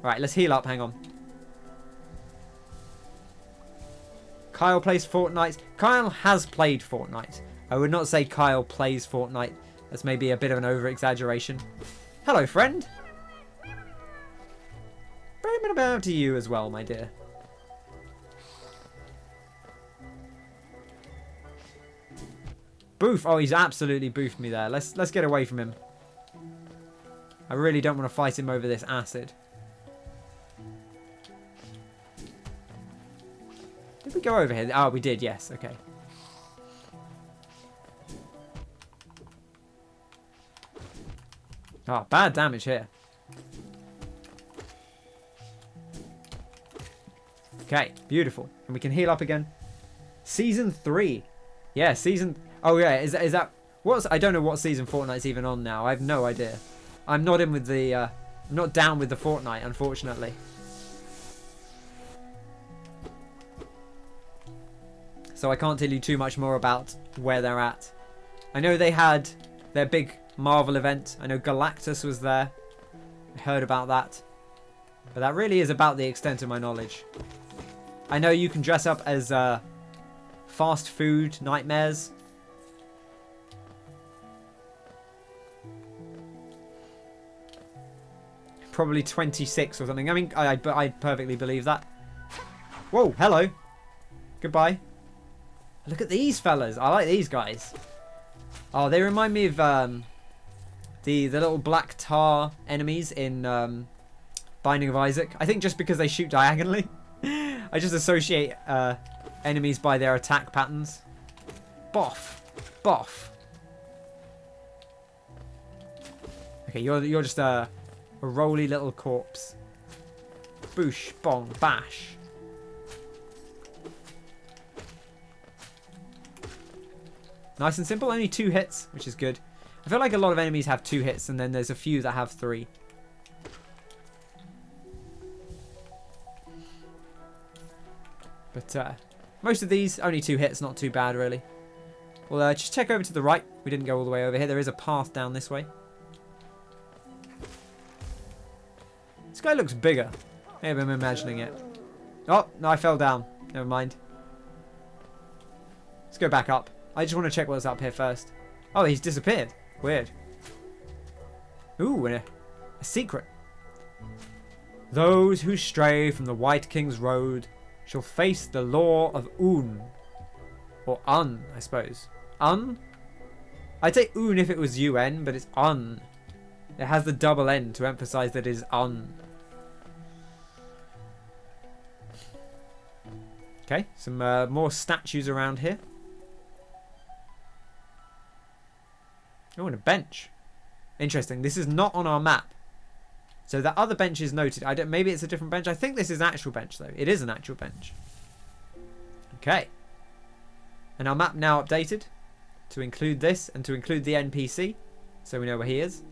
S1: Right, let's heal up. Hang on. Kyle plays Fortnite. Kyle has played Fortnite. I would not say Kyle plays Fortnite. That's maybe a bit of an over-exaggeration. Hello, friend. Very much about to you as well, my dear. Boof. Oh, he's absolutely boofed me there. Let's get away from him. I really don't want to fight him over this acid. Did we go over here? Oh, we did. Yes. Okay. Oh, bad damage here. Okay, beautiful. And we can heal up again. Season 3. Yeah, season... Oh, yeah, is that... I don't know what season Fortnite's even on now. I have no idea. I'm not in with the... I'm not down with the Fortnite, unfortunately. So I can't tell you too much more about where they're at. I know they had their big Marvel event. I know Galactus was there. I heard about that. But that really is about the extent of my knowledge. I know you can dress up as fast food nightmares. Probably 26 or something. I mean, I perfectly believe that. Whoa, hello. Goodbye. Look at these fellas. I like these guys. Oh, they remind me of the little black tar enemies in Binding of Isaac. I think just because they shoot diagonally. I just associate enemies by their attack patterns. Boff. Boff. Okay, you're just a roly little corpse. Boosh, bong, bash. Nice and simple. Only 2 hits, which is good. I feel like a lot of enemies have 2 hits, and then there's a few that have 3. But most of these, only 2 hits, not too bad, really. We'll just check over to the right. We didn't go all the way over here. There is a path down this way. This guy looks bigger. Maybe I'm imagining it. Oh, no, I fell down. Never mind. Let's go back up. I just want to check what's up here first. Oh, he's disappeared. Weird. Ooh, a secret. Those who stray from the White King's road shall face the law of Un. Or Un, I suppose. Un? I'd say Un if it was UN, but it's Un. It has the double N to emphasize that it is Un. Okay, some more statues around here. Oh, and a bench. Interesting. This is not on our map. So that other bench is noted. Maybe it's a different bench. I think this is an actual bench, though. It is an actual bench. Okay. And our map now updated to include this and to include the NPC. So we know where he is.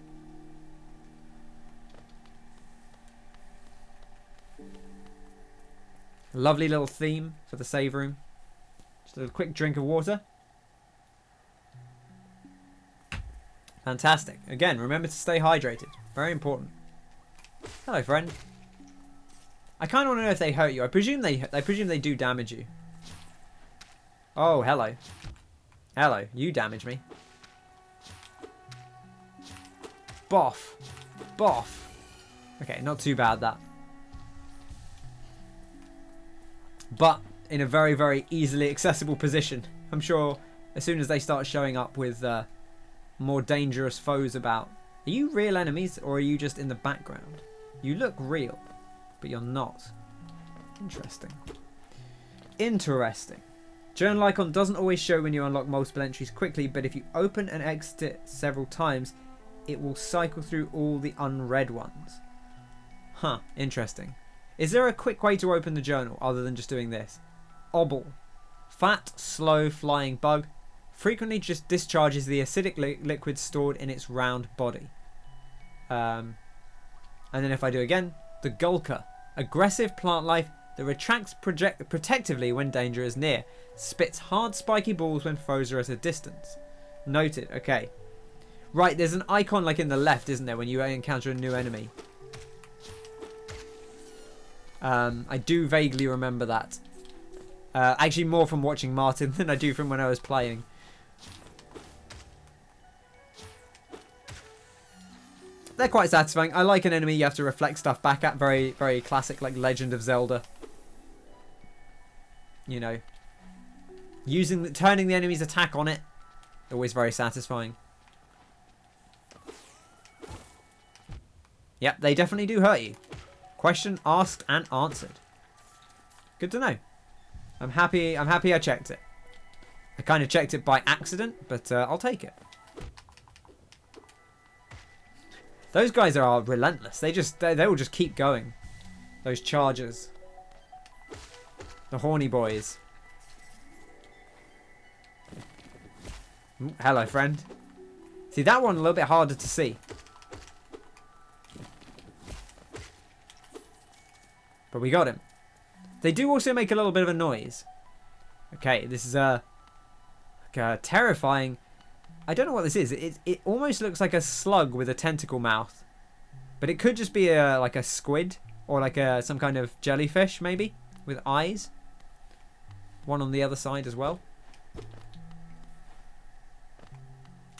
S1: Lovely little theme for the save room. Just a little quick drink of water. Fantastic. Again, remember to stay hydrated. Very important. Hello, friend. I kind of want to know if they hurt you. I presume they do damage you. Oh, hello. Hello. You damage me. Boff. Boff. Okay, not too bad, that. But in a very, very easily accessible position. I'm sure as soon as they start showing up with more dangerous foes about. Are you real enemies or are you just in the background? You look real, but you're not. Interesting. Interesting. Journal icon doesn't always show when you unlock multiple entries quickly, but if you open and exit it several times, it will cycle through all the unread ones. Huh, interesting. Is there a quick way to open the journal other than just doing this? Obble. Fat, slow flying bug. Frequently just discharges the acidic liquid stored in its round body. And then if I do again, the Gulker. Aggressive plant life that retracts protectively when danger is near. Spits hard spiky balls when foes are at a distance. Noted. Okay. Right, there's an icon like in the left, isn't there, when you encounter a new enemy. I do vaguely remember that. Actually more from watching Martin than I do from when I was playing. They're quite satisfying. I like an enemy you have to reflect stuff back at. Very, very classic, like Legend of Zelda. You know. Turning the enemy's attack on it. Always very satisfying. Yep, they definitely do hurt you. Question asked and answered. Good to know. I'm happy I checked it. I kind of checked it by accident, but I'll take it. Those guys are relentless. They will just keep going. Those chargers. The horny boys. Ooh, hello, friend. See, that one a little bit harder to see. But we got him. They do also make a little bit of a noise. Okay, this is a terrifying. I don't know what this is. It almost looks like a slug with a tentacle mouth, but it could just be like a squid or like some kind of jellyfish maybe with eyes. One on the other side as well.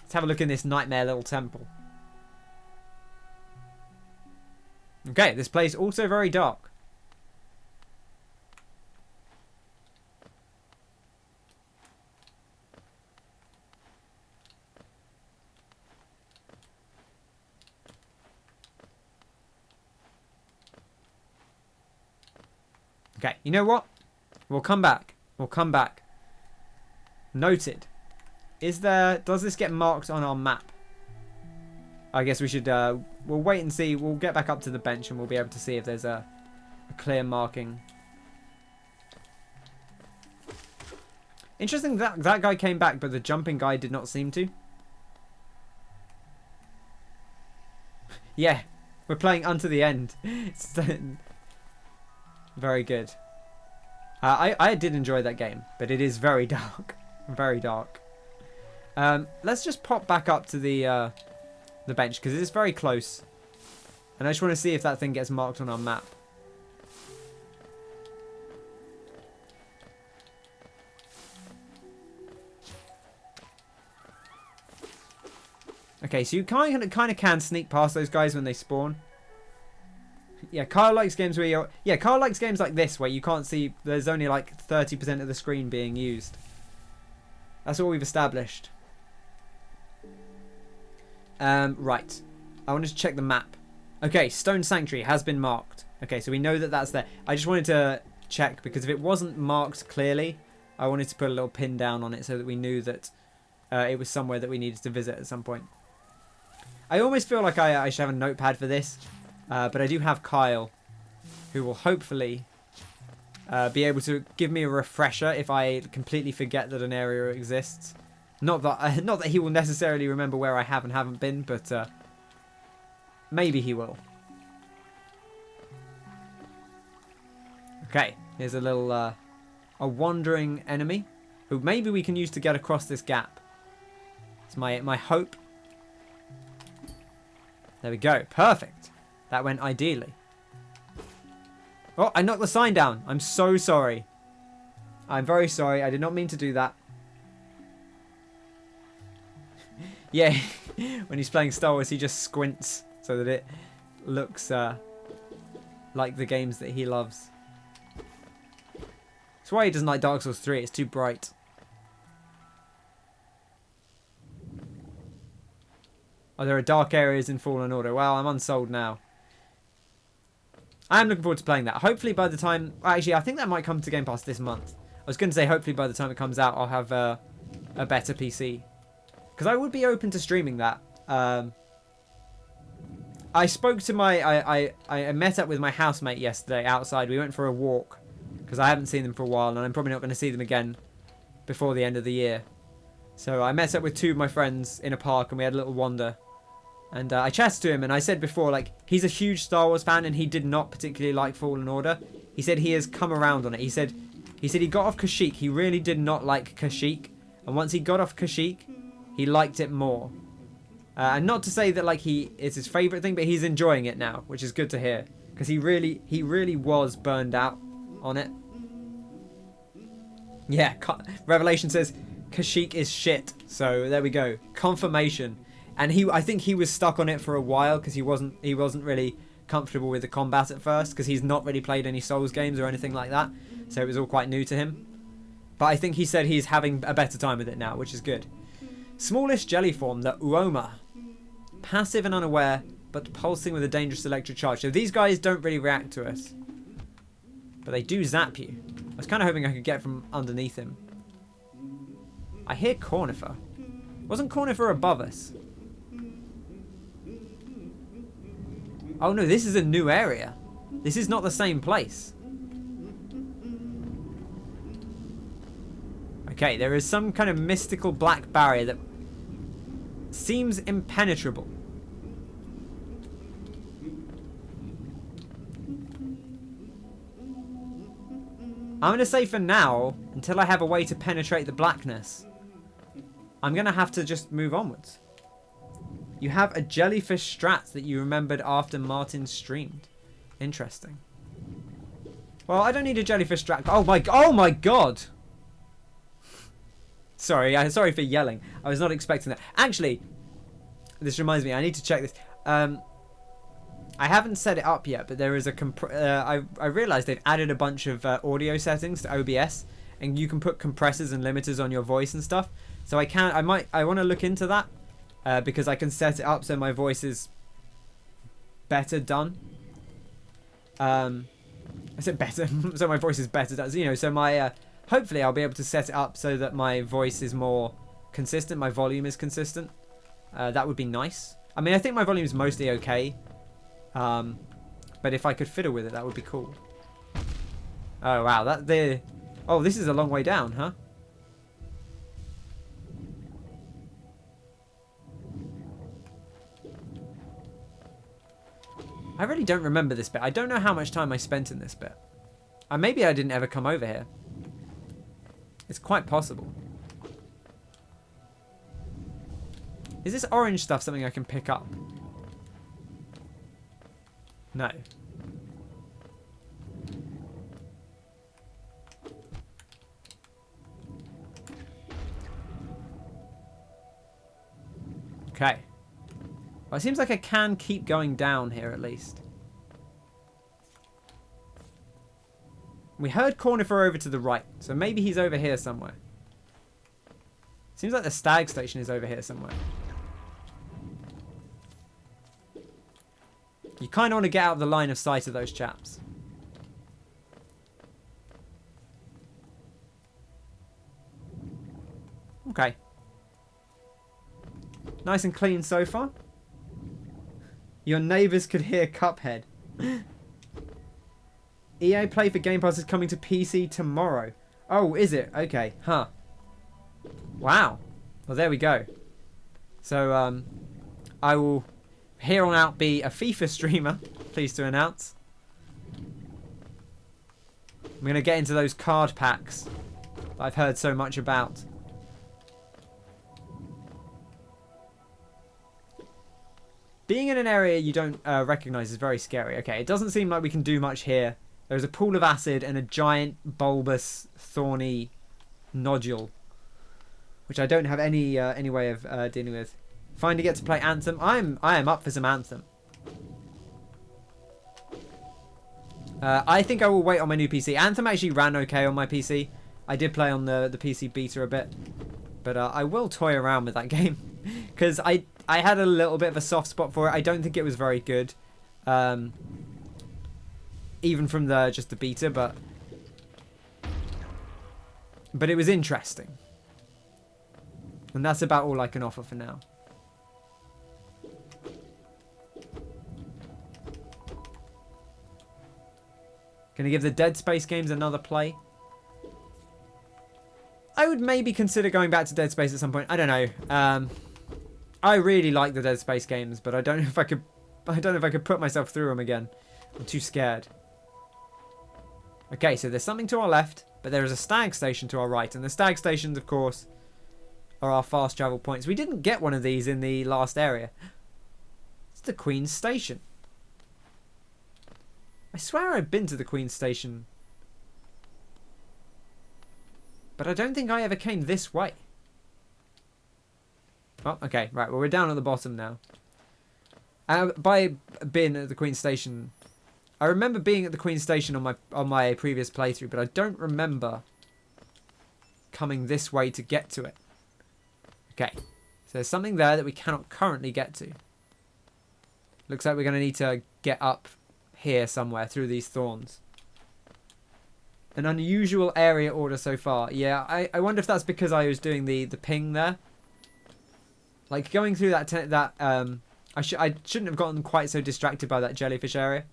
S1: Let's have a look in this nightmare little temple. Okay, this place also very dark. Okay, you know what? We'll come back. We'll come back. Noted. Does this get marked on our map? I guess we should, we'll wait and see. We'll get back up to the bench and we'll be able to see if there's a clear marking. Interesting that that guy came back, but the jumping guy did not seem to. Yeah, we're playing unto the end. Very good. I did enjoy that game, but it is very dark. Very dark. Let's just pop back up to the bench, because it is very close. And I just want to see if that thing gets marked on our map. Okay, so you kind of can sneak past those guys when they spawn. Yeah, Kyle likes games where you're... Yeah, Kyle likes games like this where you can't see... There's only like 30% of the screen being used. That's what we've established. Right. I wanted to check the map. Okay, Stone Sanctuary has been marked. Okay, so we know that that's there. I just wanted to check because if it wasn't marked clearly, I wanted to put a little pin down on it so that we knew that it was somewhere that we needed to visit at some point. I almost feel like I should have a notepad for this. But I do have Kyle, who will hopefully be able to give me a refresher if I completely forget that an area exists. Not that he will necessarily remember where I have and haven't been, but maybe he will. Okay, here's a little a wandering enemy who maybe we can use to get across this gap. It's my hope. There we go. Perfect. That went ideally. Oh, I knocked the sign down. I'm so sorry. I'm very sorry. I did not mean to do that. Yeah, when he's playing Star Wars, he just squints so that it looks like the games that he loves. That's why he doesn't like Dark Souls 3. It's too bright. Oh, there are dark areas in Fallen Order. Well, I'm unsold now. I am looking forward to playing that. Hopefully by the time... Actually, I think that might come to Game Pass this month. I was going to say hopefully by the time it comes out, I'll have a better PC. Because I would be open to streaming that. I spoke to my... I met up with my housemate yesterday outside. We went for a walk. Because I haven't seen them for a while. And I'm probably not going to see them again before the end of the year. So I met up with two of my friends in a park and we had a little wander. And I chatted to him and I said before, like, he's a huge Star Wars fan and he did not particularly like Fallen Order. He said he has come around on it. He said he got off Kashyyyk. He really did not like Kashyyyk. And once he got off Kashyyyk, he liked it more. And not to say that, like, it's his favourite thing, but he's enjoying it now, which is good to hear. Because he really was burned out on it. Yeah, Revelation says Kashyyyk is shit. So there we go. Confirmation. And I think he was stuck on it for a while because he wasn't really comfortable with the combat at first because he's not really played any Souls games or anything like that. So it was all quite new to him. But I think he said he's having a better time with it now, which is good. Smallish jelly form, the Uoma. Passive and unaware, but pulsing with a dangerous electric charge. So these guys don't really react to us. But they do zap you. I was kind of hoping I could get from underneath him. I hear CORNIFER. Wasn't CORNIFER above us? Oh no, this is a new area. This is not the same place. Okay, there is some kind of mystical black barrier that seems impenetrable. I'm going to say for now, until I have a way to penetrate the blackness, I'm going to have to just move onwards. You have a jellyfish strat that you remembered after Martin streamed. Interesting. Well, I don't need a jellyfish strat. Oh my god! Sorry, sorry for yelling. I was not expecting that. Actually, this reminds me, I need to check this. I haven't set it up yet, but there is a I realized they've added a bunch of audio settings to OBS, and you can put compressors and limiters on your voice and stuff. So I want to look into that because I can set it up so my voice is better done. I said better, so my voice is better done. So, you know, so my hopefully I'll be able to set it up so that my voice is more consistent, my volume is consistent. That would be nice. I mean, I think my volume is mostly okay. But if I could fiddle with it, that would be cool. Oh, wow. Oh, this is a long way down, huh? I really don't remember this bit. I don't know how much time I spent in this bit. Maybe I didn't ever come over here. It's quite possible. Is this orange stuff something I can pick up? No. Okay. Well, it seems like I can keep going down here at least. We heard CORNIFER over to the right, so maybe he's over here somewhere. Seems like the stag station is over here somewhere. You kind of want to get out of the line of sight of those chaps. Okay. Nice and clean so far. Your neighbours could hear Cuphead. EA Play for Game Pass is coming to PC tomorrow. Oh, is it? Okay. Huh. Wow. Well, there we go. So, I will here on out be a FIFA streamer. Pleased to announce. I'm going to get into those card packs that I've heard so much about. Being in an area you don't recognise is very scary. Okay, it doesn't seem like we can do much here. There's a pool of acid and a giant, bulbous, thorny nodule, which I don't have any way of dealing with. Finally get to play Anthem. I am up for some Anthem. I think I will wait on my new PC. Anthem actually ran okay on my PC. I did play on the PC beta a bit, but I will toy around with that game because I had a little bit of a soft spot for it. I don't think it was very good, even from just the beta, but it was interesting, and that's about all I can offer for now. Gonna give the Dead Space games another play. I would maybe consider going back to Dead Space at some point. I don't know. I really like the Dead Space games, but I don't know if I could. I don't know if I could put myself through them again. I'm too scared. Okay, so there's something to our left, but there is a stag station to our right, and the stag stations, of course, are our fast travel points. We didn't get one of these in the last area. It's the Queen's Station. I swear I've been to the Queen's Station, but I don't think I ever came this way. Oh, okay, right. Well, we're down at the bottom now. By being at the Queen's Station, I remember being at the Queen's Station on my previous playthrough, but I don't remember coming this way to get to it. Okay, so there's something there that we cannot currently get to. Looks like we're going to need to get up here somewhere through these thorns. An unusual area order so far. Yeah, I wonder if that's because I was doing the ping there. Like going through that I shouldn't have gotten quite so distracted by that jellyfish area.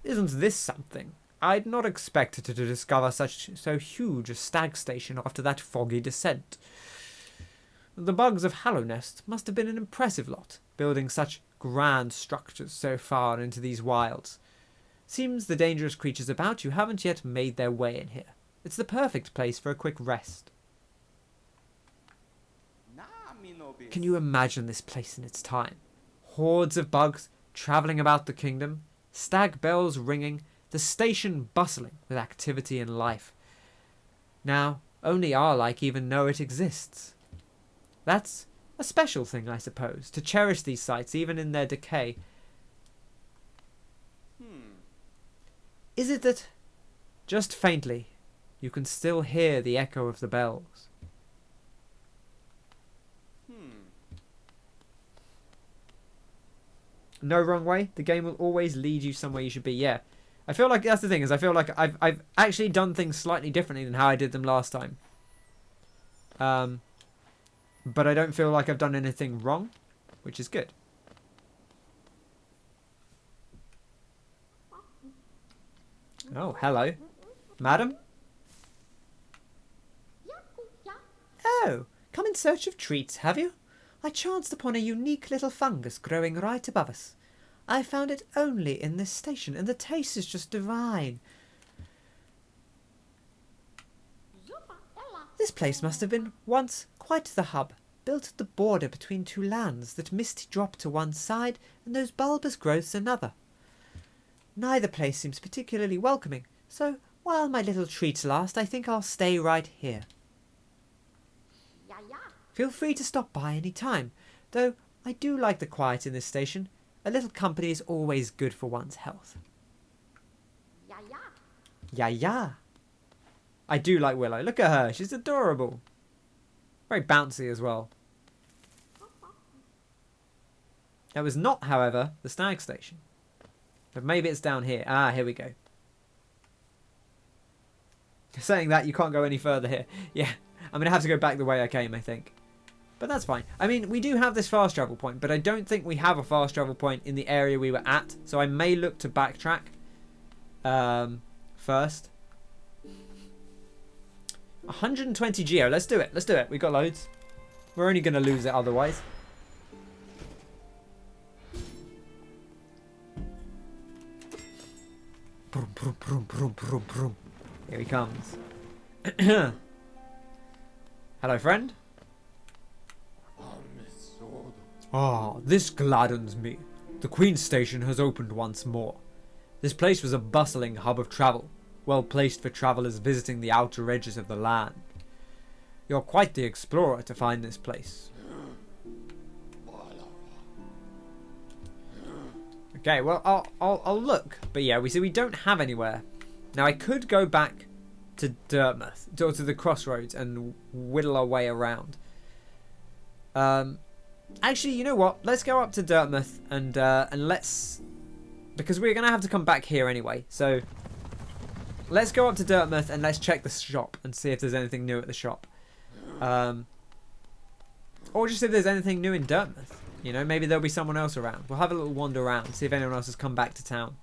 S1: Isn't this something? I'd not expected to discover so huge a stag station after that foggy descent. The bugs of Hallownest must have been an impressive lot, building such grand structures so far into these wilds. Seems the dangerous creatures about you haven't yet made their way in here. It's the perfect place for a quick rest. Can you imagine this place in its time? Hordes of bugs travelling about the kingdom, stag bells ringing, the station bustling with activity and life. Now, Only our like even know it exists. That's a special thing, I suppose, to cherish these sites even in their decay. Is it that, just faintly, you can still hear the echo of the bells? No wrong way. The game will always lead you somewhere you should be. Yeah. I feel like that's the thing, is I feel like I've actually done things slightly differently than how I did them last time. But I don't feel like I've done anything wrong, which is good. Oh, hello. Madam? Oh, come in search of treats, have you? I chanced upon a unique little fungus growing right above us. I found it only in this station, and the taste is just divine. This place must have been once quite the hub, built at the border between two lands that misty drop to one side and those bulbous growths another. Neither place seems particularly welcoming, so while my little treats last, I think I'll stay right here. Feel free to stop by any time, though I do like the quiet in this station. A little company is always good for one's health. Yeah. I do like Willow. Look at her. She's adorable. Very bouncy as well. That was not, however, the stag station. But maybe it's down here. Ah, here we go. Saying that, you can't go any further here. Yeah, I'm going to have to go back the way I came, I think. But that's fine. I mean, we do have this fast travel point, but I don't think we have a fast travel point in the area we were at. So I may look to backtrack first. 120 geo. Let's do it. Let's do it. We've got loads. We're only going to lose it otherwise. Brum, brum, brum, brum, brum, brum. Here he comes. Hello, friend. Ah, this gladdens me. The Queen's Station has opened once more. This place was a bustling hub of travel, well placed for travellers visiting the outer edges of the land. You're quite the explorer to find this place. Okay, well, I'll look. But yeah, we don't have anywhere. Now, I could go back to Dartmouth, or to the crossroads, and whittle our way around. Actually, you know what? Let's go up to Dartmouth and let's... Because we're going to have to come back here anyway. So, let's go up to Dartmouth and let's check the shop and see if there's anything new at the shop. Or just if there's anything new in Dartmouth. You know, maybe there'll be someone else around. We'll have a little wander around, see if anyone else has come back to town.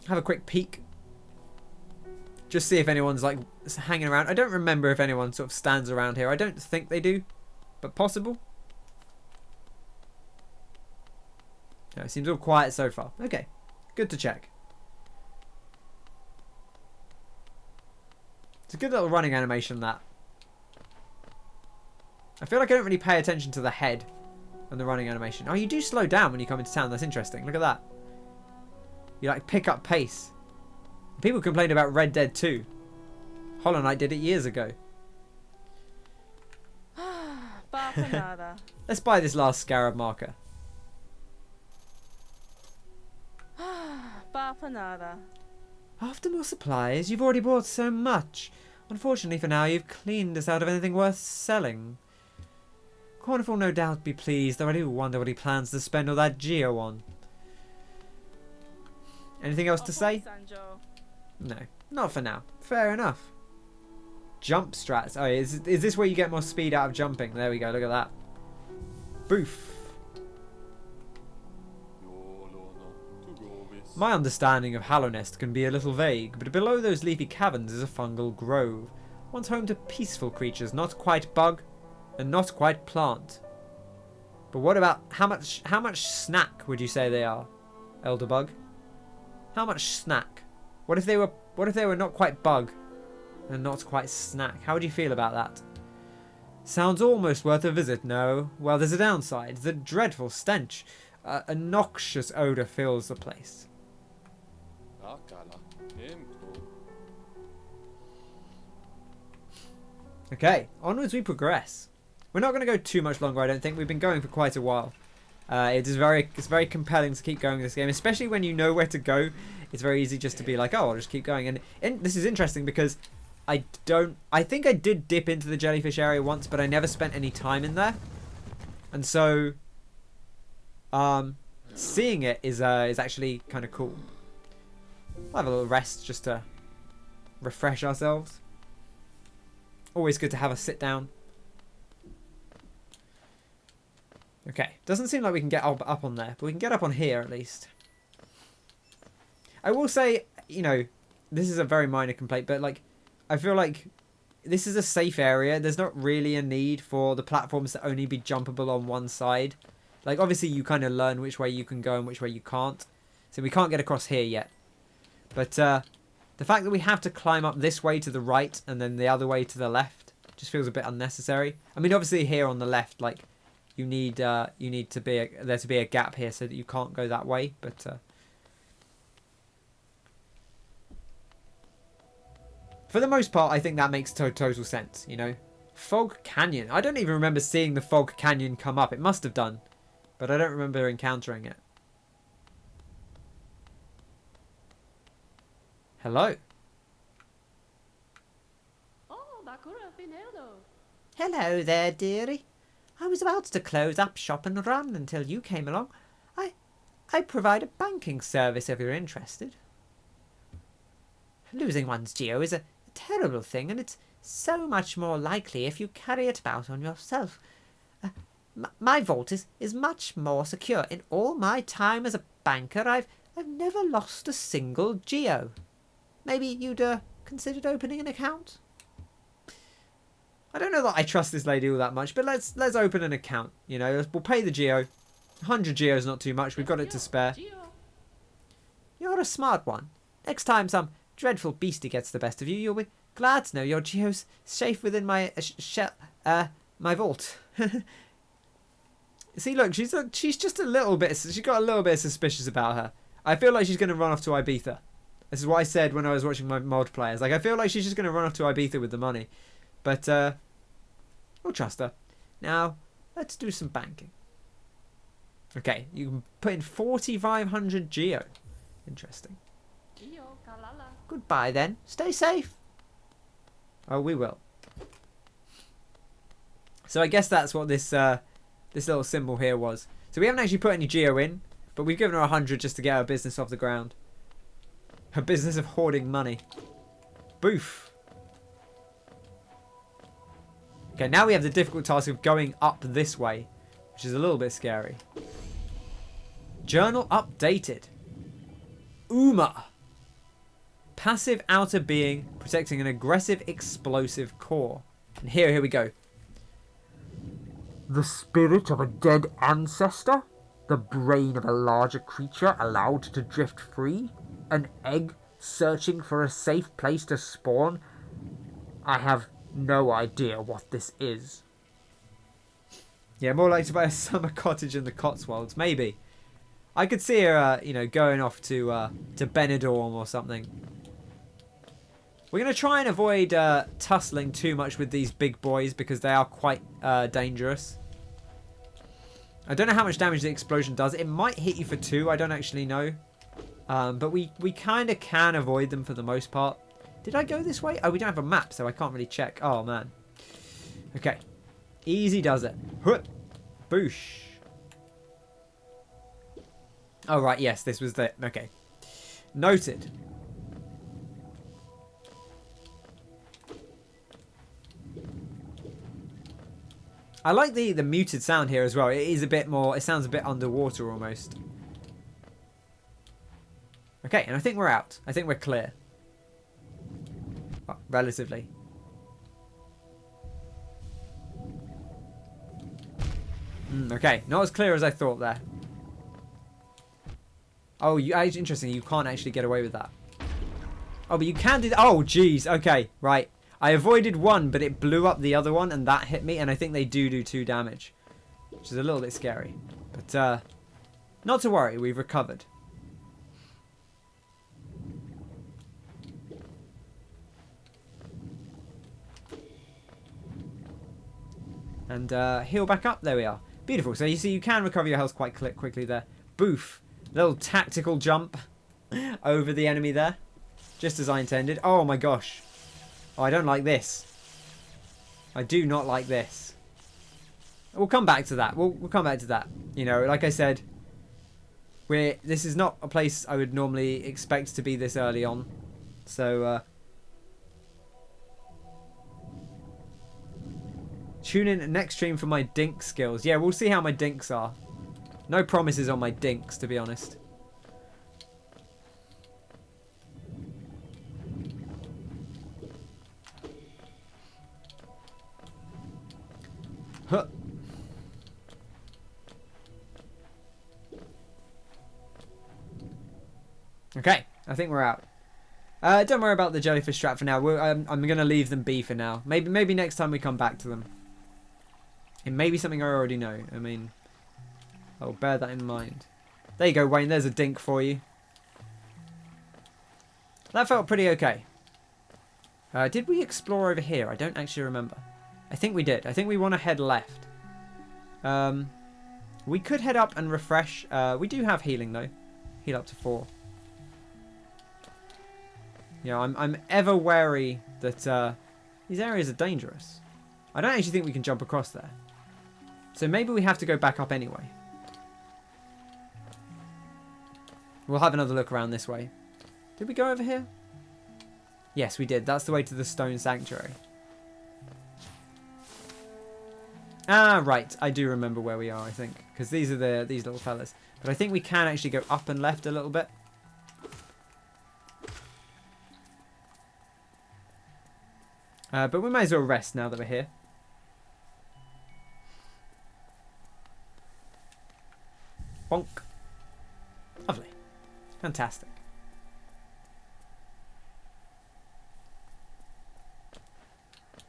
S1: Have a quick peek. Just see if anyone's like hanging around. I don't remember if anyone sort of stands around here. I don't think they do, but possible. No, it seems all quiet so far. Okay, good to check. It's a good little running animation, that. I feel like I don't really pay attention to the head and the running animation. Oh, you do slow down when you come into town. That's interesting. Look at that. You like pick up pace. People complained about Red Dead 2. Hollow Knight did it years ago. Let's buy this last scarab marker. After more supplies, you've already bought so much. Unfortunately for now, you've cleaned us out of anything worth selling. CORNIFER will no doubt be pleased, though I do wonder what he plans to spend all that geo on. Anything else to say? No, not for now. Fair enough. Jump strats. Oh, is this where you get more speed out of jumping? There we go, look at that. Boof. My understanding of Hallownest can be a little vague, but below those leafy caverns is a fungal grove. Once home to peaceful creatures, not quite bug, and not quite plant. But what about how much snack would you say they are, Elder Bug? How much snack? What if they were not quite bug and not quite snack? How would you feel about that? Sounds almost worth a visit, no? Well, there's a downside. The dreadful stench. A noxious odour fills the place. Okay, onwards we progress. We're not going to go too much longer, I don't think. We've been going for quite a while. It's very compelling to keep going in this game, especially when you know where to go. It's very easy just to be like, oh, I'll just keep going. And this is interesting because I think I did dip into the jellyfish area once, but I never spent any time in there. And so, seeing it is actually kind of cool. We'll have a little rest just to refresh ourselves. Always good to have a sit down. Okay, doesn't seem like we can get up on there, but we can get up on here at least. I will say, you know, this is a very minor complaint, but like, I feel like this is a safe area. There's not really a need for the platforms to only be jumpable on one side. Like, obviously, you kind of learn which way you can go and which way you can't. So we can't get across here yet. But the fact that we have to climb up this way to the right and then the other way to the left just feels a bit unnecessary. I mean, obviously here on the left, like, you need there to be a gap here so that you can't go that way. But for the most part, I think that makes total sense, you know. Fog Canyon. I don't even remember seeing the Fog Canyon come up. It must have done, but I don't remember encountering it. Hello. Hello there, dearie. I was about to close up shop and run until you came along. I provide a banking service if you're interested. Losing one's geo is a terrible thing, and it's so much more likely if you carry it about on yourself. My vault is much more secure. In all my time as a banker, I've never lost a single geo. Maybe you'd considered opening an account? I don't know that I trust this lady all that much, but let's open an account. You know, we'll pay the geo. 100 geo's not too much. We've got it to spare. You're a smart one. Next time some dreadful beastie gets the best of you, you'll be glad to know your geo's safe within my my vault. See, look, she's just a little bit. She's got a little bit suspicious about her. I feel like she's going to run off to Ibiza. This is what I said when I was watching my mod players. Like, I feel like she's just going to run off to Ibiza with the money. But we'll trust her. Now, let's do some banking. Okay, you can put in 4,500 geo. Interesting. Goodbye then. Stay safe. Oh, we will. So I guess that's what this this little symbol here was. So we haven't actually put any geo in, but we've given her 100 just to get her business off the ground. Her business of hoarding money. Boof. Okay, now we have the difficult task of going up this way, which is a little bit scary. Journal updated. Uma. Passive outer being protecting an aggressive explosive core. And here we go.
S3: The spirit of a dead ancestor? The brain of a larger creature allowed to drift free? An egg searching for a safe place to spawn? I have no idea what this is.
S1: Yeah, more like to buy a summer cottage in the Cotswolds. Maybe. I could see her, you know, going off to Benidorm or something. We're going to try and avoid tussling too much with these big boys because they are quite dangerous. I don't know how much damage the explosion does. It might hit you for 2. I don't actually know. But we kind of can avoid them for the most part. Did I go this way? Oh, we don't have a map, so I can't really check. Oh, man. Okay. Easy does it. Boosh. Oh, right. Yes, this was the... Okay. Noted. I like the muted sound here as well. It is a bit more... It sounds a bit underwater almost. Okay, and I think we're out. I think we're clear. Oh, relatively. Okay, not as clear as I thought there. Oh, interesting. You can't actually get away with that. Oh, but you can do that. Oh, jeez. Okay, right. I avoided one, but it blew up the other one, and that hit me, and I think they do 2 damage. Which is a little bit scary. But, not to worry. We've recovered. And heal back up. There we are. Beautiful. So you see you can recover your health quite quickly there. Boof. Little tactical jump over the enemy there. Just as I intended. Oh my gosh. Oh, I don't like this. I do not like this. We'll come back to that. We'll come back to that. You know, like I said, this is not a place I would normally expect to be this early on. So, tune in next stream for my dink skills. Yeah, we'll see how my dinks are. No promises on my dinks, to be honest. Huh. Okay, I think we're out. Don't worry about the jellyfish trap for now. I'm going to leave them be for now. Maybe next time we come back to them. It may be something I already know. I mean, I'll bear that in mind. There you go, Wayne. There's a dink for you. That felt pretty okay. Did we explore over here? I don't actually remember. I think we did. I think we want to head left. We could head up and refresh. We do have healing, though. Heal up to 4. Yeah, I'm ever wary that these areas are dangerous. I don't actually think we can jump across there. So maybe we have to go back up anyway. We'll have another look around this way. Did we go over here? Yes, we did. That's the way to the stone sanctuary. Ah, right. I do remember where we are, I think. Because these are these little fellas. But I think we can actually go up and left a little bit. But we might as well rest now that we're here. Bonk. Lovely. Fantastic.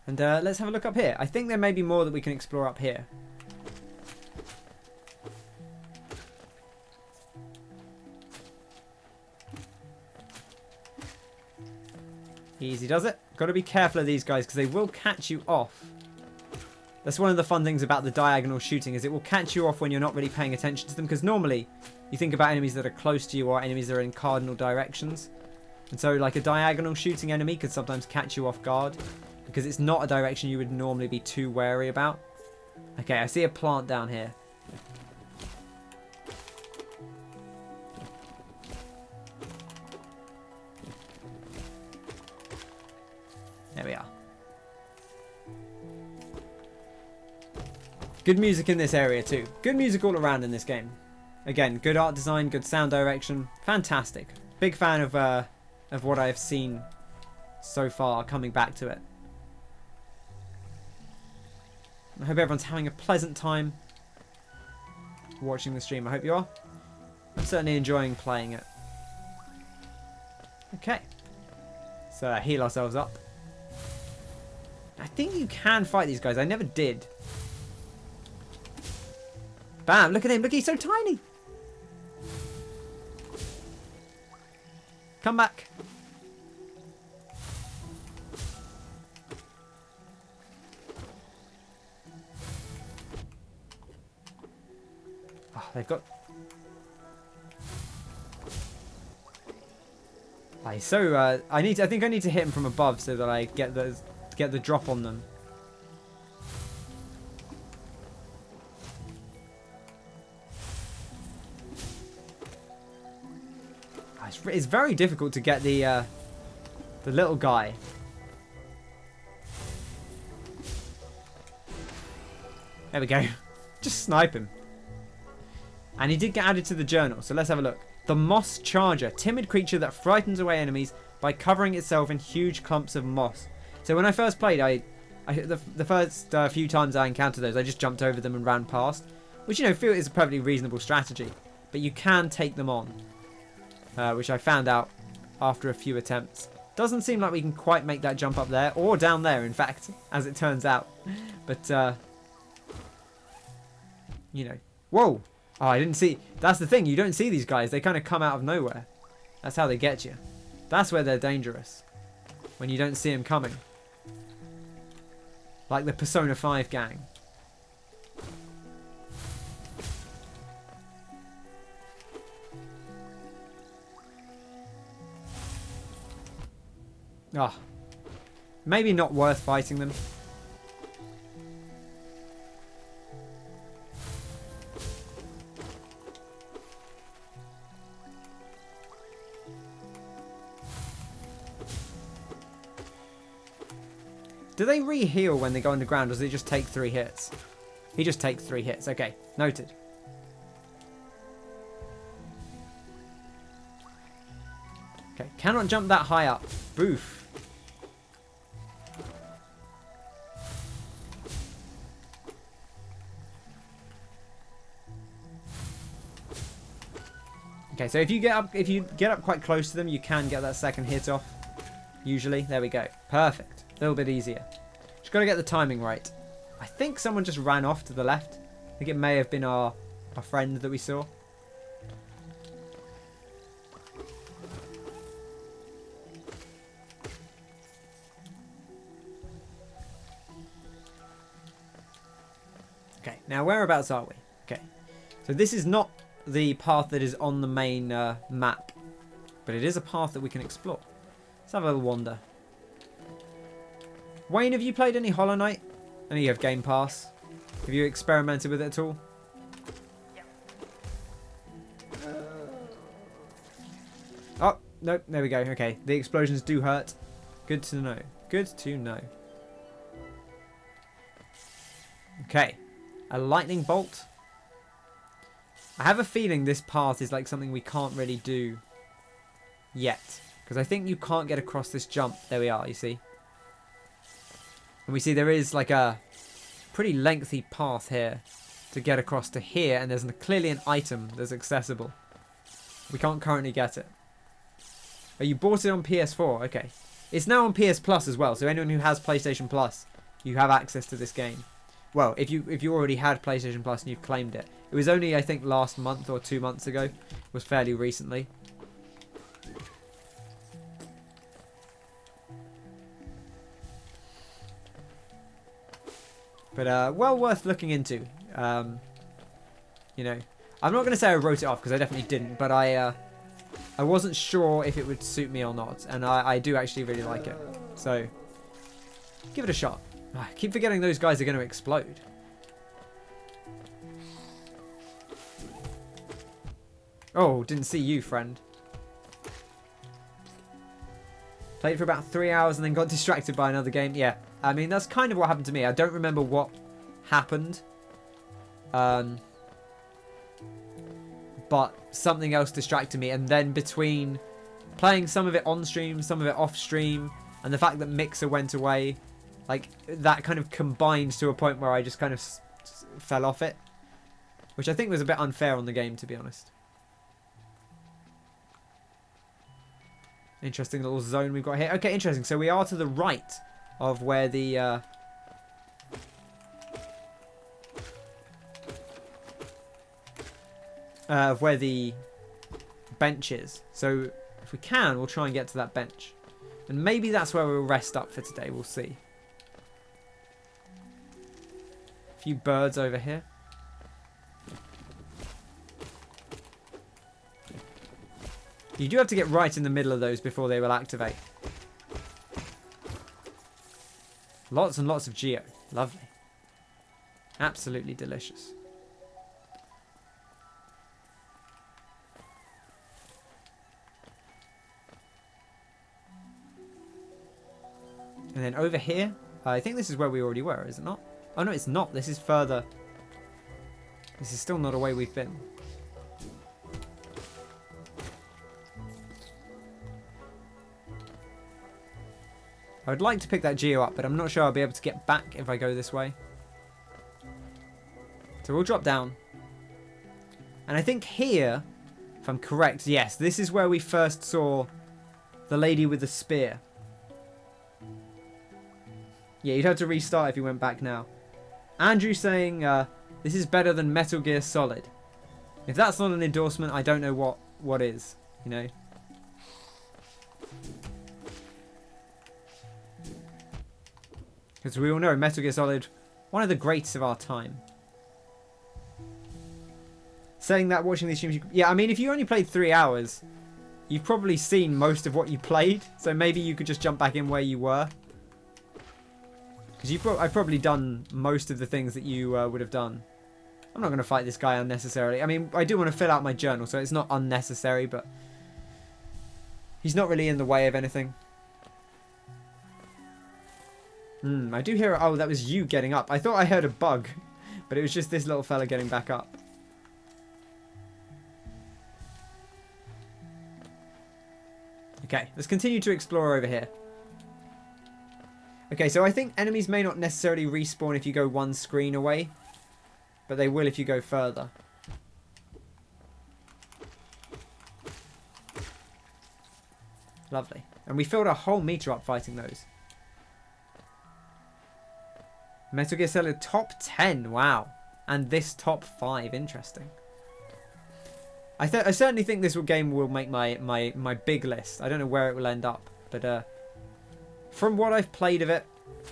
S1: And let's have a look up here. I think there may be more that we can explore up here. Easy does it. Got to be careful of these guys because they will catch you off. That's one of the fun things about the diagonal shooting is it will catch you off when you're not really paying attention to them, because normally you think about enemies that are close to you or enemies that are in cardinal directions. And so like a diagonal shooting enemy could sometimes catch you off guard because it's not a direction you would normally be too wary about. Okay, I see a plant down here. There we are. Good music in this area too. Good music all around in this game. Again, good art design, good sound direction. Fantastic. Big fan of what I've seen so far, coming back to it. I hope everyone's having a pleasant time watching the stream. I hope you are. I'm certainly enjoying playing it. Okay. So heal ourselves up. I think you can fight these guys. I never did. Bam! Look at him. Look, he's so tiny. Come back. Oh, they've got... So I think I need to hit him from above so that I get the drop on them. It's very difficult to get the little guy. There we go. Just snipe him. And he did get added to the journal, so let's have a look. The moss charger, timid creature that frightens away enemies by covering itself in huge clumps of moss. So when I first played, the first few times I encountered those, I just jumped over them and ran past, which, you know, feel is a perfectly reasonable strategy. But you can take them on, which I found out after a few attempts. Doesn't seem like we can quite make that jump up there, or down there, in fact, as it turns out. But, you know. Whoa! Oh, I didn't see... That's the thing, you don't see these guys. They kind of come out of nowhere. That's how they get you. That's where they're dangerous. When you don't see them coming. Like the Persona 5 gang. Ah, maybe not worth fighting them. Do they re-heal when they go underground, or does it just take 3 hits? He just takes 3 hits. Okay, noted. Okay, cannot jump that high up. Boof. Okay, so if you get up quite close to them, you can get that second hit off. Usually, there we go. Perfect. A little bit easier. Just got to get the timing right. I think someone just ran off to the left. I think it may have been our friend that we saw. Okay, now whereabouts are we? Okay, so this is not the path that is on the main map, but it is a path that we can explore. Let's have a little wander. Wayne, have you played any Hollow Knight? I know you have Game Pass. Have you experimented with it at all? Oh, no, there we go. Okay, the explosions do hurt. Good to know. Good to know. Okay, a lightning bolt. I have a feeling this path is like something we can't really do yet. Because I think you can't get across this jump. There we are, you see. And we see there is like a pretty lengthy path here to get across to here. And there's clearly an item that's accessible. We can't currently get it. Oh, you bought it on PS4? Okay. It's now on PS Plus as well. So anyone who has PlayStation Plus, you have access to this game. Well, if you already had PlayStation Plus and you've claimed it. It was only, I think, last month or 2 months ago. It was fairly recently. But well worth looking into. You know, I'm not going to say I wrote it off because I definitely didn't. But I wasn't sure if it would suit me or not. And I do actually really like it. So, give it a shot. I keep forgetting those guys are going to explode. Oh, didn't see you, friend. Played for about 3 hours and then got distracted by another game. Yeah, I mean, that's kind of what happened to me. I don't remember what happened. But something else distracted me. And then between playing some of it on stream, some of it off stream, and the fact that Mixer went away, like, that kind of combined to a point where I just kind of fell off it. Which I think was a bit unfair on the game, to be honest. Interesting little zone we've got here. Okay, interesting. So we are to the right of where the... where the bench is. So if we can, we'll try and get to that bench. And maybe that's where we'll rest up for today. We'll see. A few birds over here. You do have to get right in the middle of those before they will activate. Lots and lots of geo. Lovely. Absolutely delicious. And then over here, I think this is where we already were, is it not? Oh no, it's not. This is further. This is still not a way we've been. I would like to pick that geo up, but I'm not sure I'll be able to get back if I go this way. So we'll drop down. And I think here, if I'm correct, yes, this is where we first saw the lady with the spear. Yeah, you'd have to restart if you went back now. Andrew saying, this is better than Metal Gear Solid. If that's not an endorsement, I don't know what is, you know. Because we all know Metal Gear Solid, one of the greats of our time. Saying that, watching these streams, yeah, I mean, if you only played 3 hours, you've probably seen most of what you played. So maybe you could just jump back in where you were. Because I've probably done most of the things that you would have done. I'm not going to fight this guy unnecessarily. I mean, I do want to fill out my journal, so it's not unnecessary, but he's not really in the way of anything. I do hear... Oh, that was you getting up. I thought I heard a bug, but it was just this little fella getting back up. Okay, let's continue to explore over here. Okay, so I think enemies may not necessarily respawn if you go one screen away, but they will if you go further. Lovely. And we filled a whole meter up fighting those. Metal Gear Solid top 10. Wow. And this top 5. Interesting. I certainly think this game will make my big list. I don't know where it will end up. But from what I've played of it,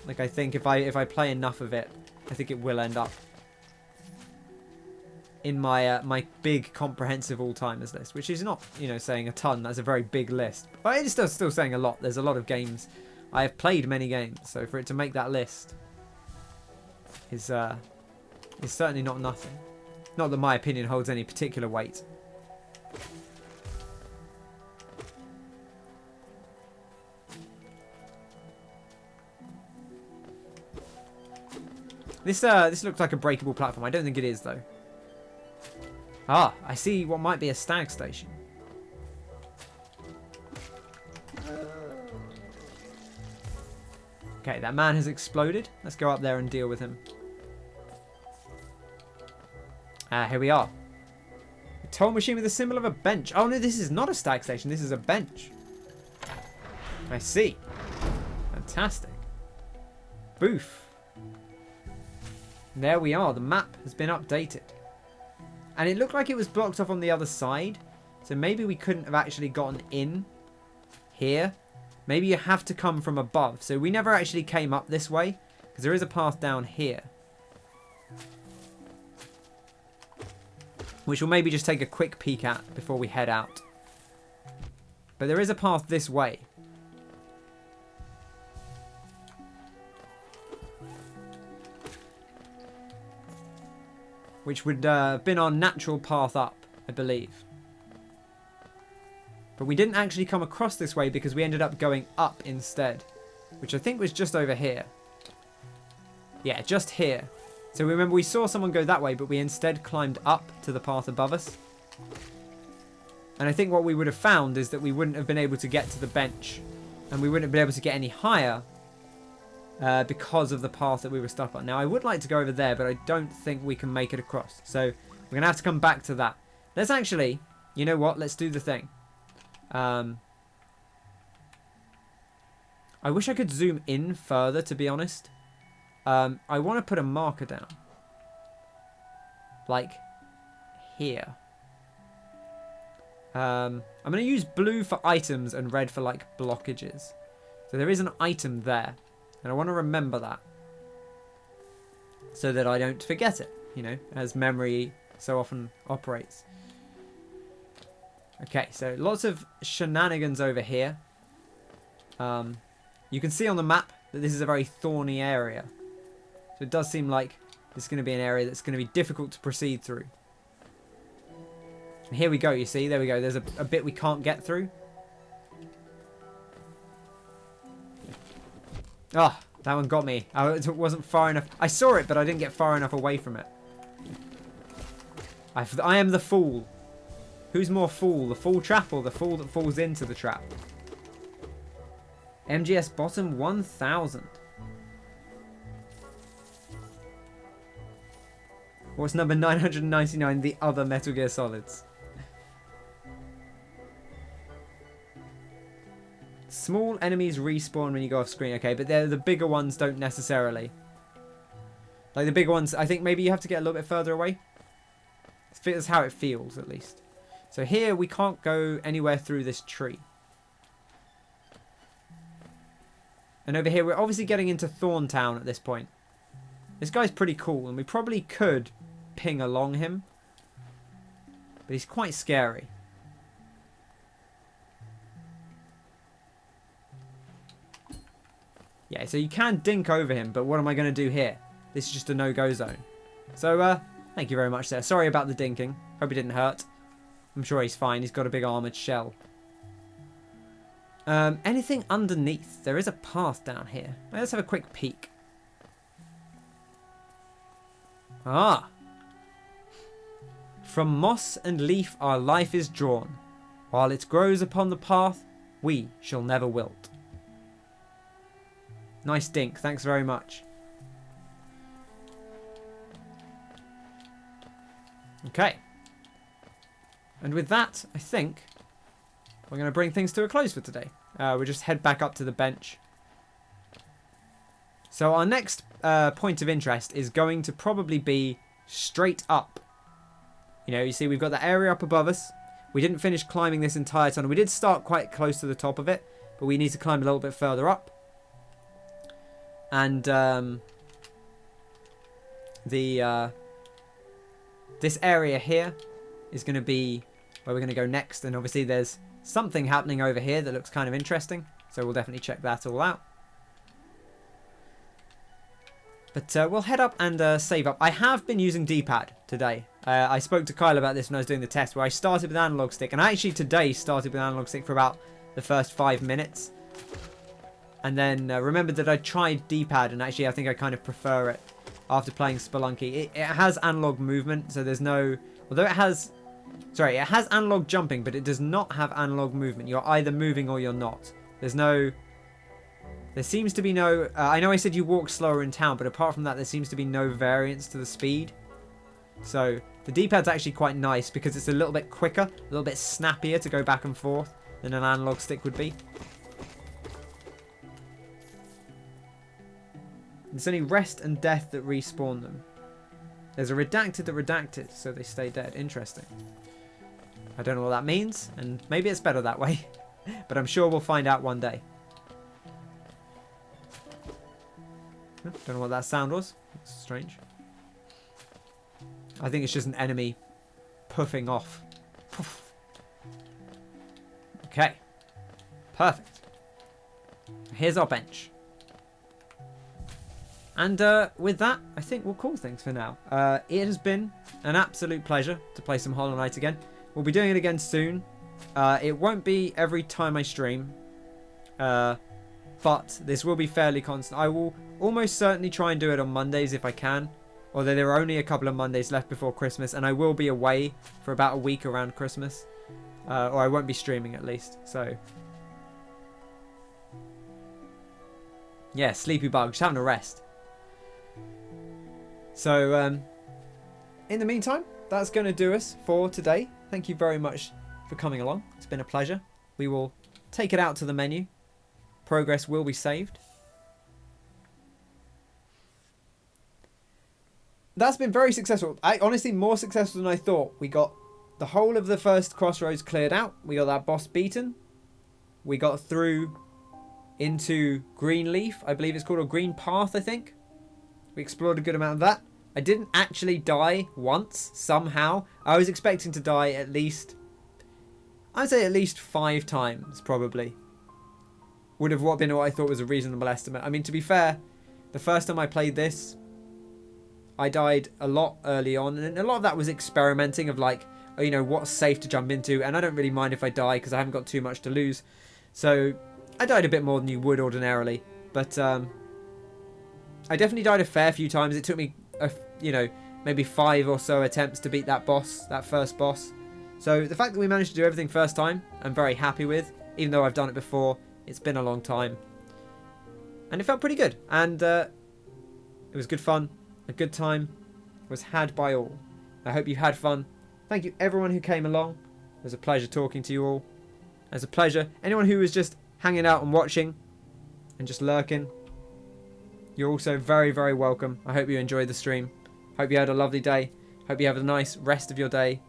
S1: like I think if I play enough of it, I think it will end up in my my big comprehensive all-timers list, which is not, you know, saying a ton. That's a very big list, but it is still saying a lot. There's a lot of games. I have played many games, so for it to make that list is certainly not nothing. Not that my opinion holds any particular weight. This looks like a breakable platform. I don't think it is though. Ah, I see what might be a stag station. Okay, that man has exploded. Let's go up there and deal with him. Here we are. A toll machine with a symbol of a bench. Oh no, this is not a stag station. This is a bench. I see. Fantastic. Boof. There we are. The map has been updated. And it looked like it was blocked off on the other side. So maybe we couldn't have actually gotten in here. Maybe you have to come from above. So we never actually came up this way, because there is a path down here, which we'll maybe just take a quick peek at before we head out. But there is a path this way. Which would have been our natural path up, I believe. But we didn't actually come across this way because we ended up going up instead. Which I think was just over here. Yeah, just here. So remember, we saw someone go that way, but we instead climbed up to the path above us. And I think what we would have found is that we wouldn't have been able to get to the bench. And we wouldn't have been able to get any higher. Because of the path that we were stuck on. Now, I would like to go over there, but I don't think we can make it across. So, we're going to have to come back to that. Let's actually, you know what? Let's do the thing. I wish I could zoom in further, to be honest. I want to put a marker down. Like, here. I'm going to use blue for items and red for, like, blockages. So, there is an item there. And I want to remember that. So that I don't forget it, you know, as memory so often operates. Okay, so lots of shenanigans over here. You can see on the map that this is a very thorny area. So it does seem like this is going to be an area that's going to be difficult to proceed through. And here we go, you see, there we go. There's a bit we can't get through. Ah, oh, that one got me. It wasn't far enough. I saw it, but I didn't get far enough away from it. I am the fool. Who's more fool? The fool trap or the fool that falls into the trap? MGS bottom 1000. What's number 999? The other Metal Gear Solids. Small enemies respawn when you go off screen. Okay, but the bigger ones don't necessarily. Like the bigger ones, I think maybe you have to get a little bit further away. That's how it feels, at least. So here we can't go anywhere through this tree. And over here we're obviously getting into Thorntown at this point. This guy's pretty cool, and we probably could ping along him. But he's quite scary. Yeah, so you can dink over him, but what am I going to do here? This is just a no-go zone. So, thank you very much there. Sorry about the dinking. Hope it didn't hurt. I'm sure he's fine. He's got a big armoured shell. Anything underneath? There is a path down here. Let's have a quick peek. Ah. From moss and leaf our life is drawn. While it grows upon the path, we shall never wilt. Nice dink. Thanks very much. Okay. And with that, I think we're going to bring things to a close for today. We'll just head back up to the bench. So our next point of interest is going to probably be straight up. You know, you see we've got the area up above us. We didn't finish climbing this entire tunnel. We did start quite close to the top of it, but we need to climb a little bit further up. And this area here is going to be where we're going to go next. And obviously there's something happening over here that looks kind of interesting. So we'll definitely check that all out. But we'll head up and save up. I have been using D-pad today. I spoke to Kyle about this when I was doing the test, where I started with analog stick. And I actually today started with analog stick for about the first 5 minutes. And then remembered that I tried D-pad, and actually I think I kind of prefer it after playing Spelunky. It has analog movement, so there's no... Although it has... Sorry, it has analog jumping, but it does not have analog movement. You're either moving or you're not. There's no... There seems to be no... I know I said you walk slower in town, but apart from that, there seems to be no variance to the speed. So the D-pad's actually quite nice because it's a little bit quicker, a little bit snappier to go back and forth than an analog stick would be. It's only rest and death that respawn them. There's a redacted that redacted, so they stay dead. Interesting. I don't know what that means, and maybe it's better that way. But I'm sure we'll find out one day. Don't know what that sound was. It's strange. I think it's just an enemy puffing off. Puff. Okay. Perfect. Here's our bench. And with that, I think we'll call things for now. It has been an absolute pleasure to play some Hollow Knight again. We'll be doing it again soon. It won't be every time I stream. But this will be fairly constant. I will almost certainly try and do it on Mondays if I can. Although there are only a couple of Mondays left before Christmas. And I will be away for about a week around Christmas. Or I won't be streaming at least. So... yeah, sleepy bug. Just having a rest. So, in the meantime, that's going to do us for today. Thank you very much for coming along. It's been a pleasure. We will take it out to the menu. Progress will be saved. That's been very successful. Honestly, more successful than I thought. We got the whole of the first crossroads cleared out. We got that boss beaten. We got through into Greenleaf. I believe it's called, a Green Path, I think. We explored a good amount of that. I didn't actually die once, somehow. I was expecting to die at least... I'd say at least 5 times, probably. Would have been what I thought was a reasonable estimate. I mean, to be fair, the first time I played this, I died a lot early on. And a lot of that was experimenting of like, oh, you know, what's safe to jump into. And I don't really mind if I die because I haven't got too much to lose. So I died a bit more than you would ordinarily. But I definitely died a fair few times. It took me, you know, maybe 5 or so attempts to beat that boss, that first boss. So the fact that we managed to do everything first time, I'm very happy with. Even though I've done it before, it's been a long time. And it felt pretty good. And it was good fun. A good time was had by all. I hope you had fun. Thank you everyone who came along. It was a pleasure talking to you all. It was a pleasure. Anyone who was just hanging out and watching and just lurking, you're also very, very welcome. I hope you enjoyed the stream. Hope you had a lovely day. Hope you have a nice rest of your day.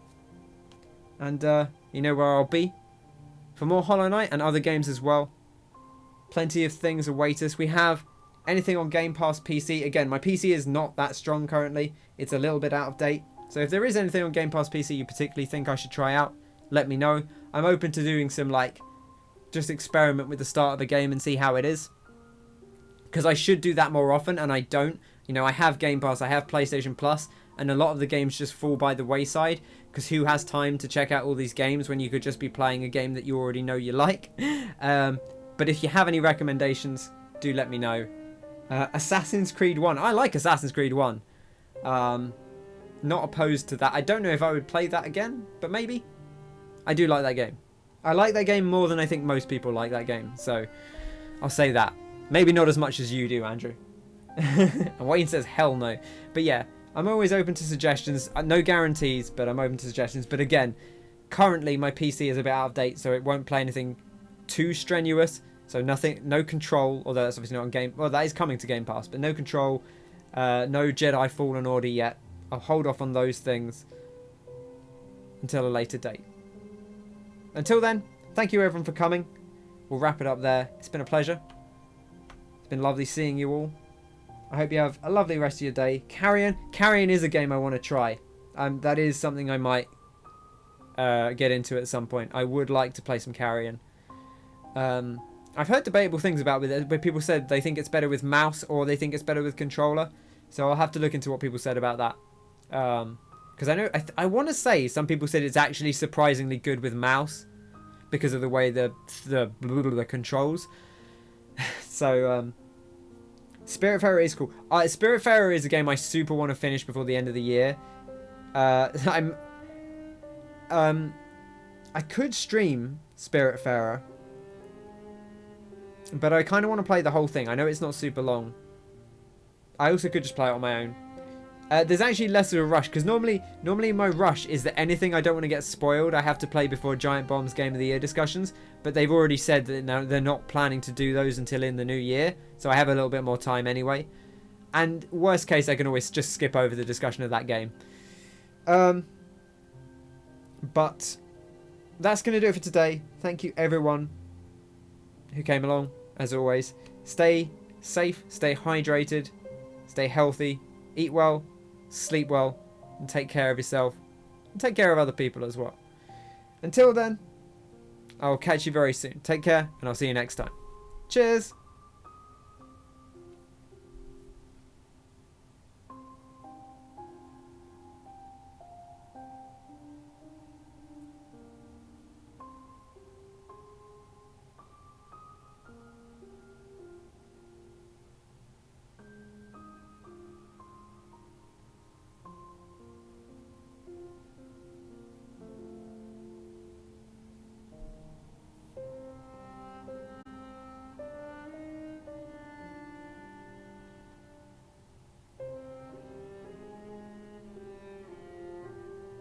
S1: And you know where I'll be for more Hollow Knight and other games as well. Plenty of things await us. We have anything on Game Pass PC. Again, my PC is not that strong currently. It's a little bit out of date. So if there is anything on Game Pass PC you particularly think I should try out, let me know. I'm open to doing some, like, just experiment with the start of a game and see how it is. because I should do that more often, and I don't. You know, I have Game Pass, I have PlayStation Plus, and a lot of the games just fall by the wayside, because who has time to check out all these games when you could just be playing a game that you already know you like? But if you have any recommendations, do let me know. Assassin's Creed 1. I like Assassin's Creed 1. Not opposed to that. I don't know if I would play that again, but maybe. I do like that game. I like that game more than I think most people like that game, so I'll say that. Maybe not as much as you do, Andrew. And Wayne says hell no. But yeah, I'm always open to suggestions. No guarantees, but I'm open to suggestions. But again, currently my PC is a bit out of date, so it won't play anything too strenuous. So nothing, no Control, although that's obviously not on Game. Well, that is coming to Game Pass, but no Control, no Jedi Fallen Order yet. I'll hold off on those things until a later date. Until then, thank you everyone for coming. We'll wrap it up there. It's been a pleasure. It's been lovely seeing you all. I hope you have a lovely rest of your day. Carrion. Carrion is a game I want to try. That is something I might get into at some point. I would like to play some Carrion. I've heard debatable things about it, where people said they think it's better with mouse or they think it's better with controller. So I'll have to look into what people said about that. Because I know I want to say some people said it's actually surprisingly good with mouse because of the way the controls. So Spiritfarer is cool. Spiritfarer is a game I super want to finish before the end of the year. I could stream Spiritfarer, but I kind of want to play the whole thing. I know it's not super long. I also could just play it on my own. There's actually less of a rush, because normally my rush is that anything I don't want to get spoiled, I have to play before Giant Bomb's Game of the Year discussions. But they've already said that now they're not planning to do those until in the new year, so I have a little bit more time anyway. And worst case, I can always just skip over the discussion of that game. But that's going to do it for today. Thank you everyone who came along, as always. Stay safe, stay hydrated, stay healthy, eat well, sleep well, and take care of yourself, and take care of other people as well. Until then, I'll catch you very soon. Take care, and I'll see you next time. Cheers!